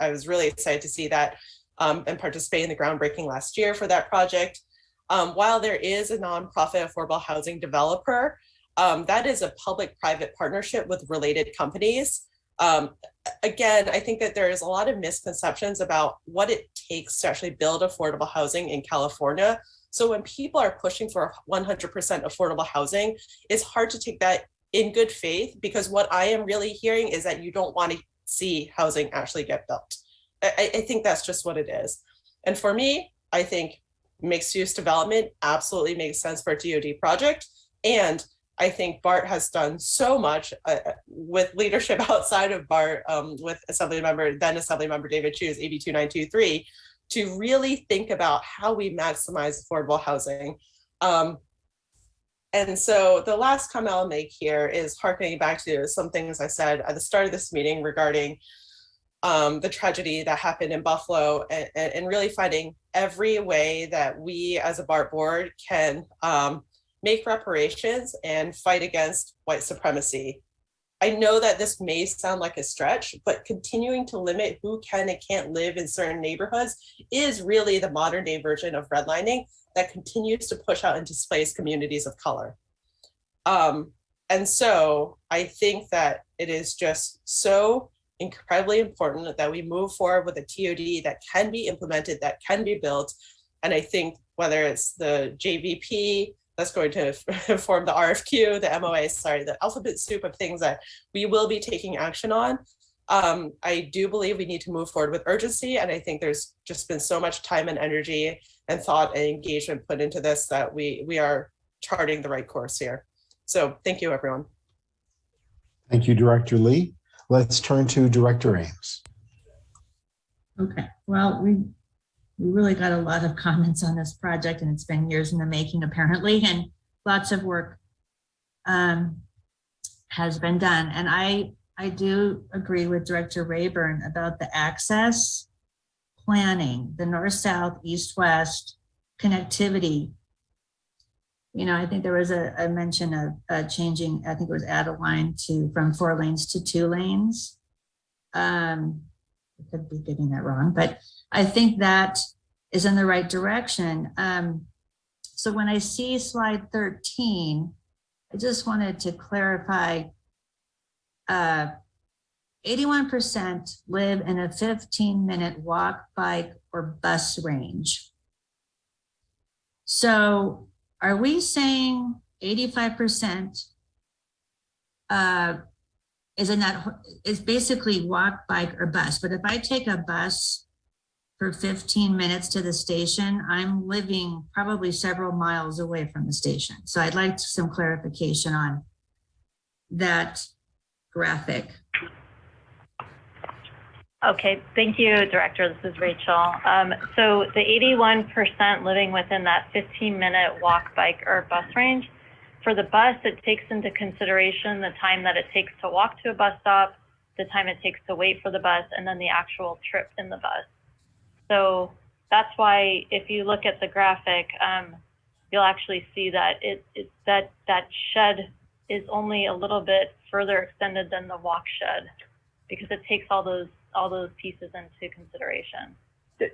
S6: was really excited to see that and participate in the groundbreaking last year for that project. While there is a nonprofit affordable housing developer, that is a public-private partnership with related companies. Again, I think that there is a lot of misconceptions about what it takes to actually build affordable housing in California. So when people are pushing for 100% affordable housing, it's hard to take that in good faith, because what I am really hearing is that you don't want to see housing actually get built. I think that's just what it is. And for me, I think mixed use development absolutely makes sense for a TOD project. And I think BART has done so much with leadership outside of BART, with then Assemblymember David Chu's AB 2923, to really think about how we maximize affordable housing. And so the last comment I'll make here is harkening back to some things I said at the start of this meeting regarding the tragedy that happened in Buffalo, and really finding every way that we as a BART board can make reparations and fight against white supremacy. I know that this may sound like a stretch, but continuing to limit who can and can't live in certain neighborhoods is really the modern day version of redlining that continues to push out and displace communities of color. And so I think that it is just so incredibly important that we move forward with a TOD that can be implemented, that can be built. And I think whether it's the JVP that's going to form the RFQ, the MOA, the alphabet soup of things that we will be taking action on. I do believe we need to move forward with urgency. And I think there's just been so much time and energy and thought and engagement put into this that we are charting the right course here. So thank you, everyone.
S5: Thank you, Director Lee. Let's turn to Director Ames.
S12: Okay, well, we really got a lot of comments on this project, and it's been years in the making apparently, and lots of work has been done. And I do agree with Director Rayburn about the access planning, the north-south, east-west connectivity. I think there was a mention of changing, I think it was add a line from 4 lanes to 2 lanes. I could be getting that wrong, but I think that is in the right direction. So when I see slide 13, I just wanted to clarify, 81% live in a 15-minute walk, bike, or bus range. So are we saying 85% it's basically walk, bike, or bus. But if I take a bus for 15 minutes to the station, I'm living probably several miles away from the station. So I'd like some clarification on that graphic.
S1: Okay, thank you, Director. This is Rachel. So the 81% living within that 15-minute walk, bike, or bus range, for the bus, it takes into consideration the time that it takes to walk to a bus stop, the time it takes to wait for the bus, and then the actual trip in the bus. So that's why if you look at the graphic, you'll actually see that that shed is only a little bit further extended than the walk shed because it takes all those pieces into consideration.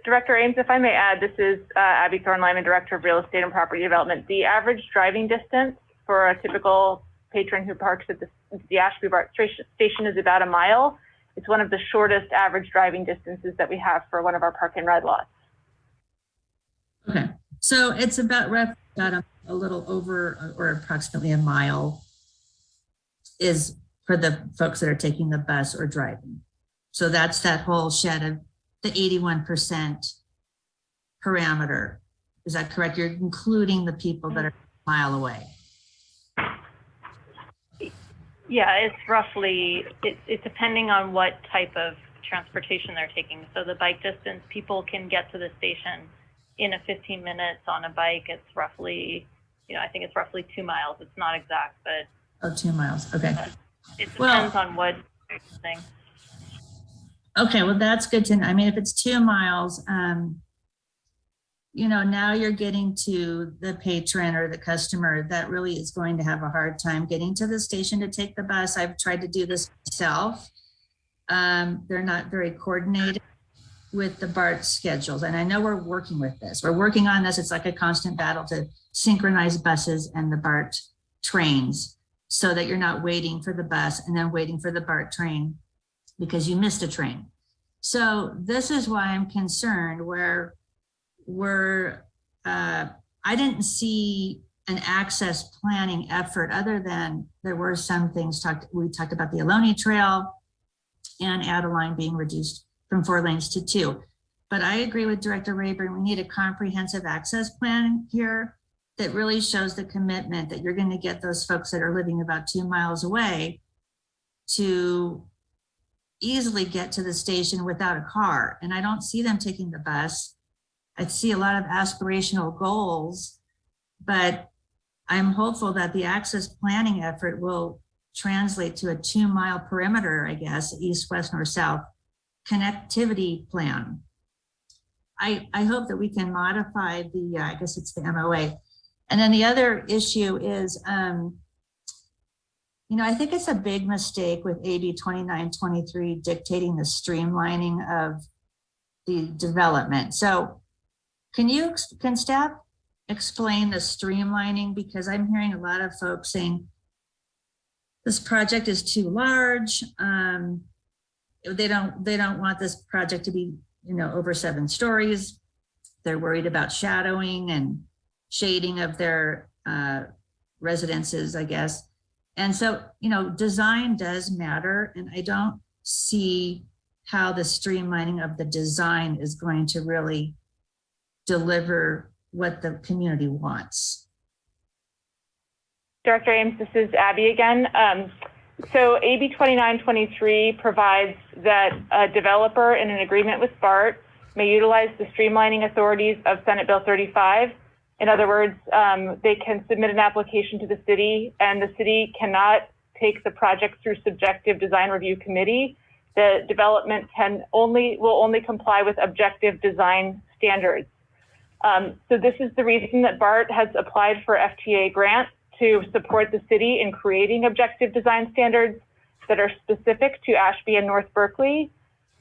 S4: Director Ames, if I may add, this is Abby Thornlyman, Director of Real Estate and Property Development. The average driving distance for a typical patron who parks at the Ashby BART station is about a mile. It's one of the shortest average driving distances that we have for one of our park and ride lots.
S12: Okay, so it's about a little over or approximately a mile is for the folks that are taking the bus or driving. So that's that whole shed of the 81% parameter. Is that correct? You're including the people that are a mile away.
S1: Yeah, it's roughly, it's depending on what type of transportation they're taking. So the bike distance, people can get to the station in a 15 minutes on a bike. It's roughly, I think it's roughly 2 miles. It's not exact, but.
S12: Oh, 2 miles, okay.
S1: It depends on what thing.
S12: Okay, well, that's good to know. I mean, if it's 2 miles, now you're getting to the patron or the customer that really is going to have a hard time getting to the station to take the bus. I've tried to do this myself. They're not very coordinated with the BART schedules. And I know we're working with this. We're working on this. It's like a constant battle to synchronize buses and the BART trains so that you're not waiting for the bus and then waiting for the BART train because you missed a train. So this is why I'm concerned where I didn't see an access planning effort other than there were some things we talked about the Ohlone Trail and Adeline being reduced from 4 lanes to 2. But I agree with Director Rayburn, we need a comprehensive access plan here that really shows the commitment that you're going to get those folks that are living about 2 miles away to easily get to the station without a car. And I don't see them taking the bus. I see a lot of aspirational goals, but I'm hopeful that the access planning effort will translate to a 2 mile perimeter, I guess, east, west, north, south connectivity plan. I hope that we can modify the, I guess it's the MOA. And then the other issue is, I think it's a big mistake with AB 2923 dictating the streamlining of the development. So can staff explain the streamlining? Because I'm hearing a lot of folks saying this project is too large. They don't want this project to be, over 7 stories. They're worried about shadowing and shading of their residences, I guess. And so, design does matter. And I don't see how the streamlining of the design is going to really deliver what the community wants.
S4: Director Ames, this is Abby again. So AB 2923 provides that a developer in an agreement with BART may utilize the streamlining authorities of Senate Bill 35. In other words, they can submit an application to the city and the city cannot take the project through subjective design review committee. The development will only comply with objective design standards. So this is the reason that BART has applied for FTA grants to support the city in creating objective design standards that are specific to Ashby and North Berkeley.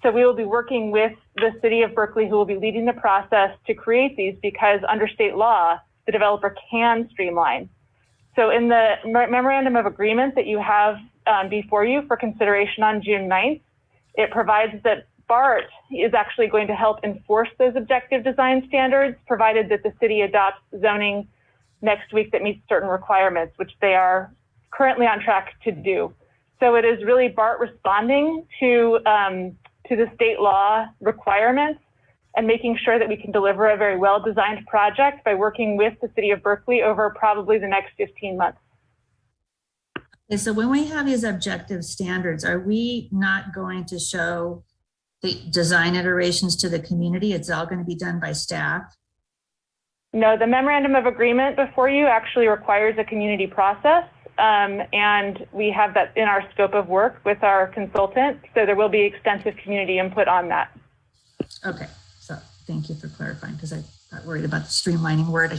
S4: So we will be working with the city of Berkeley, who will be leading the process to create these, because under state law, the developer can streamline. So in the memorandum of agreement that you have before you for consideration on June 9th, it provides that BART is actually going to help enforce those objective design standards, provided that the city adopts zoning next week that meets certain requirements, which they are currently on track to do. So it is really BART responding to the state law requirements and making sure that we can deliver a very well-designed project by working with the city of Berkeley over probably the next 15 months.
S12: Okay, so when we have these objective standards, are we not going to show the design iterations to the community? It's all going to be done by staff?
S4: No, the memorandum of agreement before you actually requires a community process. And we have that in our scope of work with our consultant. So there will be extensive community input on that.
S12: Okay, so thank you for clarifying, because I got worried about the streamlining word.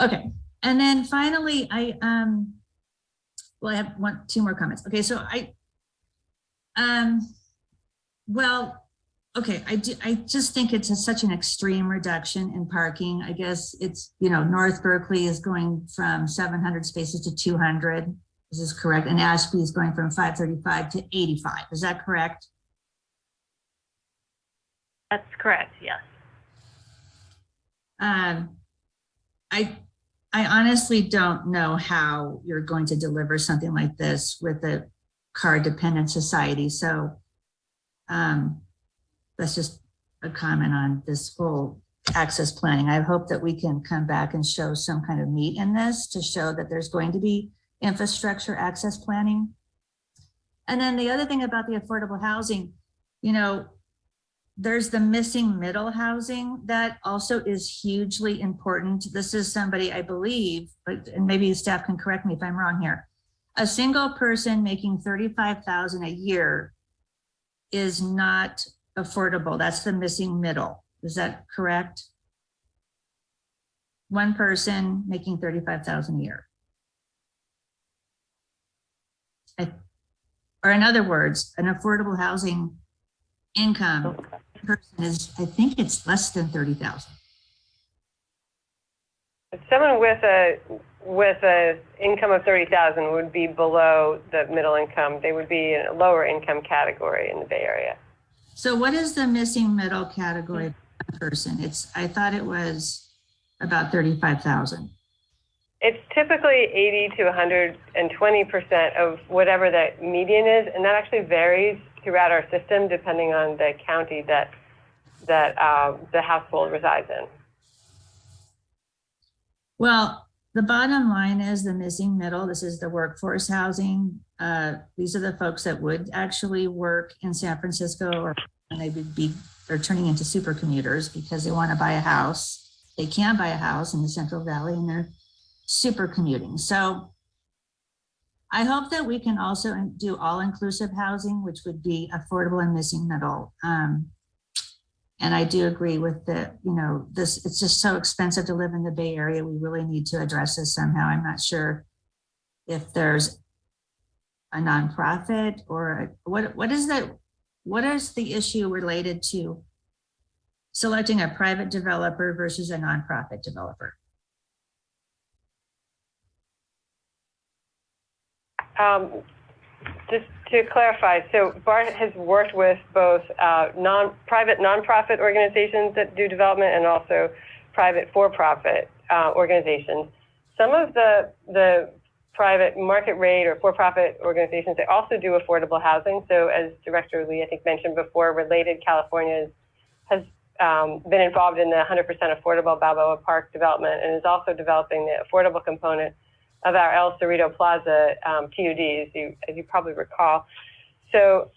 S12: Okay, and then finally, I have two more comments. Okay, so I just think it's such an extreme reduction in parking. I guess it's, North Berkeley is going from 700 spaces to 200. This is correct. And Ashby is going from 535 to 85. Is that correct?
S1: That's correct, yes.
S12: I honestly don't know how you're going to deliver something like this with a car-dependent society. So that's just a comment on this whole access planning. I hope that we can come back and show some kind of meat in this to show that there's going to be infrastructure access planning. And then the other thing about the affordable housing, there's the missing middle housing that also is hugely important. This is somebody, I believe, and maybe staff can correct me if I'm wrong here. A single person making $35,000 a year is not affordable. That's the missing middle. Is that correct? One person making $35,000 a year. Or in other words, an affordable housing income person is, I think it's less than 30,000.
S8: Someone with a income of 30,000 would be below the middle income. They would be in a lower income category in the Bay Area.
S12: So what is the missing middle category person? I thought it was about 35,000.
S8: It's typically 80 to 120% of whatever that median is, and that actually varies throughout our system depending on the county that the household resides in.
S12: Well, the bottom line is the missing middle. This is the workforce housing. These are the folks that would actually work in San Francisco, or they're turning into super commuters because they want to buy a house. They can't buy a house in the Central Valley and they're super commuting. So I hope that we can also do all-inclusive housing, which would be affordable and missing middle. And I do agree with it's just so expensive to live in the Bay Area. We really need to address this somehow. I'm not sure if there's a nonprofit or what is the issue related to selecting a private developer versus a nonprofit developer?
S8: Just to clarify, so Bart has worked with both private nonprofit organizations that do development and also private for-profit organizations. Some of the private market rate or for-profit organizations, they also do affordable housing. So as Director Lee, I think, mentioned before, Related California has been involved in the 100% affordable Balboa Park development and is also developing the affordable component of our El Cerrito Plaza TUD, as you probably recall. So,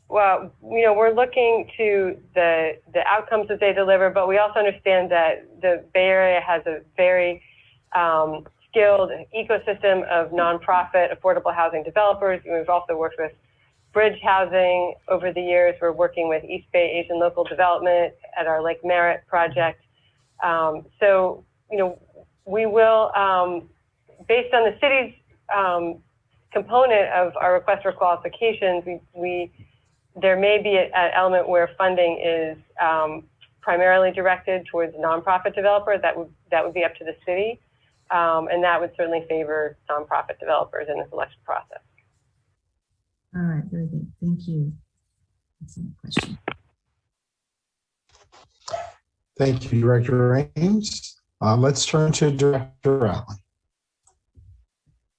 S8: we're looking to the outcomes that they deliver, but we also understand that the Bay Area has a very skilled ecosystem of nonprofit affordable housing developers. We've also worked with Bridge Housing over the years. We're working with East Bay Asian Local Development at our Lake Merritt project. We will, based on the city's component of our request for qualifications, there may be an element where funding is primarily directed towards a nonprofit developer. That would be up to the city, and that would certainly favor nonprofit developers in the selection process.
S12: All right, very good. Thank you. That's a question.
S5: Thank you, Director Ames. Let's turn to Director Allen.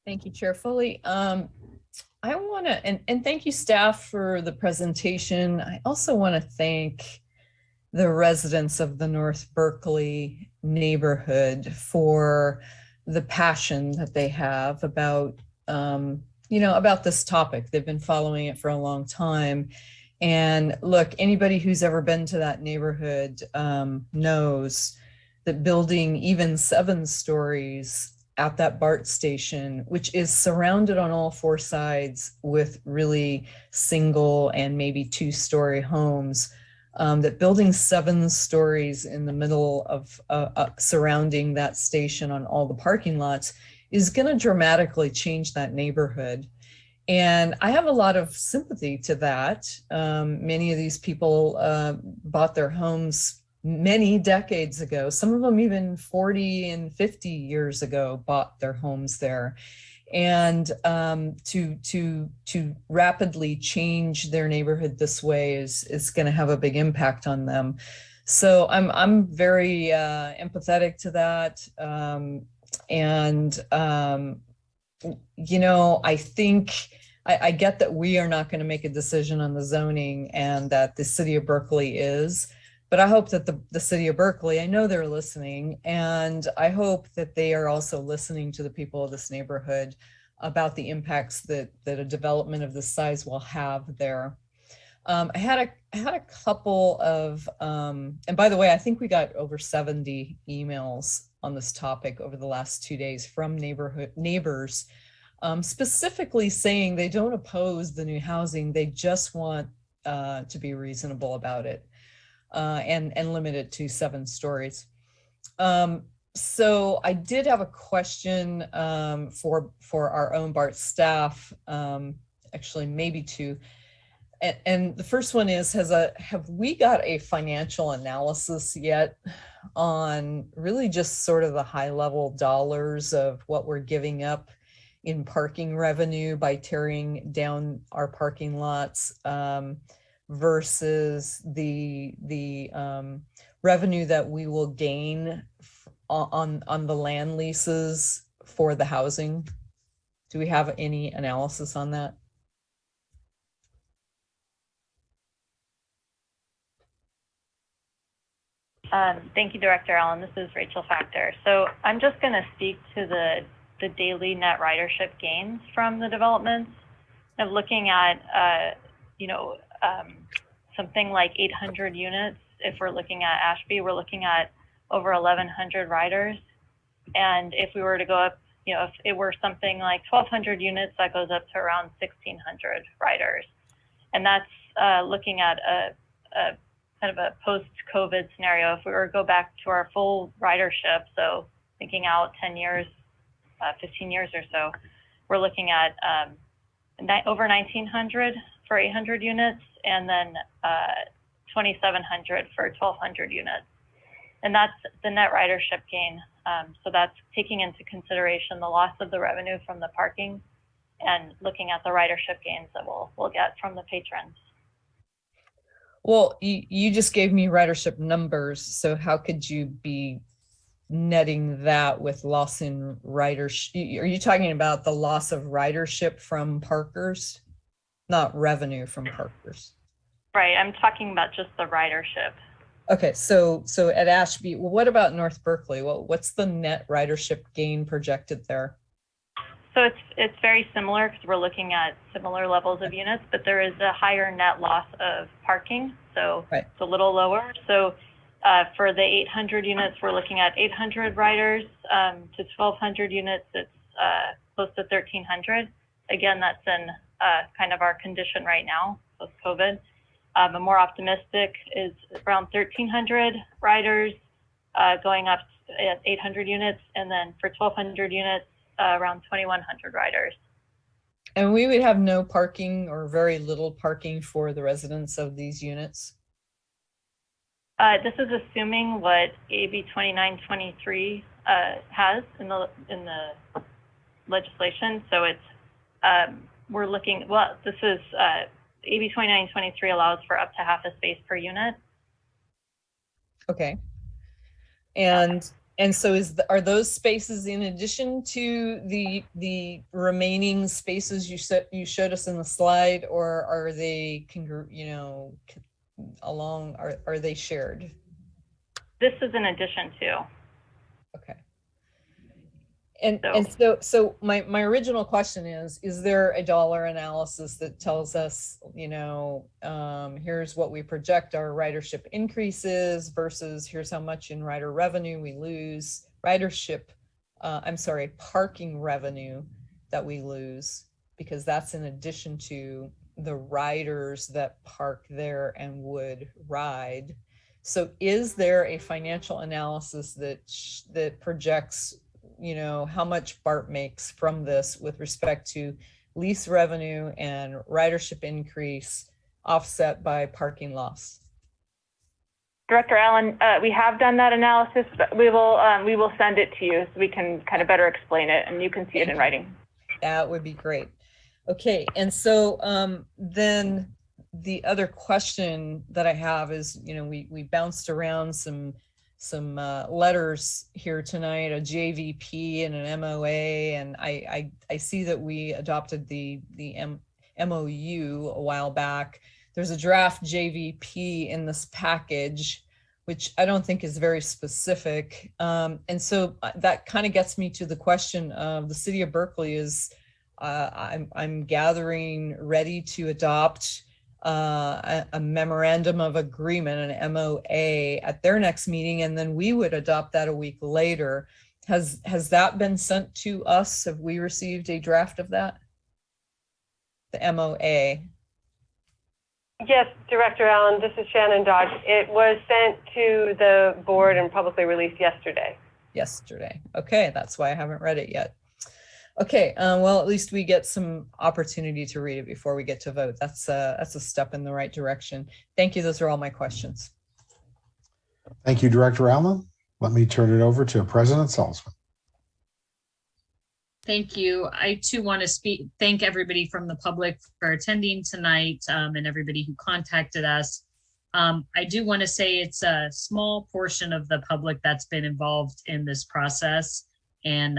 S10: Thank you, Chair Foley. I want to, and thank you staff for the presentation. I also want to thank the residents of the North Berkeley neighborhood for the passion that they have about, about this topic. They've been following it for a long time. And look, anybody who's ever been to that neighborhood knows that building even 7 stories at that BART station, which is surrounded on all 4 sides with really single and maybe 2-story homes, that building 7 stories in the middle of surrounding that station on all the parking lots is going to dramatically change that neighborhood. And I have a lot of sympathy to that. Many of these people bought their homes many decades ago. Some of them even 40 and 50 years ago bought their homes there. And to rapidly change their neighborhood this way is going to have a big impact on them. So I'm very empathetic to that. I think I get that we are not going to make a decision on the zoning and that the city of Berkeley is, but I hope that the city of Berkeley, I know they're listening, and I hope that they are also listening to the people of this neighborhood about the impacts that a development of this size will have there. I had a couple of, and by the way, I think we got over 70 emails on this topic over the last 2 days from neighbors, specifically saying they don't oppose the new housing. They just want to be reasonable about it and limit it to 7 stories. So I did have a question for our own BART staff, actually maybe 2. And the first one is, have we got a financial analysis yet on really just sort of the high level dollars of what we're giving up in parking revenue by tearing down our parking lots versus the revenue that we will gain on the land leases for the housing? Do we have any analysis on that?
S1: Thank you, Director Allen. This is Rachel Factor. So I'm just going to speak to the daily net ridership gains from the developments. Of looking at, something like 800 units. If we're looking at Ashby, we're looking at over 1,100 riders. And if we were to go up, if it were something like 1,200 units, that goes up to around 1,600 riders. And that's looking at a kind of a post-COVID scenario. If we were to go back to our full ridership, so thinking out 10 years, 15 years or so, we're looking at over 1,900 for 800 units, and then 2,700 for 1,200 units. And that's the net ridership gain. So that's taking into consideration the loss of the revenue from the parking and looking at the ridership gains that we'll get from the patrons.
S10: Well, you just gave me ridership numbers, so how could you be netting that with loss in ridership? Are you talking about the loss of ridership from parkers, not revenue from parkers?
S1: Right, I'm talking about just the ridership.
S10: Okay, so at Ashby, well, what about North Berkeley? What's the net ridership gain projected there?
S1: So it's very similar because we're looking at similar levels of units, but there is a higher net loss of parking, so It's a little lower. So for the 800 units, we're looking at 800 riders. To 1,200 units, it's close to 1,300. Again, that's in kind of our condition right now, post-COVID. A more optimistic is around 1,300 riders going up at 800 units, and then for 1,200 units, around 2,100 riders.
S10: And we would have no parking or very little parking for the residents of these units?
S1: This is assuming what AB 2923 has in the legislation. So it's we're looking. Well, this is AB 2923 allows for up to half a space per unit.
S10: Okay. And And so are those spaces in addition to the remaining spaces you showed us in the slide, or are they, are they shared?
S1: This is in addition to.
S10: Okay. And so my original question is there a dollar analysis that tells us, here's what we project our ridership increases versus here's how much in rider revenue we lose, parking revenue that we lose, because that's in addition to the riders that park there and would ride. So is there a financial analysis that projects how much BART makes from this with respect to lease revenue and ridership increase offset by parking loss?
S8: Director Allen, we have done that analysis, but we will send it to you so we can kind of better explain it and you can see it in writing. That
S10: would be great. Okay, and so then the other question that I have is, we bounced around some letters here tonight, a JVP and an MOA, and I see that we adopted the MOU a while back. There's a draft JVP in this package, which I don't think is very specific. And so that kind of gets me to the question of the city of Berkeley is, I'm gathering ready to adopt a memorandum of agreement, an MOA, at their next meeting, and then we would adopt that a week later. Has that been sent to us? Have we received a draft of that? The MOA.
S8: Yes, Director Allen, this is Shannon Dodge. It was sent to the board and publicly released yesterday.
S10: Yesterday. Okay, that's why I haven't read it yet. Okay, well, at least we get some opportunity to read it before we get to vote. That's a step in the right direction. Thank you. Those are all my questions.
S5: Thank you, Director Allen. Let me turn it over to President Saltzman.
S3: Thank you. I too want to thank everybody from the public for attending tonight and everybody who contacted us. I do want to say it's a small portion of the public that's been involved in this process, and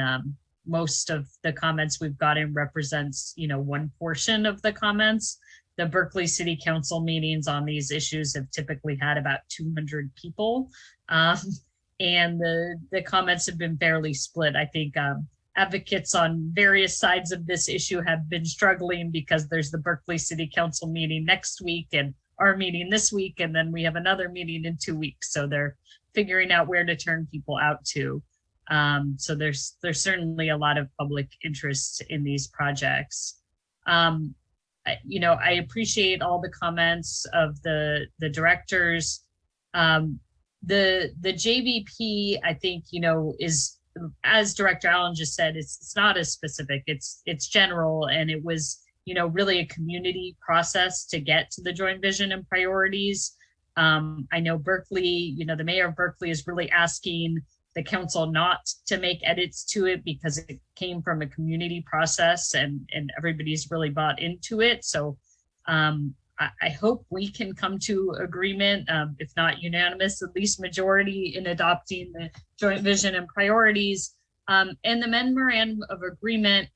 S3: most of the comments we've gotten represents, one portion of the comments. The Berkeley City Council meetings on these issues have typically had about 200 people. And the comments have been fairly split. I think advocates on various sides of this issue have been struggling because there's the Berkeley City Council meeting next week and our meeting this week, and then we have another meeting in 2 weeks. So they're figuring out where to turn people out to. So there's certainly a lot of public interest in these projects. I appreciate all the comments of the directors. The JVP, I think, is, as Director Allen just said, it's not as specific. It's general, and it was, really a community process to get to the joint vision and priorities. I know Berkeley, the mayor of Berkeley is really asking the council not to make edits to it because it came from a community process and everybody's really bought into it. So I hope we can come to agreement, if not unanimous, at least majority in adopting the joint vision and priorities. And the memorandum of agreement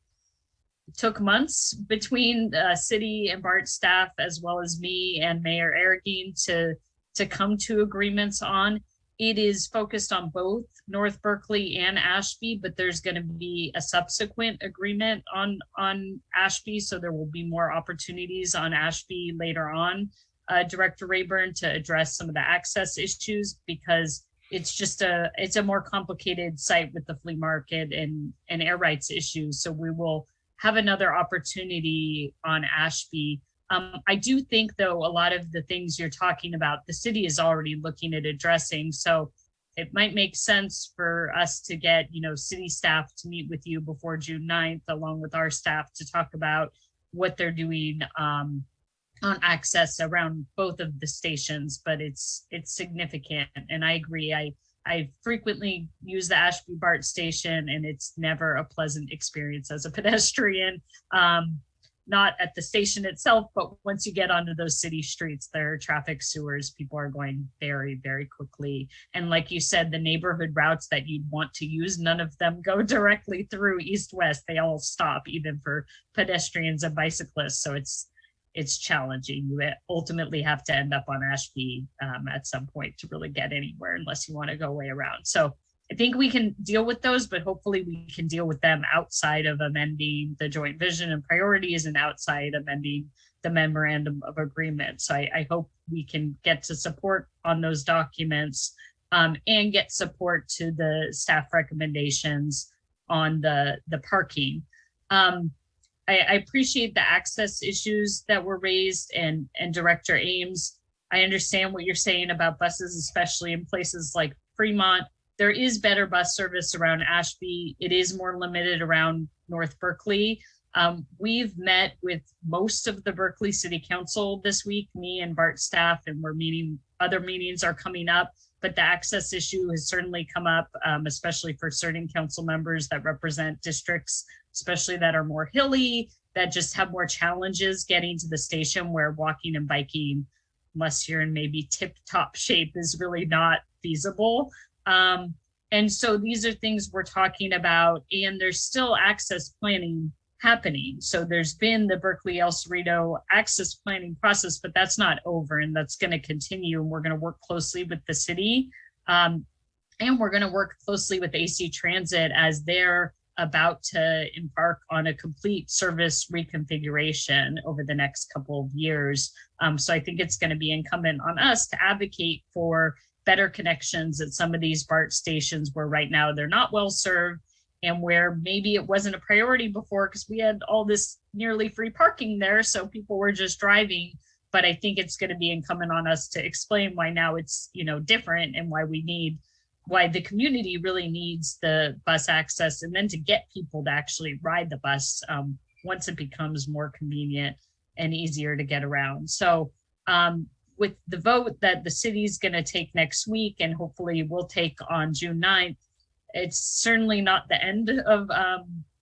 S3: took months between the city and BART staff, as well as me and Mayor Arreguín, to come to agreements on. It is focused on both North Berkeley and Ashby, but there's going to be a subsequent agreement on Ashby, so there will be more opportunities on Ashby later on, Director Rayburn, to address some of the access issues, because it's a more complicated site with the flea market and air rights issues. So we will have another opportunity on Ashby. I do think, though, a lot of the things you're talking about, the city is already looking at addressing. So it might make sense for us to get, city staff to meet with you before June 9th, along with our staff, to talk about what they're doing on access around both of the stations. But it's significant. And I agree. I frequently use the Ashby BART station, and it's never a pleasant experience as a pedestrian. not at the station itself, but once you get onto those city streets, there are traffic sewers. People are going very, very quickly. And like you said, the neighborhood routes that you'd want to use, none of them go directly through east-west. They all stop, even for pedestrians and bicyclists. So it's challenging. You ultimately have to end up on Ashby at some point to really get anywhere, unless you want to go way around. So I think we can deal with those, but hopefully we can deal with them outside of amending the joint vision and priorities and outside amending the memorandum of agreement. So I hope we can get to support on those documents and get support to the staff recommendations on the parking. I appreciate the access issues that were raised, and Director Ames, I understand what you're saying about buses, especially in places like Fremont. There is better bus service around Ashby. It is more limited around North Berkeley. We've met with most of the Berkeley City Council this week, me and Bart staff, and we're meeting, other meetings are coming up, but the access issue has certainly come up, especially for certain council members that represent districts, especially that are more hilly, that just have more challenges getting to the station, where walking and biking, unless you're in maybe tip-top shape, is really not feasible. And so these are things we're talking about, and there's still access planning happening. So there's been the Berkeley El Cerrito access planning process, but that's not over, and that's going to continue. And we're going to work closely with the city, and we're going to work closely with AC Transit as they're about to embark on a complete service reconfiguration over the next couple of years. So I think it's going to be incumbent on us to advocate for better connections at some of these BART stations where right now they're not well served, and where maybe it wasn't a priority before because we had all this nearly free parking there, so people were just driving. But I think it's going to be incumbent on us to explain why now it's, you know, different, and why the community really needs the bus access, and then to get people to actually ride the bus once it becomes more convenient and easier to get around. So with the vote that the city's going to take next week, and hopefully we'll take on June 9th, it's certainly not the end of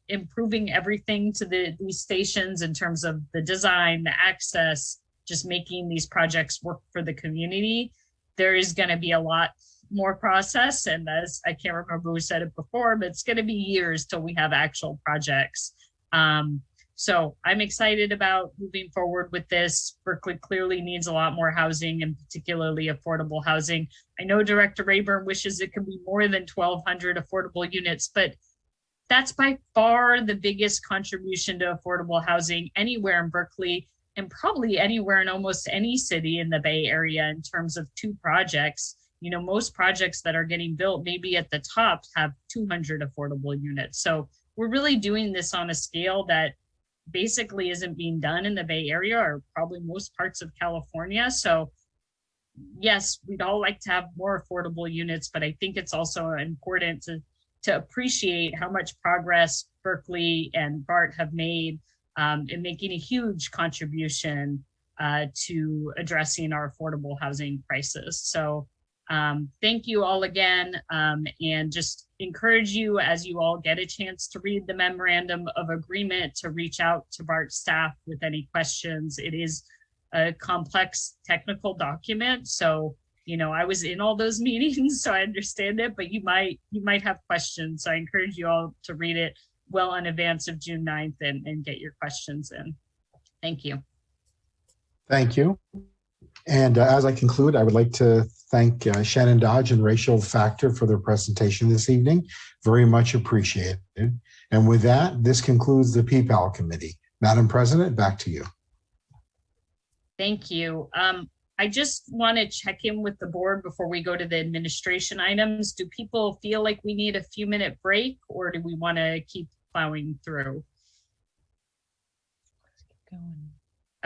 S3: improving everything to these stations in terms of the design, the access, just making these projects work for the community. There is going to be a lot more process, and as I can't remember who said it before, but it's going to be years till we have actual projects. So I'm excited about moving forward with this. Berkeley clearly needs a lot more housing, and particularly affordable housing. I know Director Rayburn wishes it could be more than 1,200 affordable units, but that's by far the biggest contribution to affordable housing anywhere in Berkeley, and probably anywhere in almost any city in the Bay Area in terms of 2 projects. You know, most projects that are getting built, maybe at the top, have 200 affordable units. So we're really doing this on a scale that basically isn't being done in the Bay Area, or probably most parts of California. So yes, we'd all like to have more affordable units, but I think it's also important to appreciate how much progress Berkeley and Bart have made in making a huge contribution to addressing our affordable housing crisis. So thank you all again, and just encourage you, as you all get a chance to read the memorandum of agreement, to reach out to BART staff with any questions. It is a complex technical document, so you know, I was in all those meetings, so I understand it, but you might have questions. So I encourage you all to read it well in advance of June 9th and get your questions in. Thank you.
S5: Thank you. And as I conclude, I would like to thank Shannon Dodge and Rachel Factor for their presentation this evening. Very much appreciated. And with that, this concludes the PPAL committee. Madam President, back to you.
S3: Thank you. I just want to check in with the board before we go to the administration items. Do people feel like we need a few-minute break, or do we want to keep plowing through?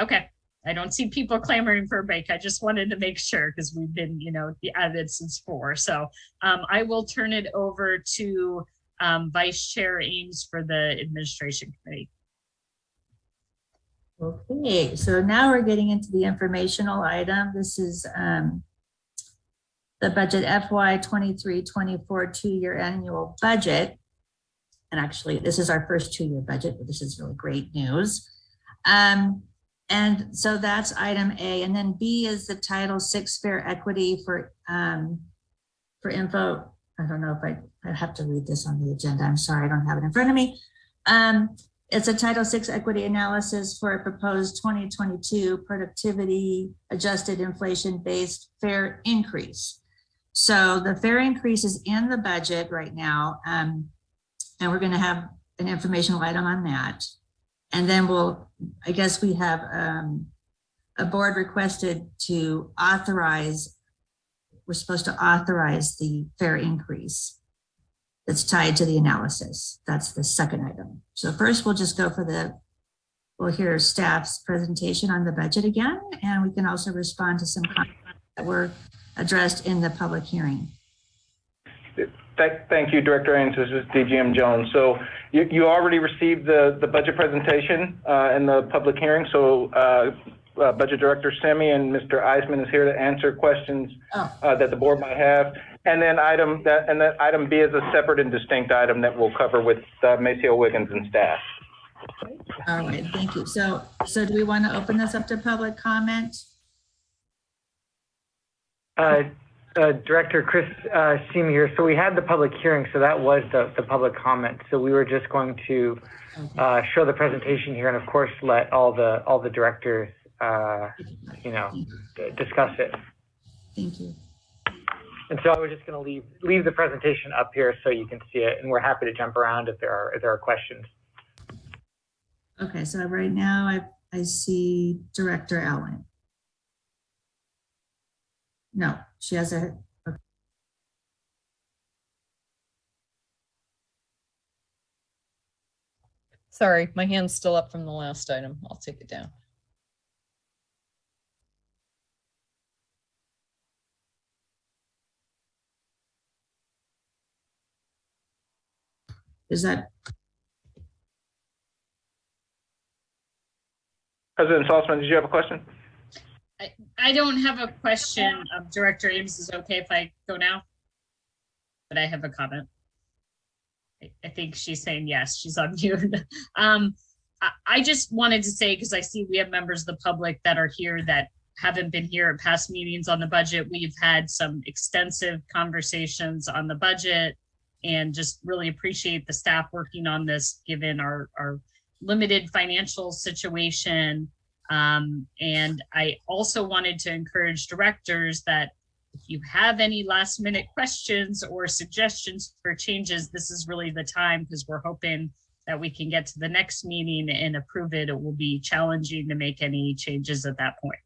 S3: Okay. I don't see people clamoring for a break. I just wanted to make sure, because we've been, you know, at it since 4. So I will turn it over to Vice Chair Ames for the administration committee.
S12: Okay, so now we're getting into the informational item. This is the budget FY 23-24 2-year annual budget. And actually, this is our first 2-year budget, but this is really great news. And so that's item A. And then B is the Title VI Fair Equity for info. I don't know if I have to read this on the agenda. I'm sorry, I don't have it in front of me. It's a Title VI equity analysis for a proposed 2022 productivity adjusted inflation-based fare increase. So the fare increase is in the budget right now, and we're going to have an informational item on that. And then I guess we have a board requested to authorize, we're supposed to authorize the fare increase that's tied to the analysis. That's the second item. So first we'll just go for we'll hear staff's presentation on the budget again, and we can also respond to some comments that were addressed in the public hearing.
S14: Thank you, Director Ains. This is DGM Jones. So you already received the budget presentation in the public hearing. So Budget Director Semi and Mr. Eisman is here to answer questions that the board might have. And then item B is a separate and distinct item that we'll cover with Maceo Wiggins and staff.
S12: All right, thank you. So do we want to open this up to public comment?
S20: Director Chris Semi here. So we had the public hearing, so that was the public comment. So we were just going to show the presentation here, and of course let all the directors discuss it.
S12: Thank you.
S20: And so I was just going to leave the presentation up here so you can see it, and we're happy to jump around if there are questions.
S12: Okay, so right now I see Director Allen. No, she has a. Okay.
S10: Sorry, my hand's still up from the last item. I'll take it down.
S12: Is that?
S14: President Saltzman, did you have a question?
S3: I don't have a question. Director Ames is okay if I go now, but I have a comment. I think she's saying yes, she's on mute. I just wanted to say, because I see we have members of the public that are here that haven't been here at past meetings on the budget. We've had some extensive conversations on the budget and just really appreciate the staff working on this given our limited financial situation. And I also wanted to encourage directors that if you have any last minute questions or suggestions for changes, this is really the time, because we're hoping that we can get to the next meeting and approve it. It will be challenging to make any changes at that point.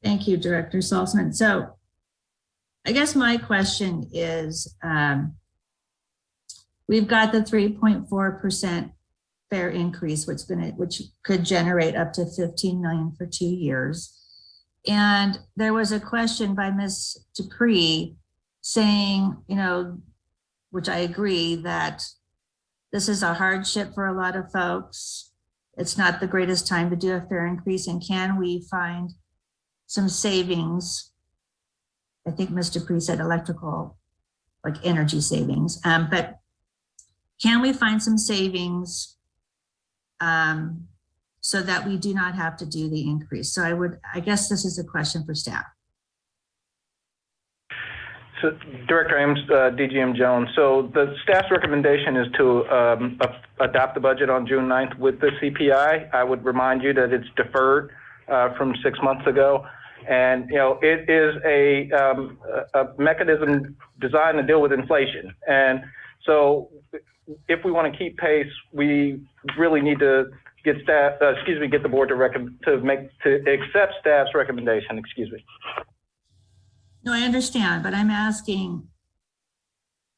S12: Thank you, Director Saltzman. So I guess my question is, we've got the 3.4% fare increase, which could generate up to $15 million for 2 years. And there was a question by Ms. Dupree saying, which I agree, that this is a hardship for a lot of folks. It's not the greatest time to do a fare increase, and can we find some savings? I think Ms. Dupree said electrical, like energy savings, but can we find some savings so that we do not have to do the increase? So I guess this is a question for staff.
S14: So Director Ames, DGM Jones. So the staff's recommendation is to adopt the budget on June 9th with the CPI. I would remind you that it's deferred from 6 months ago. And, it is a mechanism designed to deal with inflation. And so if we want to keep pace, we really need to get the board to accept staff's recommendation,
S12: No, I understand, but I'm asking,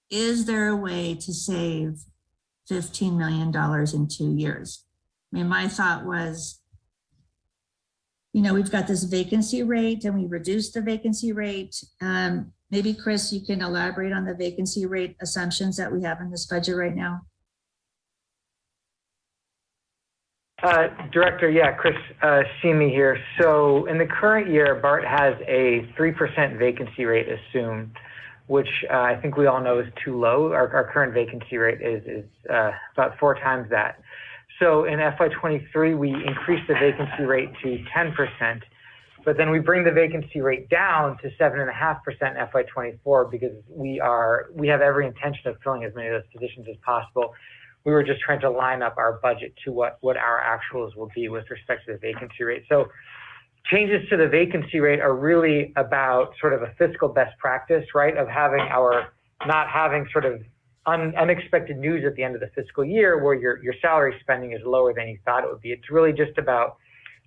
S12: is there a way to save $15 million in 2 years? I mean, my thought was, we've got this vacancy rate and we reduced the vacancy rate. Maybe Chris, you can elaborate on the vacancy rate assumptions that we have in this budget right now.
S20: Director, Chris Semi here. So in the current year, Bart has a 3% vacancy rate assumed, which I think we all know is too low. Our current vacancy rate is about 4 times that. So in FY23, we increased the vacancy rate to 10%, but then we bring the vacancy rate down to 7.5% FY24 because we have every intention of filling as many of those positions as possible. We were just trying to line up our budget to what our actuals will be with respect to the vacancy rate. So changes to the vacancy rate are really about sort of a fiscal best practice, right? Of not having sort of unexpected news at the end of the fiscal year where your salary spending is lower than you thought it would be. It's really just about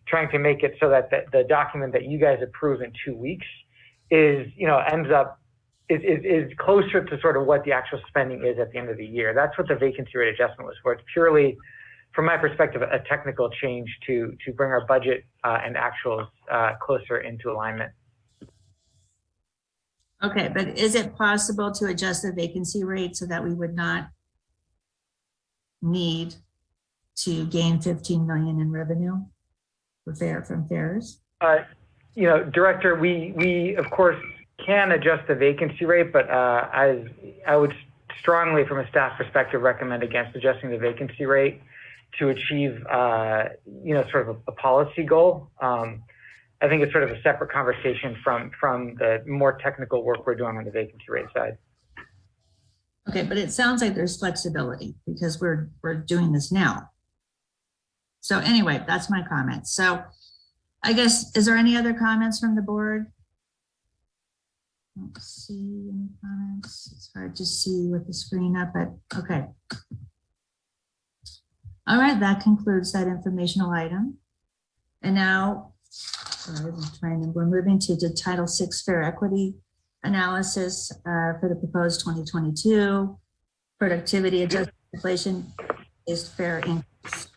S20: trying to make it so that the document that you guys approve in 2 weeks is closer to sort of what the actual spending is at the end of the year. That's what the vacancy rate adjustment was for. It's purely, from my perspective, a technical change to bring our budget and actuals closer into alignment.
S12: Okay, but is it possible to adjust the vacancy rate so that we would not need to gain 15 million in revenue from fares?
S20: Director, we of course can adjust the vacancy rate, but I would strongly, from a staff perspective, recommend against adjusting the vacancy rate to achieve, sort of a policy goal. I think it's sort of a separate conversation from the more technical work we're doing on the vacancy rate side.
S12: Okay, but it sounds like there's flexibility because we're doing this now. So anyway, that's my comment. So I guess, is there any other comments from the board? I don't see any comments. It's hard to see with the screen up, but okay. All right, that concludes that informational item. And now, we're moving to the Title VI Fair Equity Analysis for the proposed 2022 Productivity Adjusted Inflation-Based Fair Increase.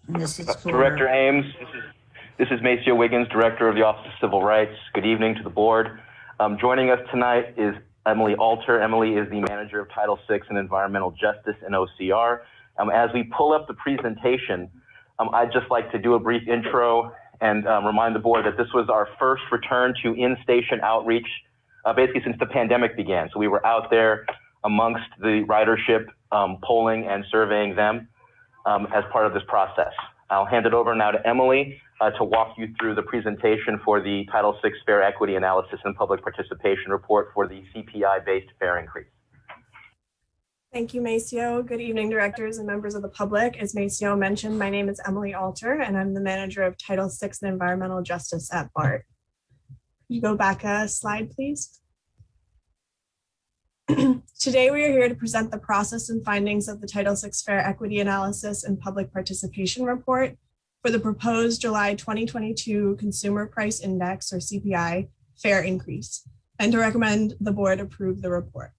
S12: And this is for
S7: Director Ames. This is Maceo Wiggins, Director of the Office of Civil Rights. Good evening to the board. Joining us tonight is Emily Alter. Emily is the Manager of Title VI and Environmental Justice in OCR. As we pull up the presentation, I'd just like to do a brief intro and remind the board that this was our first return to in-station outreach basically since the pandemic began. So we were out there amongst the ridership, polling and surveying them as part of this process. I'll hand it over now to Emily to walk you through the presentation for the Title VI Fair Equity Analysis and Public Participation Report for the CPI-based fare increase.
S15: Thank you, Maceo. Good evening, directors and members of the public. As Maceo mentioned, my name is Emily Alter, and I'm the manager of Title VI and Environmental Justice at Bart. Could you go back a slide, please? Today, we are here to present the process and findings of the Title VI Fair Equity Analysis and Public Participation Report for the proposed July 2022 Consumer Price Index, or CPI, fare increase, and to recommend the board approve the report.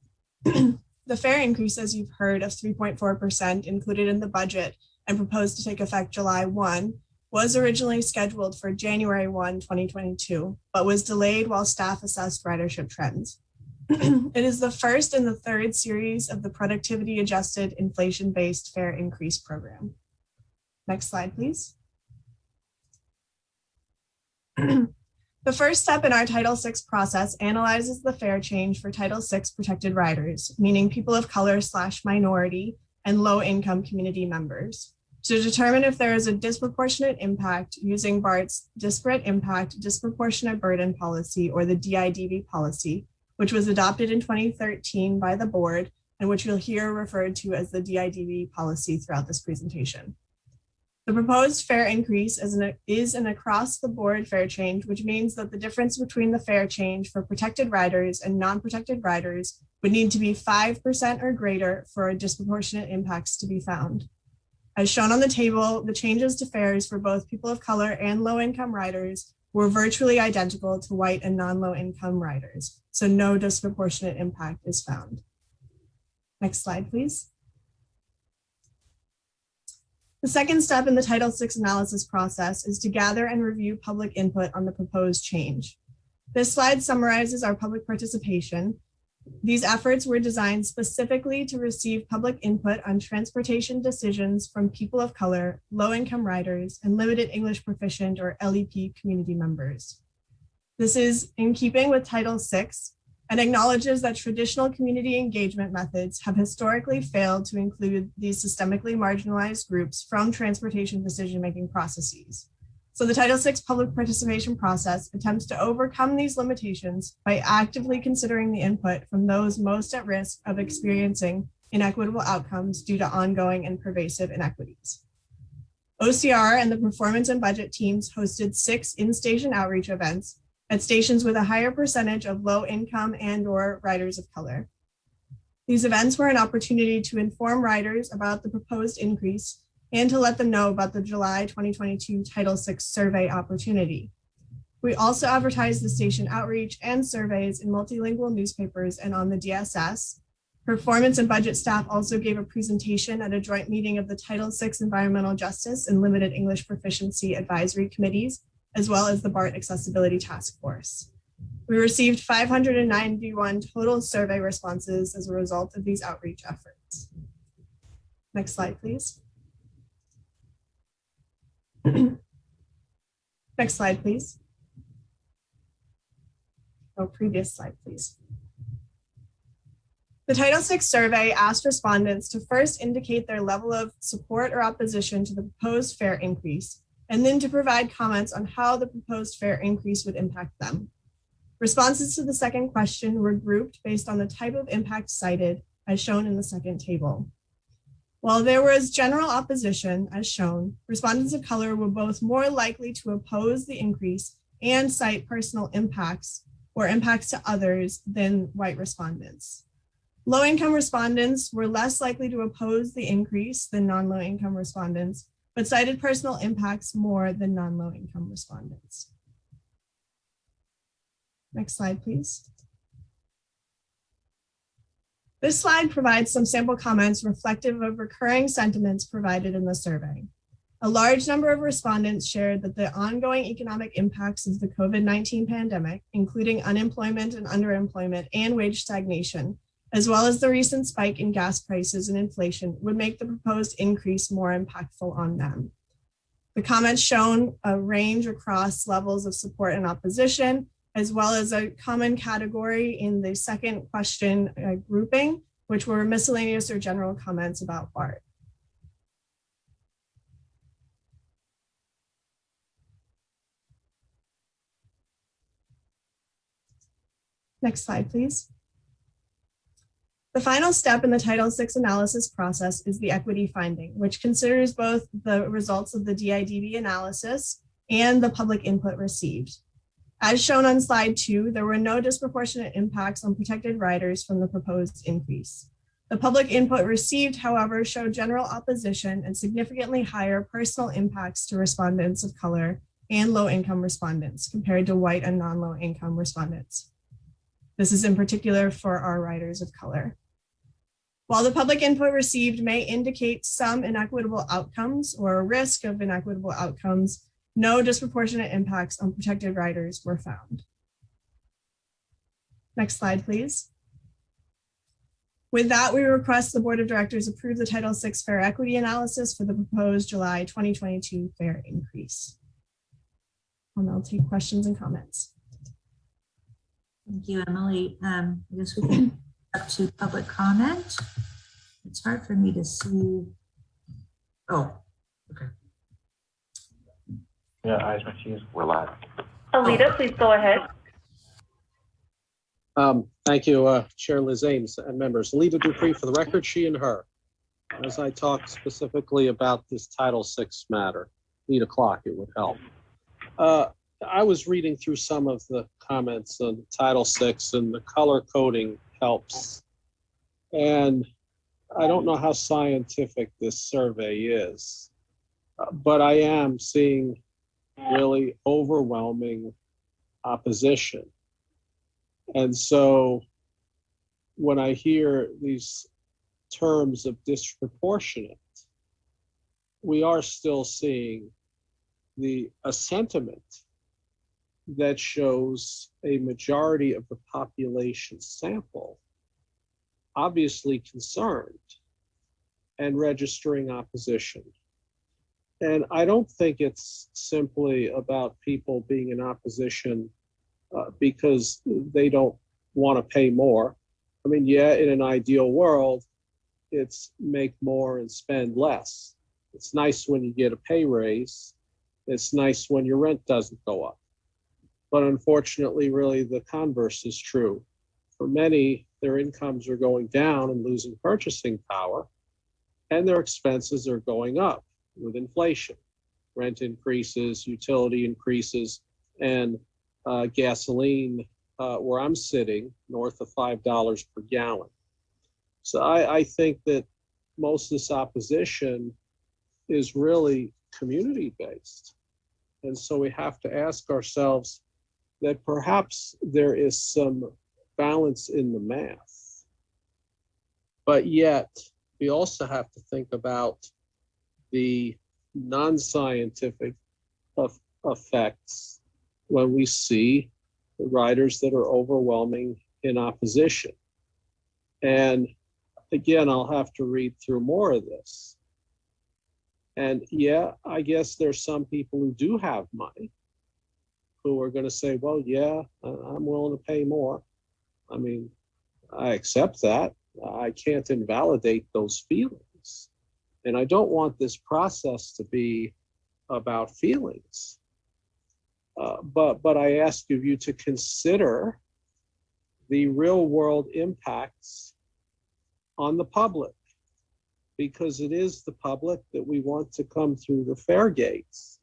S15: The fare increase, as you've heard, of 3.4% included in the budget and proposed to take effect July 1, was originally scheduled for January 1, 2022, but was delayed while staff assessed ridership trends. It is the first in the third series of the Productivity Adjusted Inflation-Based Fare Increase Program. Next slide, please. The first step in our Title VI process analyzes the fare change for Title VI protected riders, meaning people of color / minority and low-income community members, to determine if there is a disproportionate impact using BART's Disparate Impact Disproportionate Burden Policy, or the DIDB policy, which was adopted in 2013 by the board and which you'll hear referred to as the DIDB policy throughout this presentation. The proposed fare increase is an across-the-board fare change, which means that the difference between the fare change for protected riders and non-protected riders would need to be 5% or greater for disproportionate impacts to be found. As shown on the table, the changes to fares for both people of color and low-income riders were virtually identical to white and non-low-income riders, so no disproportionate impact is found. Next slide, please. The second step in the Title VI analysis process is to gather and review public input on the proposed change. This slide summarizes our public participation. These efforts were designed specifically to receive public input on transportation decisions from people of color, low-income riders, and limited English proficient or LEP community members. This is in keeping with Title VI, and acknowledges that traditional community engagement methods have historically failed to include these systemically marginalized groups from transportation decision-making processes. So the Title VI public participation process attempts to overcome these limitations by actively considering the input from those most at risk of experiencing inequitable outcomes due to ongoing and pervasive inequities. OCR and the performance and budget teams hosted 6 in-station outreach events at stations with a higher percentage of low income and/or riders of color. These events were an opportunity to inform riders about the proposed increase and to let them know about the July 2022 Title VI survey opportunity. We also advertised the station outreach and surveys in multilingual newspapers and on the DSS. Performance and budget staff also gave a presentation at a joint meeting of the Title VI Environmental Justice and Limited English Proficiency Advisory Committees, as well as the Bart Accessibility Task Force. We received 591 total survey responses as a result of these outreach efforts. Next slide, please. Next slide, please. Oh, previous slide, please. The Title VI survey asked respondents to first indicate their level of support or opposition to the proposed fare increase, and then to provide comments on how the proposed fare increase would impact them. Responses to the second question were grouped based on the type of impact cited, as shown in the second table. While there was general opposition, as shown, respondents of color were both more likely to oppose the increase and cite personal impacts or impacts to others than white respondents. Low-income respondents were less likely to oppose the increase than non-low-income respondents, but cited personal impacts more than non-low-income respondents. Next slide, please. This slide provides some sample comments reflective of recurring sentiments provided in the survey. A large number of respondents shared that the ongoing economic impacts of the COVID-19 pandemic, including unemployment and underemployment and wage stagnation, as well as the recent spike in gas prices and inflation, would make the proposed increase more impactful on them. The comments shown a range across levels of support and opposition, as well as a common category in the second question grouping, which were miscellaneous or general comments about Bart. Next slide, please. The final step in the Title VI analysis process is the equity finding, which considers both the results of the DIDB analysis and the public input received. As shown on slide 2, there were no disproportionate impacts on protected riders from the proposed increase. The public input received, however, showed general opposition and significantly higher personal impacts to respondents of color and low-income respondents compared to white and non-low-income respondents. This is in particular for our riders of color. While the public input received may indicate some inequitable outcomes or a risk of inequitable outcomes, no disproportionate impacts on protected riders were found. Next slide, please. With that, we request the Board of Directors approve the Title VI fare equity analysis for the proposed July 2022 fare increase. I'll now take questions and comments.
S12: Thank you, Emily. I guess we can up to public comment. It's hard for me to see. Oh, okay.
S7: Yeah, eyes must use. We're live.
S4: Alita, please go ahead.
S9: Thank you, Chair Liz Ames and members. Alita Dupree for the record, she and her. As I talk specifically about this Title VI matter, 8 o'clock, it would help. I was reading through some of the comments on Title VI, and the color coding helps. And I don't know how scientific this survey is, but I am seeing really overwhelming opposition. And so when I hear these terms of disproportionate, we are still seeing a sentiment that shows a majority of the population sample obviously concerned and registering opposition. And I don't think it's simply about people being in opposition because they don't want to pay more. I mean, yeah, in an ideal world, it's make more and spend less. It's nice when you get a pay raise. It's nice when your rent doesn't go up. But unfortunately, really, the converse is true. For many, their incomes are going down and losing purchasing power, and their expenses are going up with inflation. Rent increases, utility increases, and gasoline, where I'm sitting, north of $5 per gallon. So I think that most of this opposition is really community-based. And so we have to ask ourselves that perhaps there is some balance in the math. But yet, we also have to think about the non-scientific effects when we see the riders that are overwhelming in opposition. And again, I'll have to read through more of this. And yeah, I guess there's some people who do have money who are going to say, well, yeah, I'm willing to pay more. I mean, I accept that. I can't invalidate those feelings. And I don't want this process to be about feelings. But I ask of you to consider the real world impacts on the public, because it is the public that we want to come through the fare gates.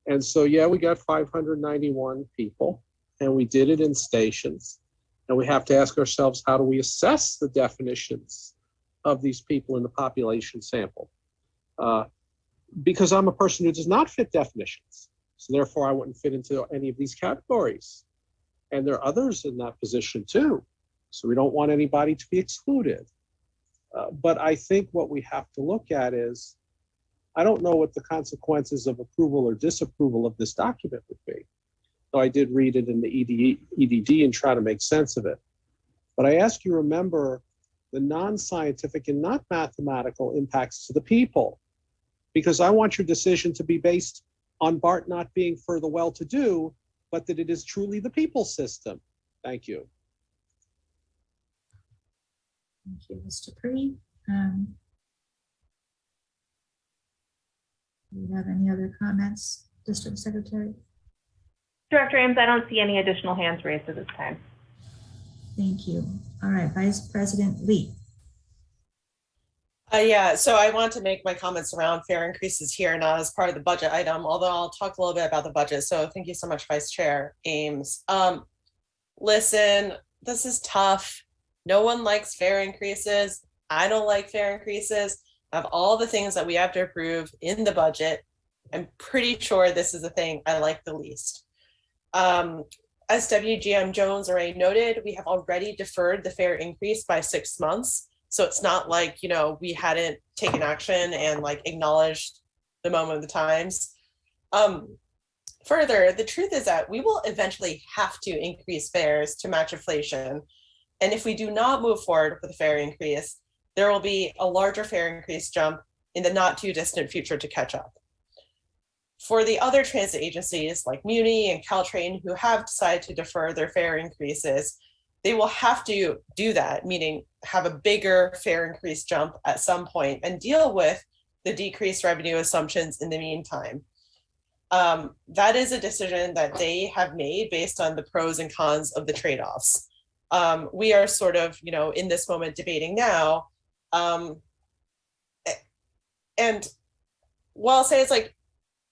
S9: And so, yeah, we got 591 people, and we did it in stations. And we have to ask ourselves, how do we assess the definitions of these people in the population sample? Because I'm a person who does not fit definitions. So therefore, I wouldn't fit into any of these categories. And there are others in that position too. So we don't want anybody to be excluded. But I think what we have to look at is, I don't know what the consequences of approval or disapproval of this document would be. So I did read it in the EDD and try to make sense of it. But I ask you to remember the non-scientific and not mathematical impacts to the people, because I want your decision to be based on Bart not being for the well-to-do, but that it is truly the people system. Thank you.
S12: Thank you, Mr. Pree. Do you have any other comments, District Secretary?
S4: Director Ames, I don't see any additional hands raised at this time.
S12: Thank you. All right, Vice President Lee.
S6: Yeah, so I want to make my comments around fare increases here, not as part of the budget item, although I'll talk a little bit about the budget. So thank you so much, Vice Chair Ames. Listen, this is tough. No one likes fare increases. I don't like fare increases. Of all the things that we have to approve in the budget, I'm pretty sure this is the thing I like the least. As WGM Jones already noted, we have already deferred the fare increase by 6 months. So it's not like, you know, we hadn't taken action and like acknowledged the moment of the times. Further, the truth is that we will eventually have to increase fares to match inflation. And if we do not move forward with a fare increase, there will be a larger fare increase jump in the not too distant future to catch up. For the other transit agencies like Muni and Caltrain who have decided to defer their fare increases, they will have to do that, meaning have a bigger fare increase jump at some point and deal with the decreased revenue assumptions in the meantime. That is a decision that they have made based on the pros and cons of the trade-offs. We are sort of, you know, in this moment debating now. And while I'll say it's like,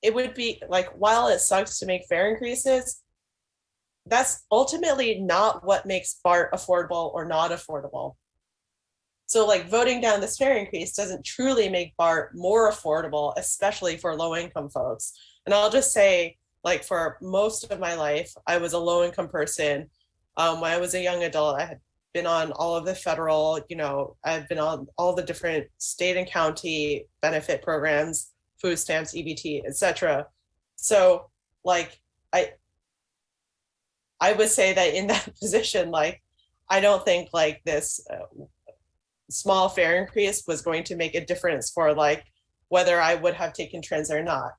S6: it would be like, while it sucks to make fare increases, that's ultimately not what makes BART affordable or not affordable. So like voting down this fare increase doesn't truly make BART more affordable, especially for low income folks. And I'll just say, like, for most of my life, I was a low income person. When I was a young adult, I had been on all of the federal, you know, I've been on all the different state and county benefit programs, food stamps, EBT, etc. So like, I would say that in that position, like, I don't think like this small fare increase was going to make a difference for like whether I would have taken transit or not.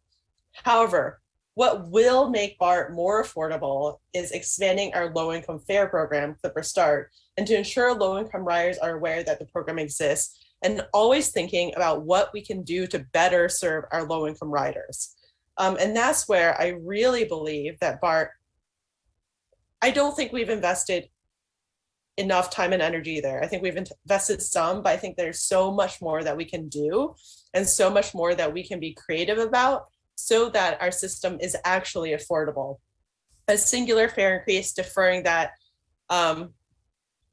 S6: However, What will make BART more affordable is expanding our low-income fare program, Clipper Start, and to ensure low-income riders are aware that the program exists, and always thinking about what we can do to better serve our low-income riders. And that's where I really believe that BART, I don't think we've invested enough time and energy there. I think we've invested some, but I think there's so much more that we can do and so much more that we can be creative about so that our system is actually affordable. A singular fare increase deferring that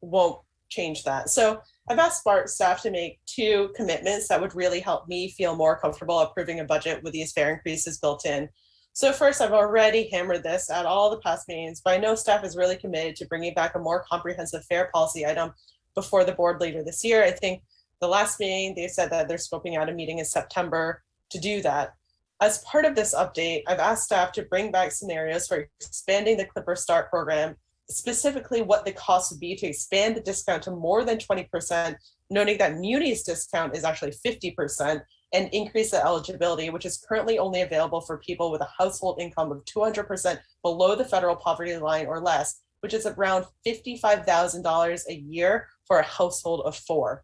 S6: won't change that. So I've asked BART staff to make 2 commitments that would really help me feel more comfortable approving a budget with these fare increases built in. So first, I've already hammered this at all the past meetings, but I know staff is really committed to bringing back a more comprehensive fare policy item before the board later this year. I think the last meeting, they said that they're scoping out a meeting in September to do that. As part of this update, I've asked staff to bring back scenarios for expanding the Clipper Start program, specifically what the cost would be to expand the discount to more than 20%, noting that Muni's discount is actually 50%, and increase the eligibility, which is currently only available for people with a household income of 200% below the federal poverty line or less, which is around $55,000 a year for a household of 4.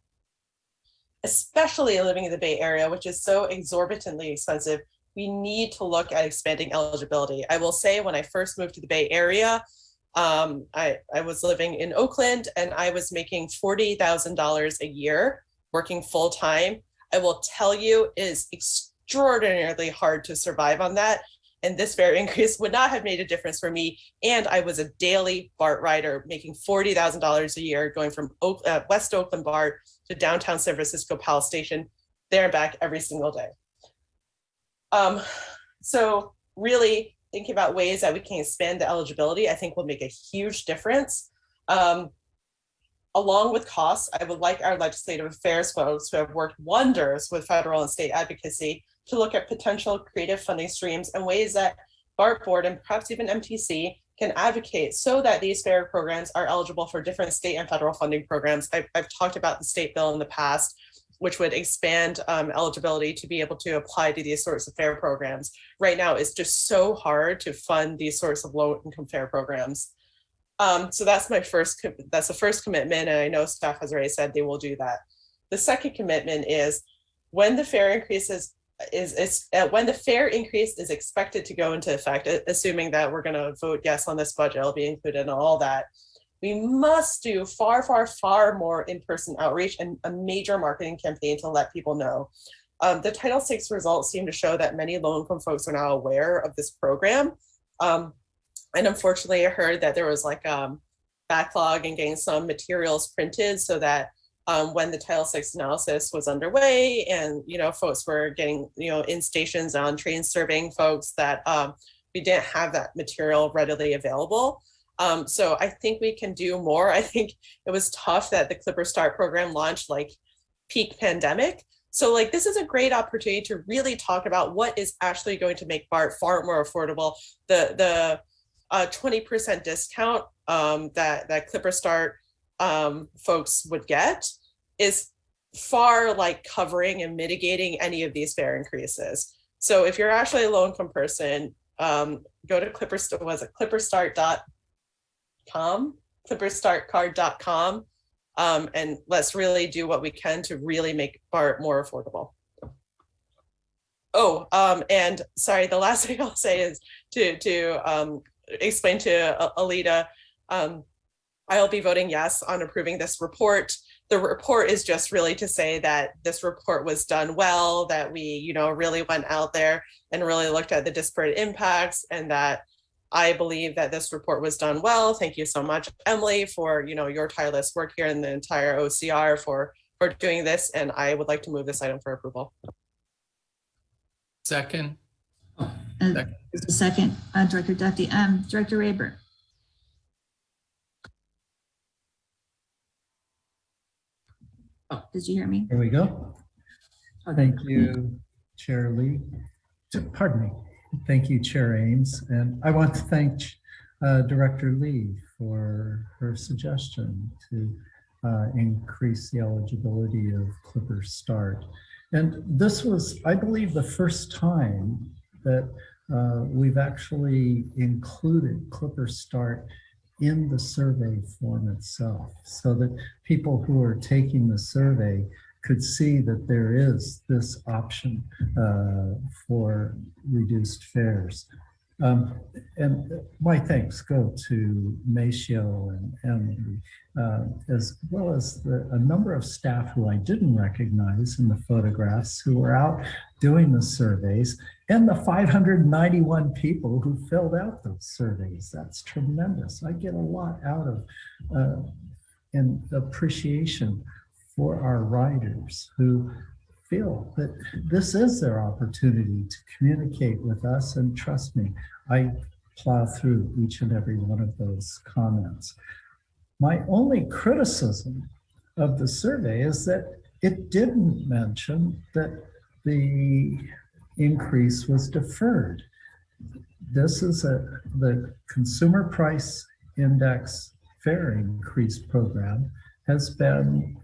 S6: Especially living in the Bay Area, which is so exorbitantly expensive, we need to look at expanding eligibility. I will say when I first moved to the Bay Area, I was living in Oakland and I was making $40,000 a year working full time. I will tell you, it is extraordinarily hard to survive on that. And this fare increase would not have made a difference for me. And I was a daily BART rider making $40,000 a year going from West Oakland BART to downtown San Francisco Palace Station, there and back every single day. So really thinking about ways that we can expand the eligibility, I think will make a huge difference. Along with costs, I would like our legislative affairs folks who have worked wonders with federal and state advocacy to look at potential creative funding streams and ways that BART board and perhaps even MTC can advocate so that these fare programs are eligible for different state and federal funding programs. I've talked about the state bill in the past, which would expand eligibility to be able to apply to these sorts of fare programs. Right now, it's just so hard to fund these sorts of low-income fare programs. So that's the first commitment, and I know staff has already said they will do that. The second commitment is when the fare increase is expected to go into effect, assuming that we're going to vote yes on this budget, it'll be included in all that. We must do far, far, far more in-person outreach and a major marketing campaign to let people know. The Title VI results seem to show that many low-income folks are now aware of this program. And unfortunately, I heard that there was like a backlog in getting some materials printed so that when the Title VI analysis was underway and, folks were getting, in stations on trains serving folks that we didn't have that material readily available. So I think we can do more. I think it was tough that the Clipper Start program launched like peak pandemic. So like this is a great opportunity to really talk about what is actually going to make BART far more affordable. The 20% discount that Clipper Start folks would get is far like covering and mitigating any of these fare increases. So if you're actually a low-income person, go to clipperstartcard.com, and let's really do what we can to really make BART more affordable. And sorry, the last thing I'll say is to explain to Alita, I'll be voting yes on approving this report. The report is just really to say that this report was done well, that we, really went out there and really looked at the disparate impacts, and that I believe that this report was done well. Thank you so much, Emily, for, your tireless work here and the entire OCR for doing this. And I would like to move this item for approval.
S11: Second.
S12: There's a second, Director Duffy. Director Rayburn. Did you hear me?
S19: Here we go. Thank you, Chair Lee. Pardon me. Thank you, Chair Ames. And I want to thank Director Lee for her suggestion to increase the eligibility of Clipper Start. And this was, I believe, the first time that we've actually included Clipper Start in the survey form itself so that people who are taking the survey could see that there is this option for reduced fares. And my thanks go to Maceo and Emily, as well as a number of staff who I didn't recognize in the photographs who were out doing the surveys, and the 591 people who filled out those surveys. That's tremendous. I get a lot out of and appreciation for our riders who feel that this is their opportunity to communicate with us. And trust me, I plow through each and every one of those comments. My only criticism of the survey is that it didn't mention that the increase was deferred. This is the Consumer Price Index fare increase program has been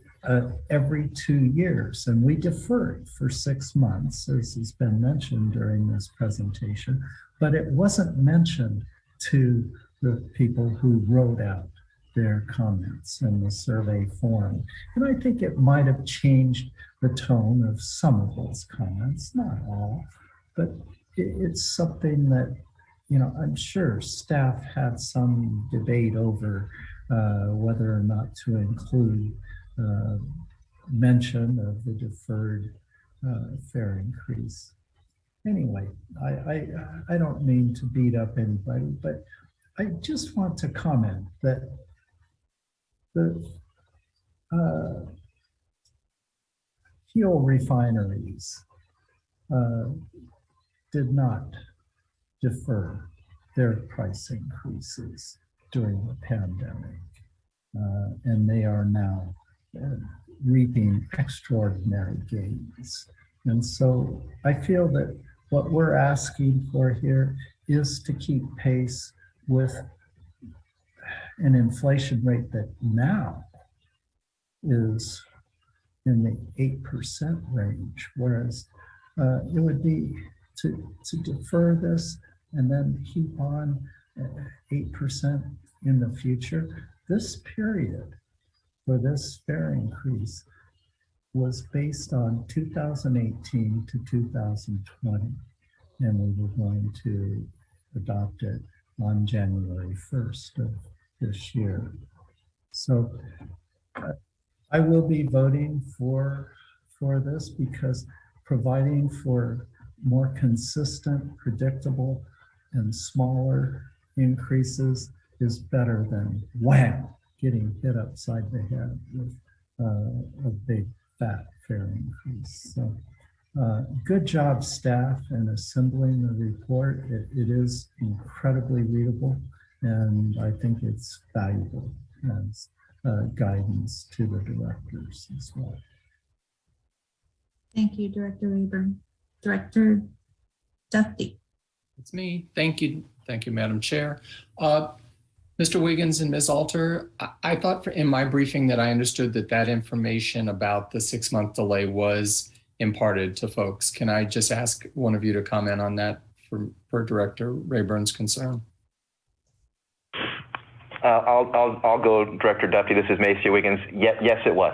S19: every 2 years, and we deferred for 6 months, as has been mentioned during this presentation, but it wasn't mentioned to the people who wrote out their comments in the survey form. And I think it might have changed the tone of some of those comments, not all, but it's something that, you know, I'm sure staff had some debate over whether or not to include mention of the deferred fare increase. Anyway, I don't mean to beat up anybody, but I just want to comment that the fuel refineries did not defer their price increases during the pandemic, and they are now reaping extraordinary gains. And so I feel that what we're asking for here is to keep pace with an inflation rate that now is in the 8% range, whereas it would be to defer this and then keep on 8% in the future. This period for this fare increase was based on 2018 to 2020, and we were going to adopt it on January 1st of this year. So I will be voting for this because providing for more consistent, predictable, and smaller increases is better than wham, getting hit upside the head with a big fat fare increase. So good job, staff, in assembling the report. It is incredibly readable, and I think it's valuable as guidance to the directors as well.
S12: Thank you, Director Rayburn. Director Duffy.
S11: It's me. Thank you. Thank you, Madam Chair. Mr. Wiggins and Ms. Alter, I thought in my briefing that I understood that information about the 6-month delay was imparted to folks. Can I just ask one of you to comment on that for Director Rayburn's concern?
S7: I'll go, Director Duffy. This is Maceo Wiggins. Yes, it was.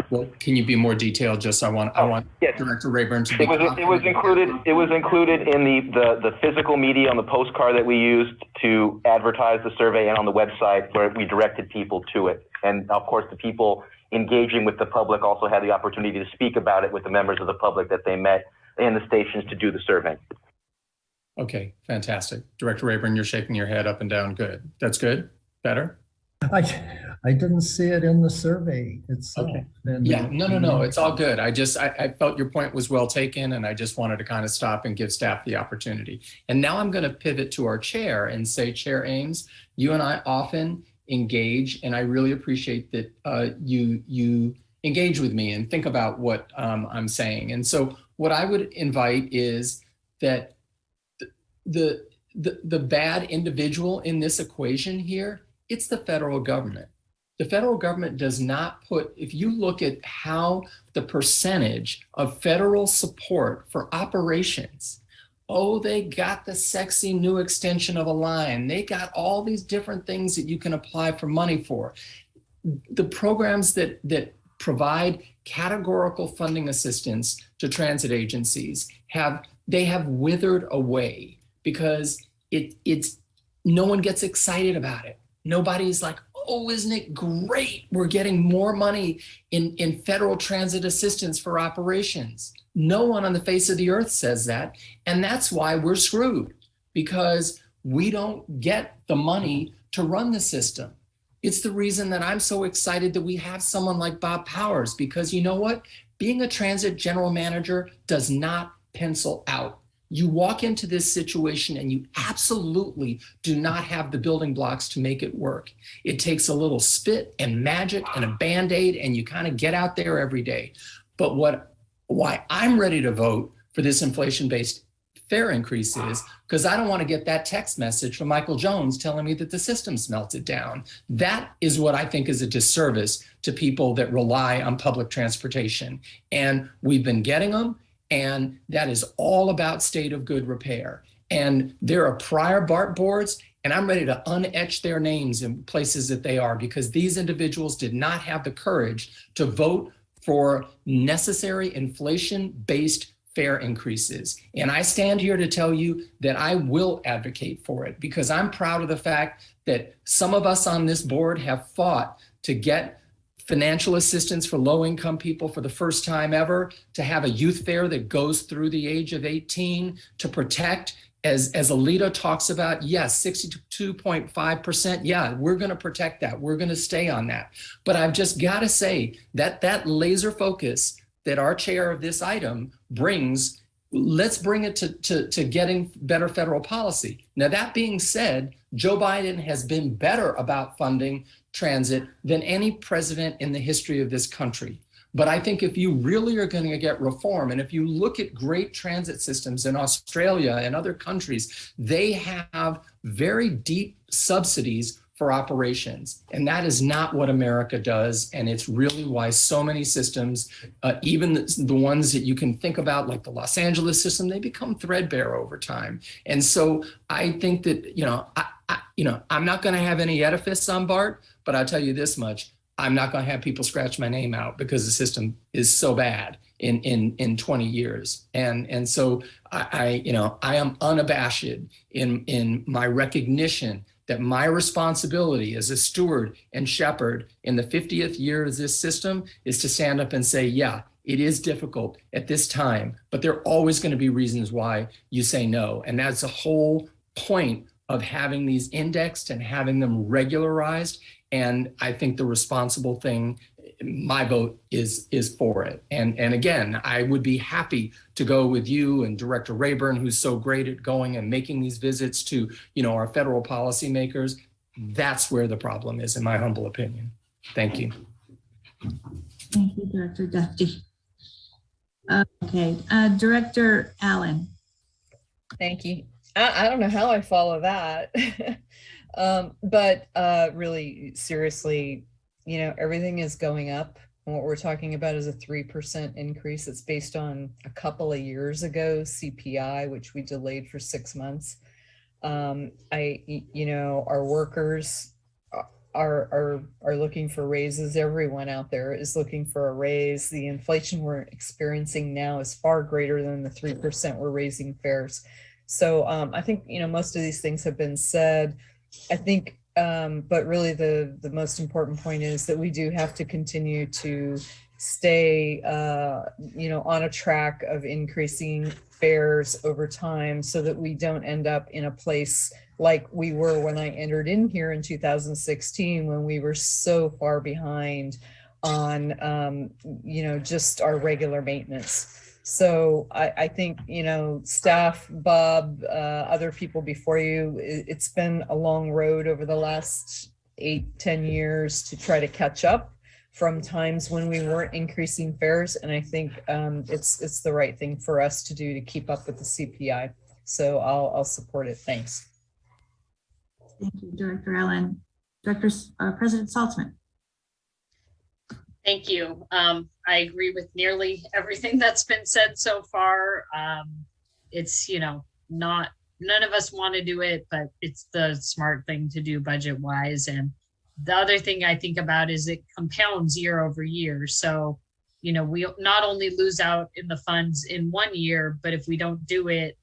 S11: Well, can you be more detailed? Just I want yes. Director Rayburn to be.
S7: It was included. It was included in the physical media on the postcard that we used to advertise the survey, and on the website where we directed people to it. And of course, the people engaging with the public also had the opportunity to speak about it with the members of the public that they met in the stations to do the survey.
S11: Okay, fantastic. Director Rayburn, you're shaking your head up and down. Good. That's good. Better.
S19: I didn't see it in the survey itself.
S11: Okay. Yeah, no. It's all good. I felt your point was well taken, and I just wanted to kind of stop and give staff the opportunity. And now I'm going to pivot to our chair and say, Chair Ames, you and I often engage, and I really appreciate that you engage with me and think about what I'm saying. And so what I would invite is that the bad individual in this equation here, it's the federal government. The federal government does not put, if you look at how the percentage of federal support for operations Oh, they got the sexy new extension of a line. They got all these different things that you can apply for money for. The programs that provide categorical funding assistance to transit agencies have withered away because it's no one gets excited about it. Nobody's like, oh, isn't it great? We're getting more money in federal transit assistance for operations. No one on the face of the earth says that. And that's why we're screwed, because we don't get the money to run the system. It's the reason that I'm so excited that we have someone like Bob Powers, because you know what? Being a transit general manager does not pencil out. You walk into this situation and you absolutely do not have the building blocks to make it work. It takes a little spit and magic and a Band-Aid, and you kind of get out there every day. But why I'm ready to vote for this inflation-based fare increase is because I don't want to get that text message from Michael Jones telling me that the system's melted down. That is what I think is a disservice to people that rely on public transportation. And we've been getting them, and that is all about state of good repair. And there are prior BART boards, and I'm ready to unetch their names in places that they are, because these individuals did not have the courage to vote for necessary inflation-based fare increases. And I stand here to tell you that I will advocate for it, because I'm proud of the fact that some of us on this board have fought to get financial assistance for low-income people for the first time ever, to have a youth fare that goes through the age of 18, to protect, as Alita talks about, yes, 62.5%, yeah, we're gonna protect that. We're gonna stay on that. But I've just gotta say that that laser focus that our chair of this item brings, let's bring it to getting better federal policy. Now, that being said, Joe Biden has been better about funding transit than any president in the history of this country. But I think if you really are going to get reform, and if you look at great transit systems in Australia and other countries, they have very deep subsidies for operations. And that is not what America does. And it's really why so many systems, even the ones that you can think about, like the Los Angeles system, they become threadbare over time. And so I think that, I'm not going to have any edifice on BART, but I'll tell you this much: I'm not going to have people scratch my name out because the system is so bad in 20 years. And so I am unabashed in my recognition that my responsibility as a steward and shepherd in the 50th year of this system is to stand up and say, yeah, it is difficult at this time, but there are always going to be reasons why you say no. And that's the whole point of having these indexed and having them regularized. And I think the responsible thing, my vote is for it. And again, I would be happy to go with you and Director Rayburn, who's so great at going and making these visits to, our federal policymakers. That's where the problem is, in my humble opinion. Thank you.
S12: Thank you, Director Duffy. Okay, Director Allen.
S10: Thank you. I don't know how I follow that, but really seriously, everything is going up. And what we're talking about is a 3% increase. It's based on a couple of years ago CPI, which we delayed for 6 months. Our workers are looking for raises. Everyone out there is looking for a raise. The inflation we're experiencing now is far greater than the 3% we're raising fares. So I think, most of these things have been said. I think, but really the most important point is that we do have to continue to stay, on a track of increasing fares over time so that we don't end up in a place like we were when I entered in here in 2016, when we were so far behind on, just our regular maintenance. So I think, staff, Bob, other people before you, it's been a long road over the last 8-10 years to try to catch up from times when we weren't increasing fares. And I think it's the right thing for us to do to keep up with the CPI. So I'll support it. Thanks.
S12: Thank you, Director Allen. President Saltzman.
S3: Thank you. I agree with nearly everything that's been said so far. It's, none of us want to do it, but it's the smart thing to do budget wise. And the other thing I think about is it compounds year over year. So, you know, we not only lose out in the funds in 1 year, but if we don't do it,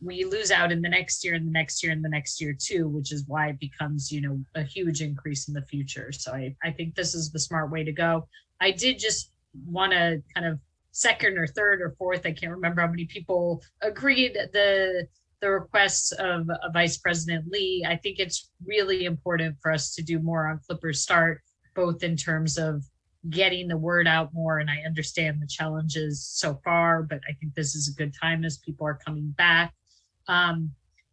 S3: we lose out in the next year and the next year and the next year too, which is why it becomes, you know, a huge increase in the future. So I think this is the smart way to go. I did just want to kind of second or third or fourth, I can't remember how many people agreed the requests of Vice President Lee. I think it's really important for us to do more on Clippers Start, both in terms of getting the word out more. And I understand the challenges so far, but I think this is a good time as people are coming back. And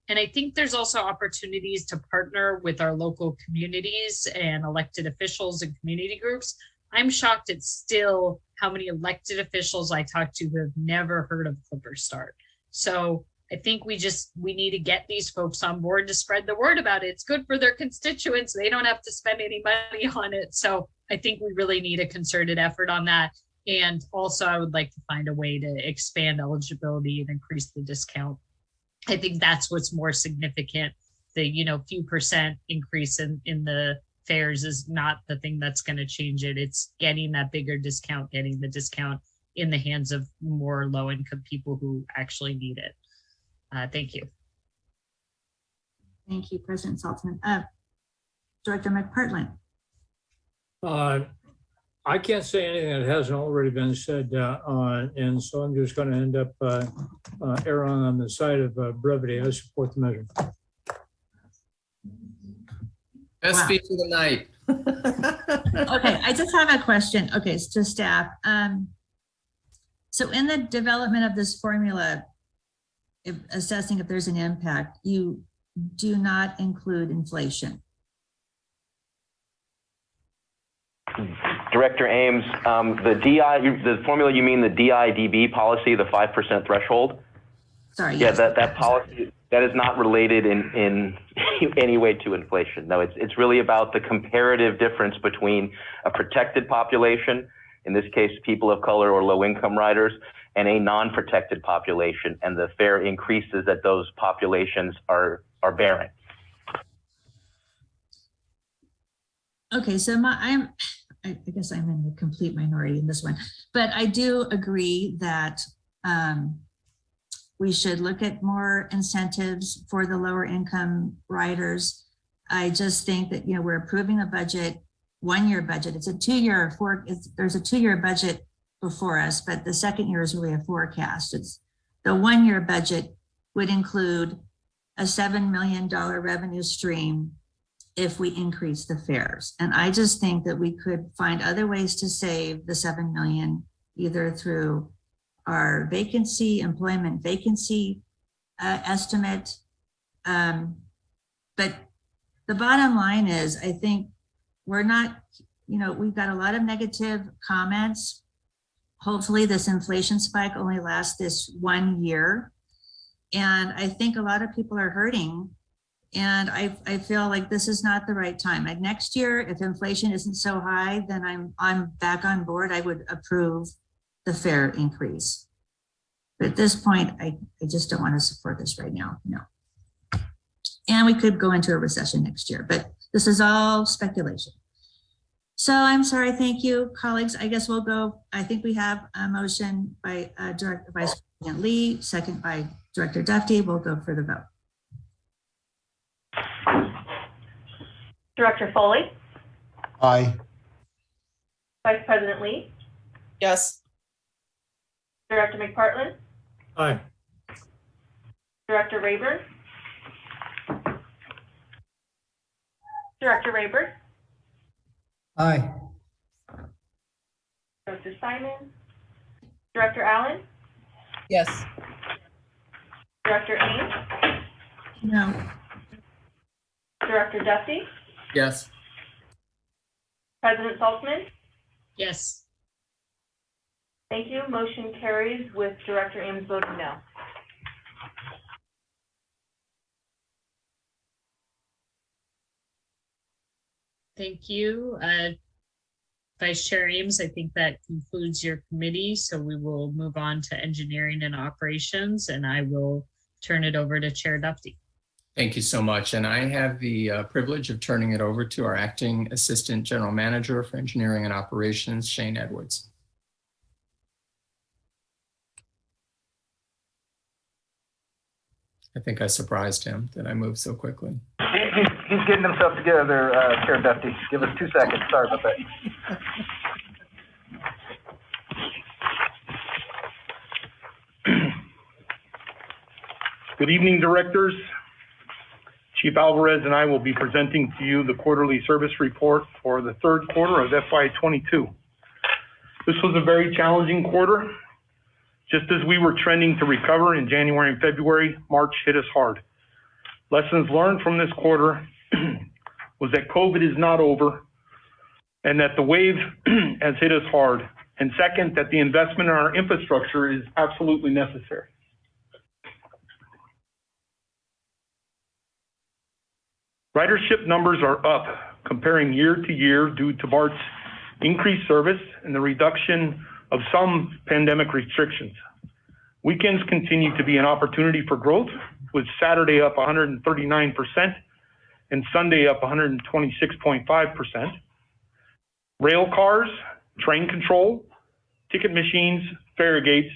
S3: I think there's also opportunities to partner with our local communities and elected officials and community groups. I'm shocked at still how many elected officials I talk to who have never heard of Clippers Start. So I think we need to get these folks on board to spread the word about it. It's good for their constituents. They don't have to spend any money on it. So I think we really need a concerted effort on that. And also I would like to find a way to expand eligibility and increase the discount. I think that's what's more significant. The, you know, few percent increase in the fares is not the thing that's going to change it. It's getting that bigger discount, getting the discount in the hands of more low-income people who actually need it. Thank you.
S12: Thank you, President Saltzman. Director McPartland.
S13: I can't say anything that hasn't already been said, and so I'm just going to end up erring on the side of brevity. I support the measure.
S11: Best speech of the night.
S12: Okay, I just have a question. Okay, it's to staff. So in the development of this formula, assessing if there's an impact, you do not include inflation.
S7: Director Ames, the formula, you mean the DIDB policy, the 5% threshold?
S12: Sorry.
S7: Yeah,
S12: Yes.
S7: that policy, that is not related in any way to inflation. No, it's really about the comparative difference between a protected population, in this case, people of color or low-income riders, and a non-protected population, and the fare increases that those populations are bearing.
S12: Okay, so I guess I'm in the complete minority in this one, but I do agree that we should look at more incentives for the lower income riders. I just think that, you know, we're approving a budget, 1 year budget. It's a 2 year, there's a 2 year budget before us, but the second year is really a forecast. It's the 1 year budget would include a $7 million revenue stream if we increase the fares. And I just think that we could find other ways to save the 7 million, either through our employment vacancy estimate. But the bottom line is, I think we're not, you know, we've got a lot of negative comments. Hopefully this inflation spike only lasts this 1 year. And I think a lot of people are hurting. And I feel like this is not the right time. And next year, if inflation isn't so high, then I'm back on board. I would approve the fare increase. But at this point, I just don't want to support this right now, no. And we could go into a recession next year, but this is all speculation. So I'm sorry, thank you, colleagues. I guess we'll go, I think we have a motion by Director Vice President Lee, second by Director Duffy. We'll go for the vote.
S4: Director Foley?
S5: Aye.
S4: Vice President Lee?
S6: Yes.
S4: Director McPartland?
S13: Aye.
S4: Director Rayburn? Director Rayburn?
S19: Aye.
S4: Director Simon? Director Allen?
S10: Yes.
S4: Director Ames?
S12: No.
S4: Director Duffy?
S11: Yes.
S4: President Saltzman?
S3: Yes.
S4: Thank you. Motion carries with Director Ames voting no.
S3: Thank you. Vice Chair Ames, I think that concludes your committee. So we will move on to engineering and operations, and I will turn it over to Chair Duffy.
S11: Thank you so much. And I have the privilege of turning it over to our Acting Assistant General Manager for Engineering and Operations, Shane Edwards. I think I surprised him that I moved so quickly.
S14: He's getting himself together, Chair Duffy. Give us 2 seconds. Sorry about that.
S16: Good evening, directors. Chief Alvarez and I will be presenting to you the quarterly service report for the third quarter of FY22. This was a very challenging quarter. Just as we were trending to recover in January and February, March hit us hard. Lessons learned from this quarter was that COVID is not over and that the wave has hit us hard. And second, that the investment in our infrastructure is absolutely necessary. Ridership numbers are up comparing year to year due to Bart's increased service and the reduction of some pandemic restrictions. Weekends continue to be an opportunity for growth, with Saturday up 139% and Sunday up 126.5%. Rail cars, train control, ticket machines, fare gates,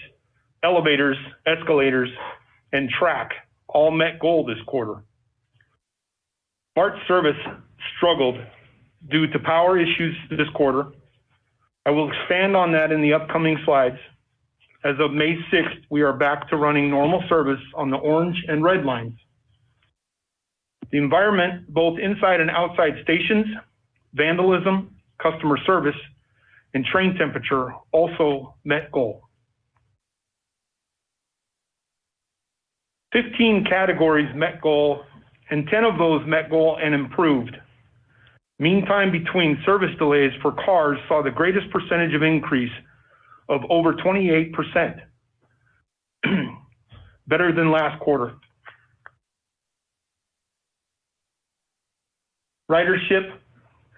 S16: elevators, escalators, and track all met goal this quarter. Bart's service struggled due to power issues this quarter. I will expand on that in the upcoming slides. As of May 6th, we are back to running normal service on the orange and red lines. The environment, both inside and outside stations, vandalism, customer service, and train temperature also met goal. 15 categories met goal, and 10 of those met goal and improved. Mean time between service delays for cars saw the greatest percentage of increase of over 28%, better than last quarter. Ridership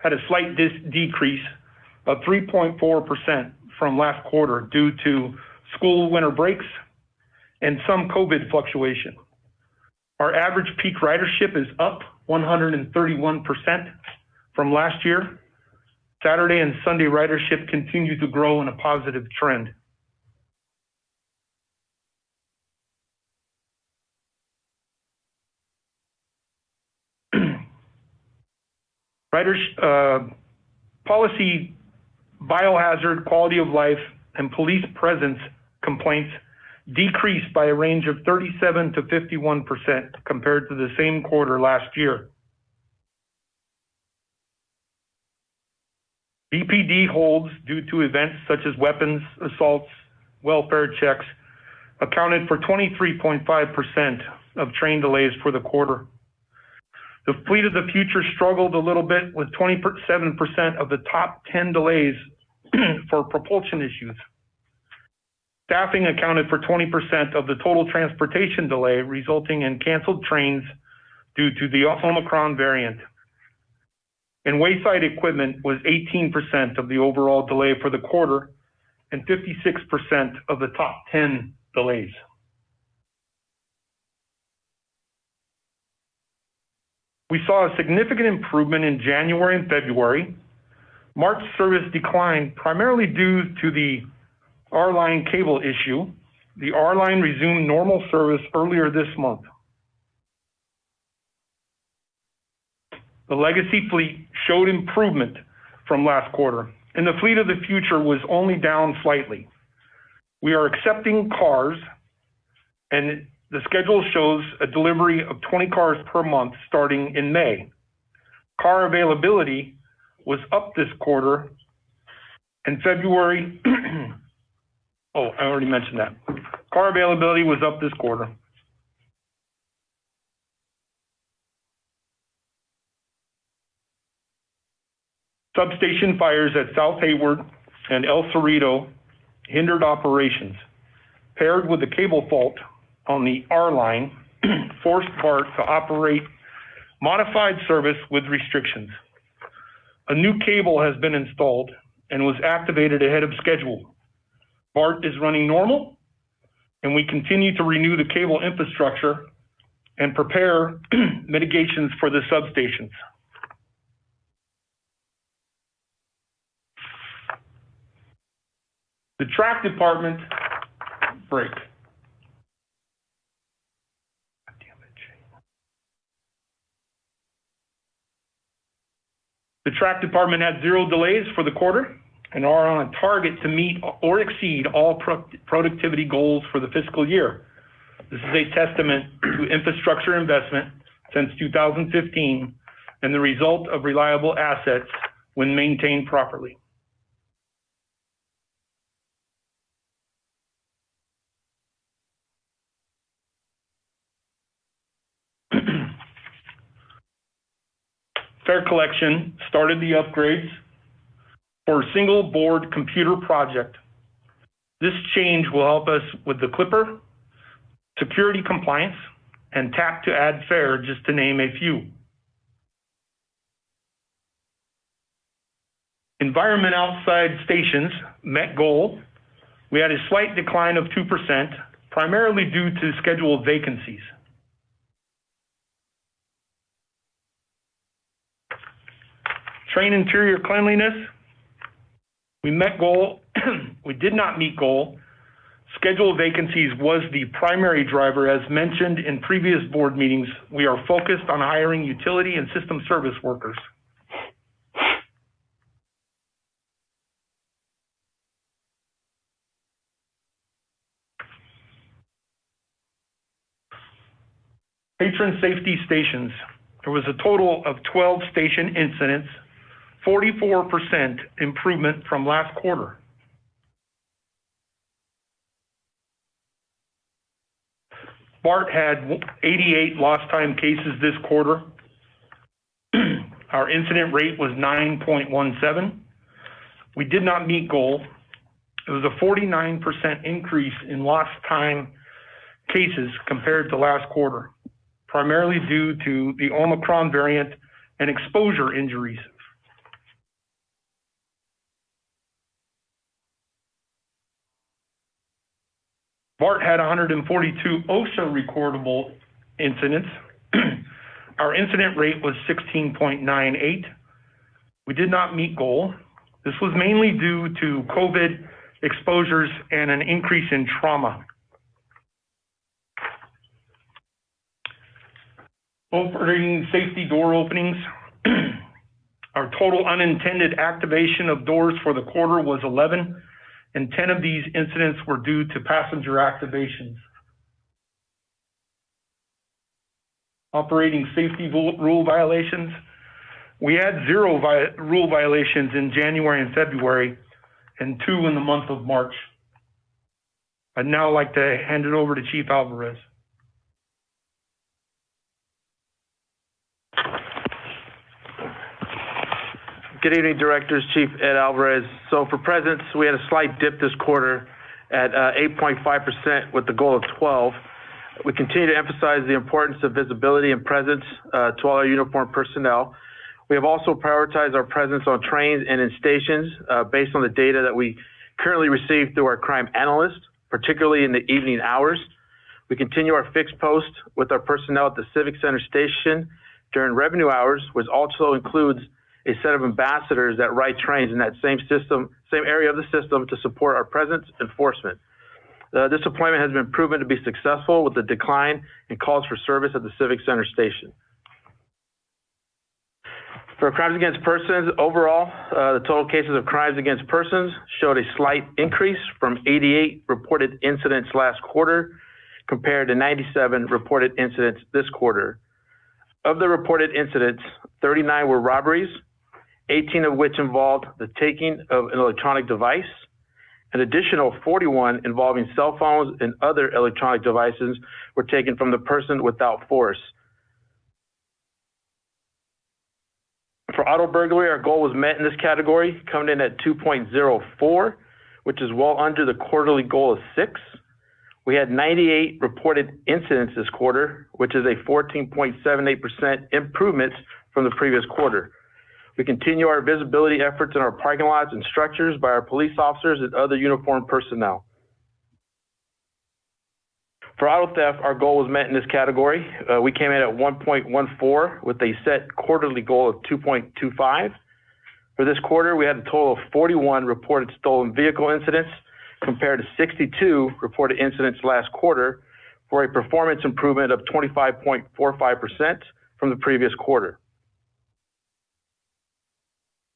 S16: had a slight decrease of 3.4% from last quarter due to school winter breaks and some COVID fluctuation. Our average peak ridership is up 131% from last year. Saturday and Sunday ridership continue to grow in a positive trend. Policy, biohazard, quality of life, and police presence complaints decreased by a range of 37 to 51% compared to the same quarter last year. BPD holds due to events such as weapons, assaults, welfare checks, accounted for 23.5% of train delays for the quarter. The Fleet of the Future struggled a little bit with 27% of the top 10 delays for propulsion issues. Staffing accounted for 20% of the total transportation delay, resulting in canceled trains due to the Omicron variant. And wayside equipment was 18% of the overall delay for the quarter and 56% of the top 10 delays. We saw a significant improvement in January and February. March service declined primarily due to the R-line cable issue. The R-line resumed normal service earlier this month. The legacy fleet showed improvement from last quarter, and the Fleet of the Future was only down slightly. We are accepting cars, and the schedule shows a delivery of 20 cars per month starting in May. Car availability was up this quarter, and February, oh, I already mentioned that. Car availability was up this quarter. Substation fires at South Hayward and El Cerrito hindered operations, paired with the cable fault on the R line, forced Bart to operate modified service with restrictions. A new cable has been installed and was activated ahead of schedule. Bart is running normal, and we continue to renew the cable infrastructure and prepare mitigations for the substations. The track department break. The track department had 0 delays for the quarter and are on a target to meet or exceed all productivity goals for the fiscal year. This is a testament to infrastructure investment since 2015 and the result of reliable assets when maintained properly. Fare collection started the upgrades for a single board computer project. This change will help us with the clipper, security compliance, and tap to add fare, just to name a few. Environment outside stations met goal. We had a slight decline of 2%, primarily due to scheduled vacancies. Train interior cleanliness, we met goal. We did not meet goal. Scheduled vacancies was the primary driver. As mentioned in previous board meetings, we are focused on hiring utility and system service workers. Patron safety stations. There was a total of 12 station incidents, 44% improvement from last quarter. Bart had 88 lost time cases this quarter. Our incident rate was 9.17. We did not meet goal. It was a 49% increase in lost time cases compared to last quarter, primarily due to the Omicron variant and exposure injuries. Bart had 142 OSHA recordable incidents. Our incident rate was 16.98. We did not meet goal. This was mainly due to COVID exposures and an increase in trauma. Operating safety door openings. Our total unintended activation of doors for the quarter was 11. And 10 of these incidents were due to passenger activations. Operating safety rule violations. We had 0 rule violations in January and February, and 2 in the month of March. I'd now like to hand it over to Chief Alvarez.
S7: Good evening, Directors. Chief Ed Alvarez. So for presence, we had a slight dip this quarter at 8.5% with the goal of 12. We continue to emphasize the importance of visibility and presence to all our uniformed personnel. We have also prioritized our presence on trains and in stations based on the data that we currently receive through our crime analyst, particularly in the evening hours. We continue our fixed post with our personnel at the Civic Center station during revenue hours, which also includes a set of ambassadors that ride trains in that same area of the system to support our presence enforcement. This deployment has been proven to be successful with the decline in calls for service at the Civic Center station. For crimes against persons, overall, the total cases of crimes against persons showed a slight increase from 88 reported incidents last quarter compared to 97 reported incidents this quarter. Of the reported incidents, 39 were robberies, 18 of which involved the taking of an electronic device, an additional 41 involving cell phones and other electronic devices were taken from the person without force. For auto burglary, our goal was met in this category, coming in at 2.04, which is well under the quarterly goal of 6. We had 98 reported incidents this quarter, which is a 14.78% improvement from the previous quarter. We continue our visibility efforts in our parking lots and structures by our police officers and other uniformed personnel.
S14: For auto theft, our goal was met in this category. We came in at 1.14 with a set quarterly goal of 2.25. For this quarter, we had a total of 41 reported stolen vehicle incidents compared to 62 reported incidents last quarter, for a performance improvement of 25.45% from the previous quarter.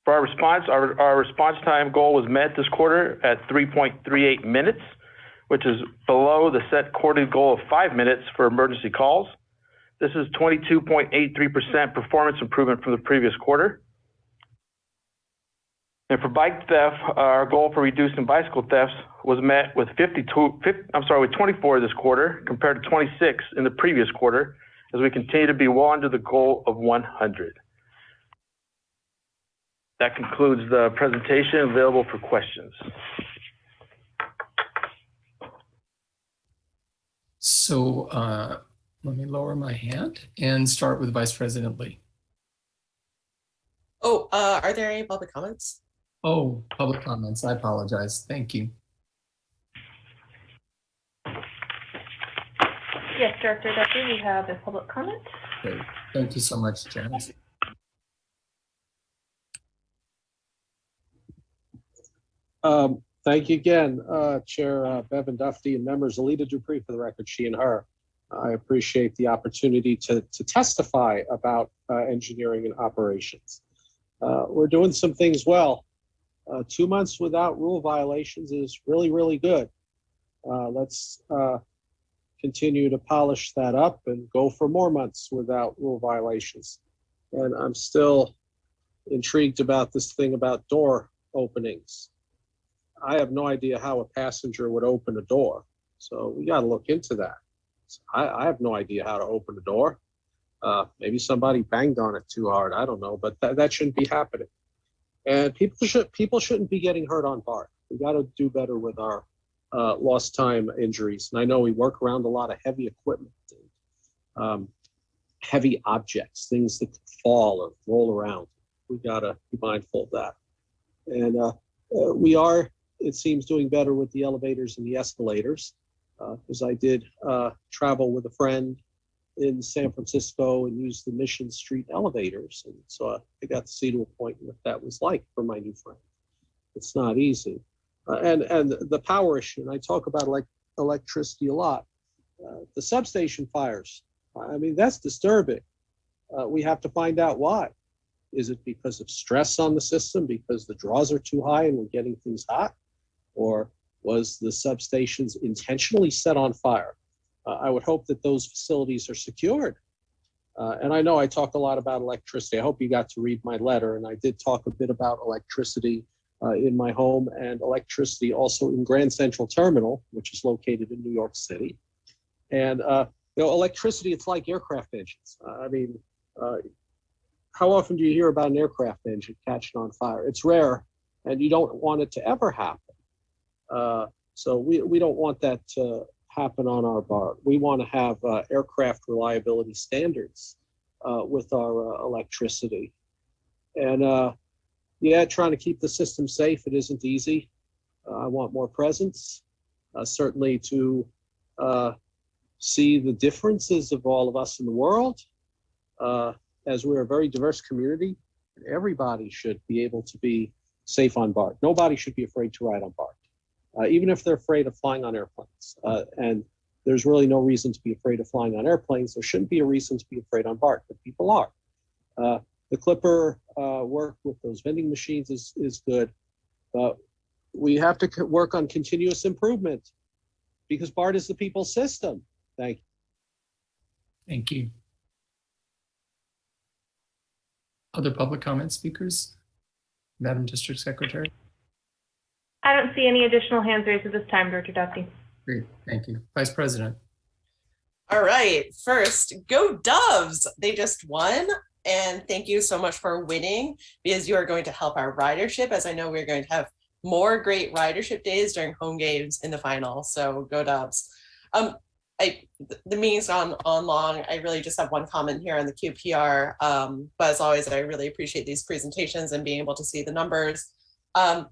S14: For our response, our response time goal was met this quarter at 3.38 minutes, which is below the set quarterly goal of 5 minutes for emergency calls. This is 22.83% performance improvement from the previous quarter. And for bike theft, our goal for reducing bicycle thefts was met with 24 this quarter compared to 26 in the previous quarter, as we continue to be well under the goal of 100. That concludes the presentation. Available for questions.
S11: So let me lower my hand and start with Vice President Lee.
S6: Oh, are there any public comments?
S11: Oh, public comments. I apologize. Thank you.
S4: Yes, Director Duffy, we have a public comment.
S11: Great. Thank you so much, Janice.
S9: Thank you again, Chair Bevan Duffy and members. Alita Dupree, for the record, she and her. I appreciate the opportunity to testify about engineering and operations. We're doing some things well. 2 months without rule violations is really, really good. Let's continue to polish that up and go for more months without rule violations. And I'm still intrigued about this thing about door openings. I have no idea how a passenger would open a door. So we got to look into that. I have no idea how to open a door. Maybe somebody banged on it too hard. I don't know, but that shouldn't be happening. And people shouldn't be getting hurt on BART. We got to do better with our lost time injuries. And I know we work around a lot of heavy equipment, heavy objects, things that could fall or roll around. We got to be mindful of that. And we are, it seems, doing better with the elevators and the escalators, because I did travel with a friend in San Francisco and used the Mission Street elevators. And so I got to see to a point what that was like for my new friend. It's not easy. And the power issue, and I talk about electricity a lot. The substation fires, I mean, that's disturbing. We have to find out why. Is it because of stress on the system, because the draws are too high and we're getting things hot? Or was the substations intentionally set on fire? I would hope that those facilities are secured. And I know I talk a lot about electricity. I hope you got to read my letter, and I did talk a bit about electricity in my home and electricity also in Grand Central Terminal, which is located in New York City. And you know, electricity, it's like aircraft engines. I mean, how often do you hear about an aircraft engine catching on fire? It's rare, and you don't want it to ever happen. So we don't want that to happen on our BART. We want to have aircraft reliability standards with our electricity. And yeah, trying to keep the system safe, it isn't easy. I want more presence, certainly to see the differences of all of us in the world, as we're a very diverse community. Everybody should be able to be safe on BART. Nobody should be afraid to ride on BART, even if they're afraid of flying on airplanes. And there's really no reason to be afraid of flying on airplanes. There shouldn't be a reason to be afraid on BART, but people are. The Clipper work with those vending machines is good, but we have to work on continuous improvement because BART is the people's system. Thank you.
S11: Thank you. Other public comment speakers? Madam District Secretary.
S4: I don't see any additional hands raised at this time, Director Duffy.
S11: Great, thank you. Vice President.
S6: All right, first, go Doves. They just won. And thank you so much for winning, because you are going to help our ridership, as I know we're going to have more great ridership days during home games in the final. So go Doves. The meeting's gone on long. I really just have one comment here on the QPR. But as always, I really appreciate these presentations and being able to see the numbers. I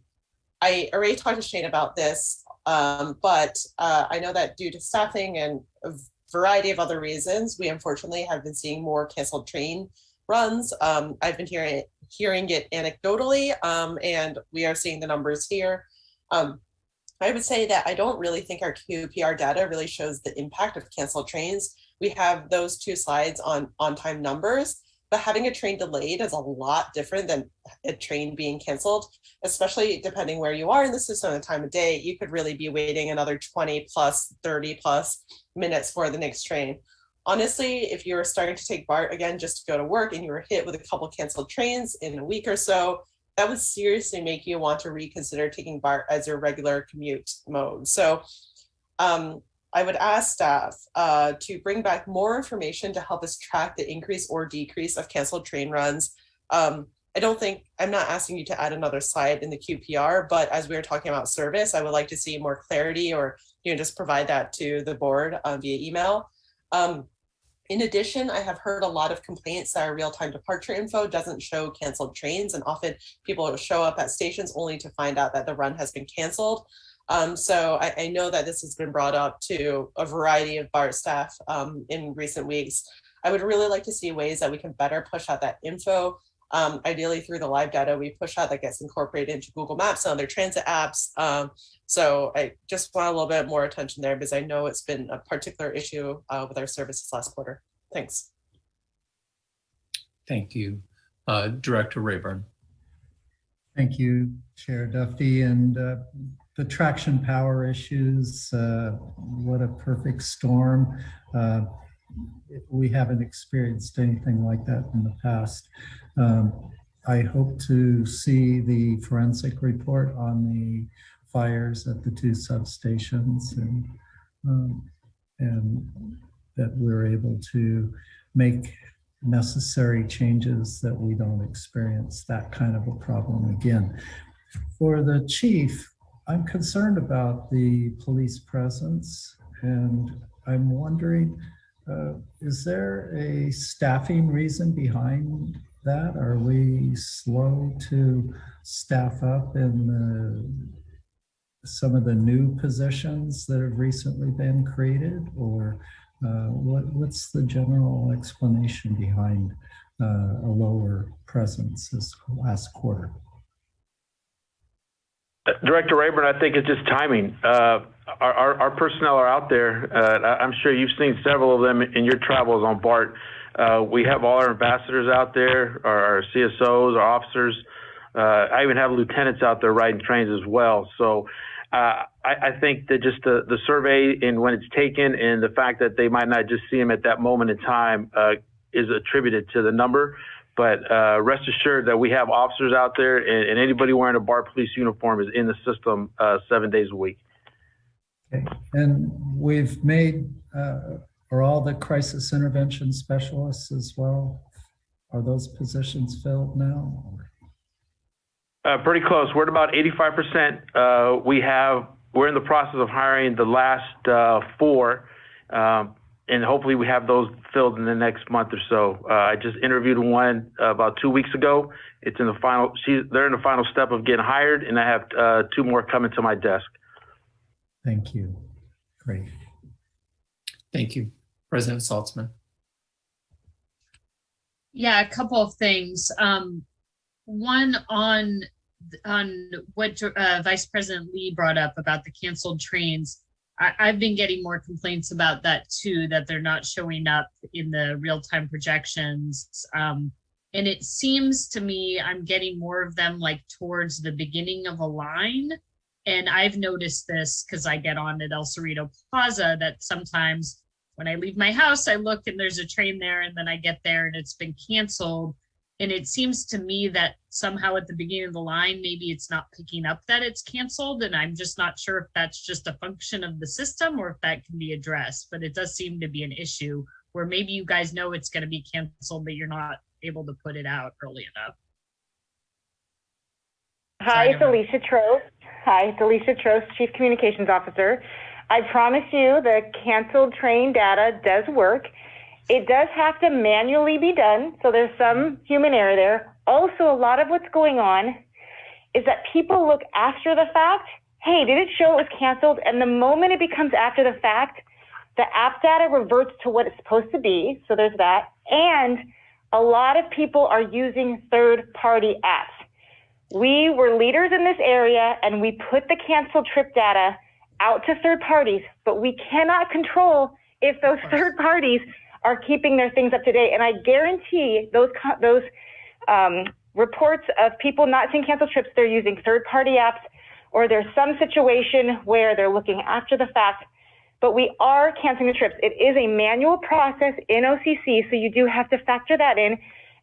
S6: already talked to Shane about this. But I know that due to staffing and a variety of other reasons, we unfortunately have been seeing more canceled train runs. I've been hearing it anecdotally, and we are seeing the numbers here. I would say that I don't really think our QPR data really shows the impact of canceled trains. We have those 2 slides on on-time numbers, but having a train delayed is a lot different than a train being canceled, especially depending where you are in the system and the time of day. You could really be waiting another 20 plus, 30 plus minutes for the next train. Honestly, if you were starting to take BART again just to go to work and you were hit with a couple canceled trains in a week or so, that would seriously make you want to reconsider taking BART as your regular commute mode. So I would ask staff to bring back more information to help us track the increase or decrease of canceled train runs. I'm not asking you to add another slide in the QPR, but as we were talking about service, I would like to see more clarity, or just provide that to the board via email. In addition, I have heard a lot of complaints that our real-time departure info doesn't show canceled trains, and often people will show up at stations only to find out that the run has been canceled. So I know that this has been brought up to a variety of BART staff in recent weeks. I would really like to see ways that we can better push out that info. Ideally through the live data we push out that gets incorporated into Google Maps and other transit apps. So I just want a little bit more attention there, because I know it's been a particular issue with our services last quarter. Thanks.
S11: Thank you. Director Rayburn.
S19: Thank you, Chair Duffy. And the traction power issues, what a perfect storm. We haven't experienced anything like that in the past. I hope to see the forensic report on the fires at the 2 substations, and that we're able to make necessary changes that we don't experience that kind of a problem again. For the chief, I'm concerned about the police presence, and I'm wondering, is there a staffing reason behind that? Are we slow to staff up in some of the new positions that have recently been created, or what's the general explanation behind a lower presence this last quarter?
S17: Director Rayburn, I think it's just timing. Our personnel are out there. I'm sure you've seen several of them in your travels on BART. We have all our ambassadors out there, our CSOs, our officers. I even have lieutenants out there riding trains as well. So I think that just the survey and when it's taken, and the fact that they might not just see them at that moment in time is attributed to the number. But rest assured that we have officers out there, and anybody wearing a BART police uniform is in the system 7 days a week.
S19: Okay. And we've made, are all the crisis intervention specialists as well? Are those positions filled now?
S17: Pretty close. We're at about 85%. We're in the process of hiring the last 4. And hopefully we have those filled in the next month or so. I just interviewed one about 2 weeks ago. It's in the final. They're in the final step of getting hired, and I have 2 more coming to my desk.
S19: Thank you. Great.
S11: Thank you, President Saltzman.
S3: Yeah, a couple of things. One on what Vice President Lee brought up about the canceled trains. I've been getting more complaints about that too, that they're not showing up in the real-time projections. And it seems to me I'm getting more of them like towards the beginning of a line. And I've noticed this because I get on at El Cerrito Plaza, that sometimes when I leave my house, I look and there's a train there, and then I get there and it's been canceled. And it seems to me that somehow at the beginning of the line, maybe it's not picking up that it's canceled. And I'm just not sure if that's just a function of the system or if that can be addressed. But it does seem to be an issue where maybe you guys know it's going to be canceled, but you're not able to put it out early enough.
S21: Hi, it's Alicia Trost. Hi, it's Alicia Trost, Chief Communications Officer. I promise you the canceled train data does work. It does have to manually be done, so there's some human error there. Also, a lot of what's going on is that people look after the fact, hey, did it show it was canceled? And the moment it becomes after the fact, the app data reverts to what it's supposed to be. So there's that. And a lot of people are using third-party apps. We were leaders in this area and we put the canceled trip data out to third parties, but we cannot control if those third parties are keeping their things up to date. And I guarantee those reports of people not seeing canceled trips, they're using third-party apps, or there's some situation where they're looking after the fact, but we are canceling the trips. It is a manual process in OCC, so you do have to factor that in,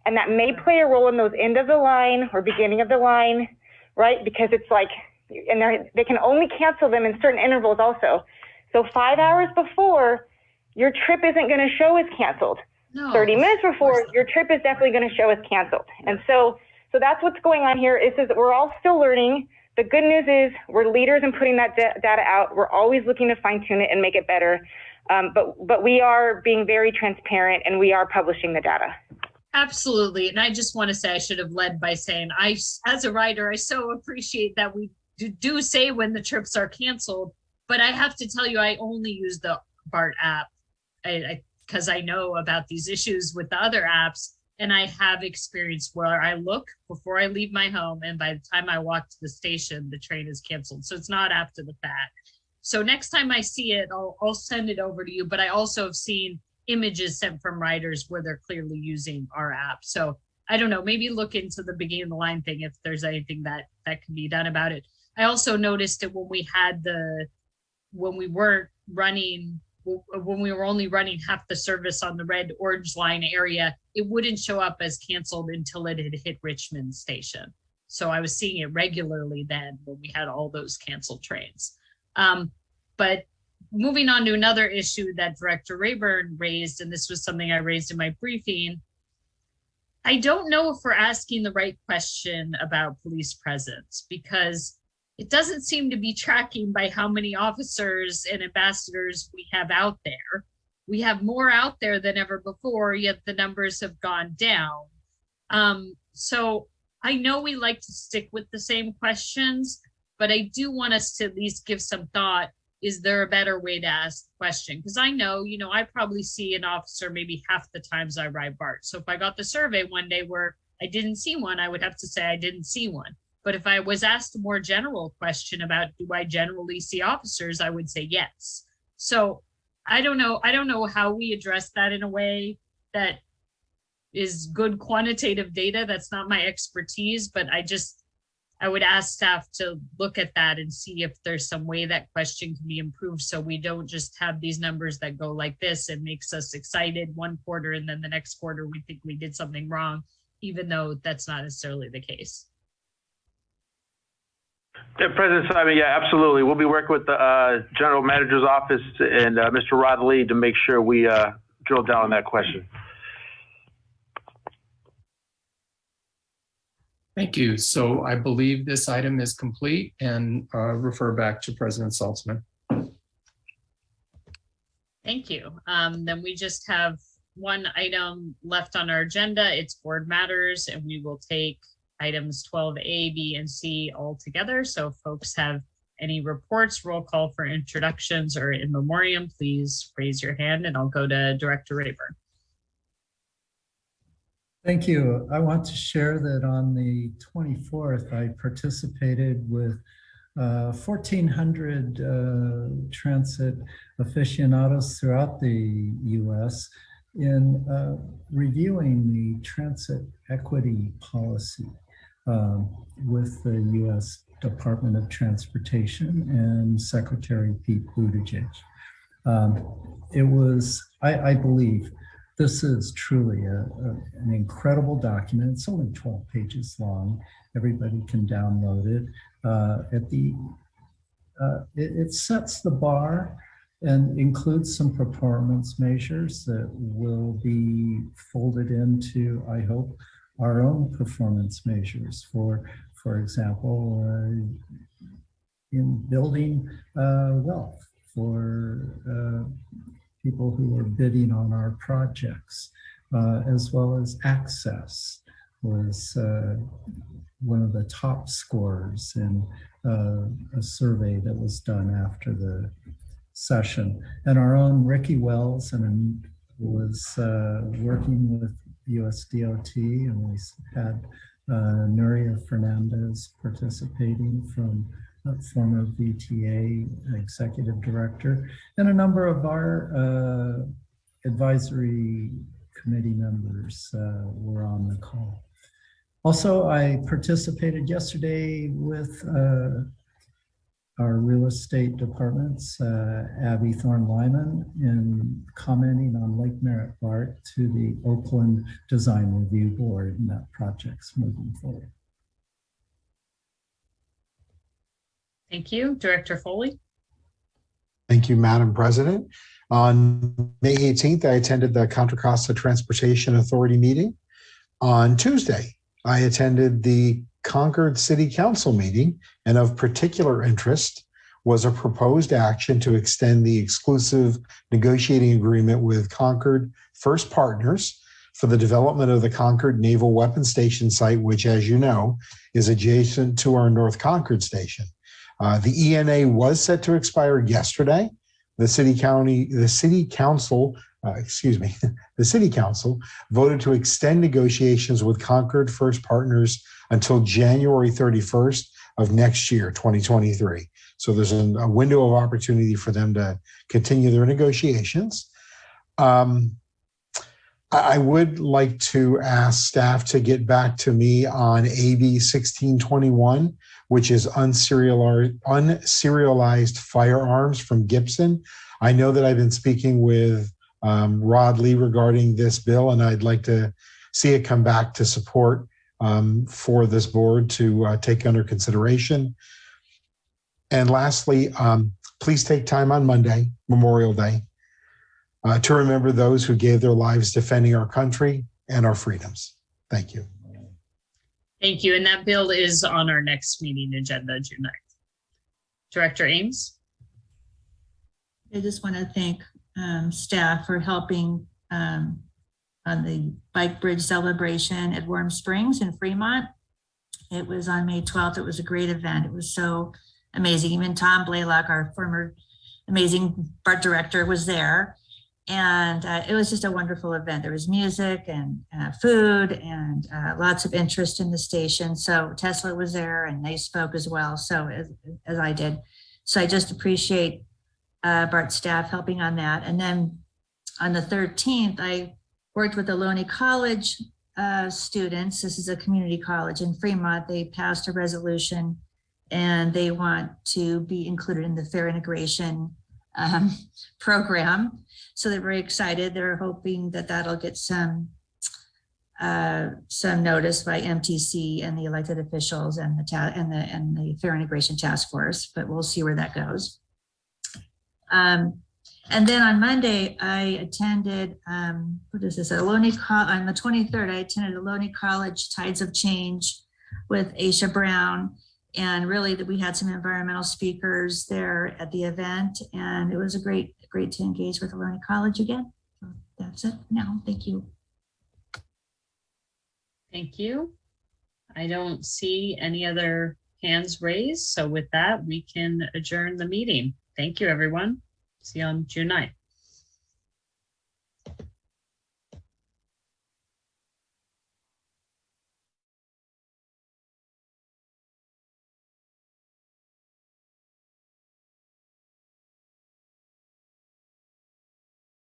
S21: and that may play a role in those end of the line or beginning of the line, right? Because it's like, and they can only cancel them in certain intervals also. So 5 hours before, your trip isn't going to show as canceled.
S3: No,
S21: 30 minutes before, your trip is definitely going to show as canceled. And so that's what's going on here. Is that we're all still learning. The good news is we're leaders in putting that data out. We're always looking to fine tune it and make it better. But we are being very transparent and we are publishing the data.
S3: Absolutely. And I just want to say, I should have led by saying, as a writer, I so appreciate that we do say when the trips are canceled, but I have to tell you, I only use the Bart app because I know about these issues with the other apps. And I have experience where I look before I leave my home, and by the time I walk to the station, the train is canceled. So it's not after the fact. So next time I see it, I'll send it over to you. But I also have seen images sent from riders where they're clearly using our app. So I don't know, maybe look into the beginning of the line thing if there's anything that can be done about it. I also noticed that when we were only running half the service on the red orange line area, it wouldn't show up as canceled until it had hit Richmond Station. So I was seeing it regularly then when we had all those canceled trains. But moving on to another issue that Director Rayburn raised, and this was something I raised in my briefing, I don't know if we're asking the right question about police presence, because it doesn't seem to be tracking by how many officers and ambassadors we have out there. We have more out there than ever before, yet the numbers have gone down. So I know we like to stick with the same questions, but I do want us to at least give some thought. Is there a better way to ask the question? Because I know, I probably see an officer maybe half the times I ride Bart. So if I got the survey one day where I didn't see one, I would have to say I didn't see one. But if I was asked a more general question about, do I generally see officers, I would say yes. So I don't know how we address that in a way that is good quantitative data. That's not my expertise, but I would ask staff to look at that and see if there's some way that question can be improved, so we don't just have these numbers that go like this and makes us excited one quarter and then the next quarter we think we did something wrong, even though that's not necessarily the case.
S17: Yeah, President Simon, yeah, absolutely. We'll be working with the General Manager's Office and Mr. Rod Lee to make sure we drill down on that question.
S11: Thank you. So I believe this item is complete, and refer back to President Saltzman.
S3: Thank you. Then we just have one item left on our agenda. It's board matters, and we will take items 12A, B, and C all together. So if folks have any reports, roll call for introductions, or in memoriam, please raise your hand and I'll go to Director Rayburn.
S19: Thank you. I want to share that on the 24th, I participated with 1,400 transit aficionados throughout the U.S. in reviewing the transit equity policy with the U.S. Department of Transportation and Secretary Pete Buttigieg. It was, I believe, this is truly an incredible document. It's only 12 pages long. Everybody can download it. It sets the bar and includes some performance measures that will be folded into, I hope, our own performance measures. For example, in building wealth for people who are bidding on our projects, as well as access was one of the top scorers in a survey that was done after the session. And our own Ricky Wells was working with USDOT, and we had Nuria Fernandez participating from former VTA executive director, and a number of our advisory committee members were on the call. Also, I participated yesterday with our real estate departments, Abby Thorne-Lyman, in commenting on Lake Merritt Bart to the Oakland Design Review Board, and that project's moving forward.
S3: Thank you. Director Foley.
S5: Thank you, Madam President. On May 18th, I attended the Contra Costa Transportation Authority meeting. On Tuesday, I attended the Concord City Council meeting, and of particular interest was a proposed action to extend the exclusive negotiating agreement with Concord First Partners for the development of the Concord Naval Weapons Station site, which, as you know, is adjacent to our North Concord station. The ENA was set to expire yesterday. The city council voted to extend negotiations with Concord First Partners until January 31st of next year, 2023. So there's a window of opportunity for them to continue their negotiations. I would like to ask staff to get back to me on AB 1621, which is unserialized firearms from Gibson. I know that I've been speaking with Rod Lee regarding this bill, and I'd like to see it come back to support for this board to take under consideration. And lastly, please take time on Monday, Memorial Day, to remember those who gave their lives defending our country and our freedoms. Thank you.
S3: Thank you. And that bill is on our next meeting agenda, June 9th. Director Ames.
S12: I just want to thank staff for helping on the bike bridge celebration at Warm Springs in Fremont. It was on May 12th. It was a great event. It was so amazing. Even Tom Blaylock, our former amazing Bart director, was there. And it was just a wonderful event. There was music and food and lots of interest in the station. So Tesla was there and they spoke as well, so as I did. So I just appreciate Bart's staff helping on that. And then on the 13th, I worked with the Loney College students. This is a community college in Fremont. They passed a resolution and they want to be included in the Fair Integration program. So they're very excited. They're hoping that that'll get some notice by MTC and the elected officials and the Fair Integration Task Force, but we'll see where that goes. And then on Monday, I attended, on the 23rd, I attended Loney College Tides of Change with Aisha Brown. And really that we had some environmental speakers there at the event, and it was great to engage with Loney College again. So that's it now. Thank you.
S3: Thank you. I don't see any other hands raised. So with that, we can adjourn the meeting. Thank you, everyone. See you on June 9th.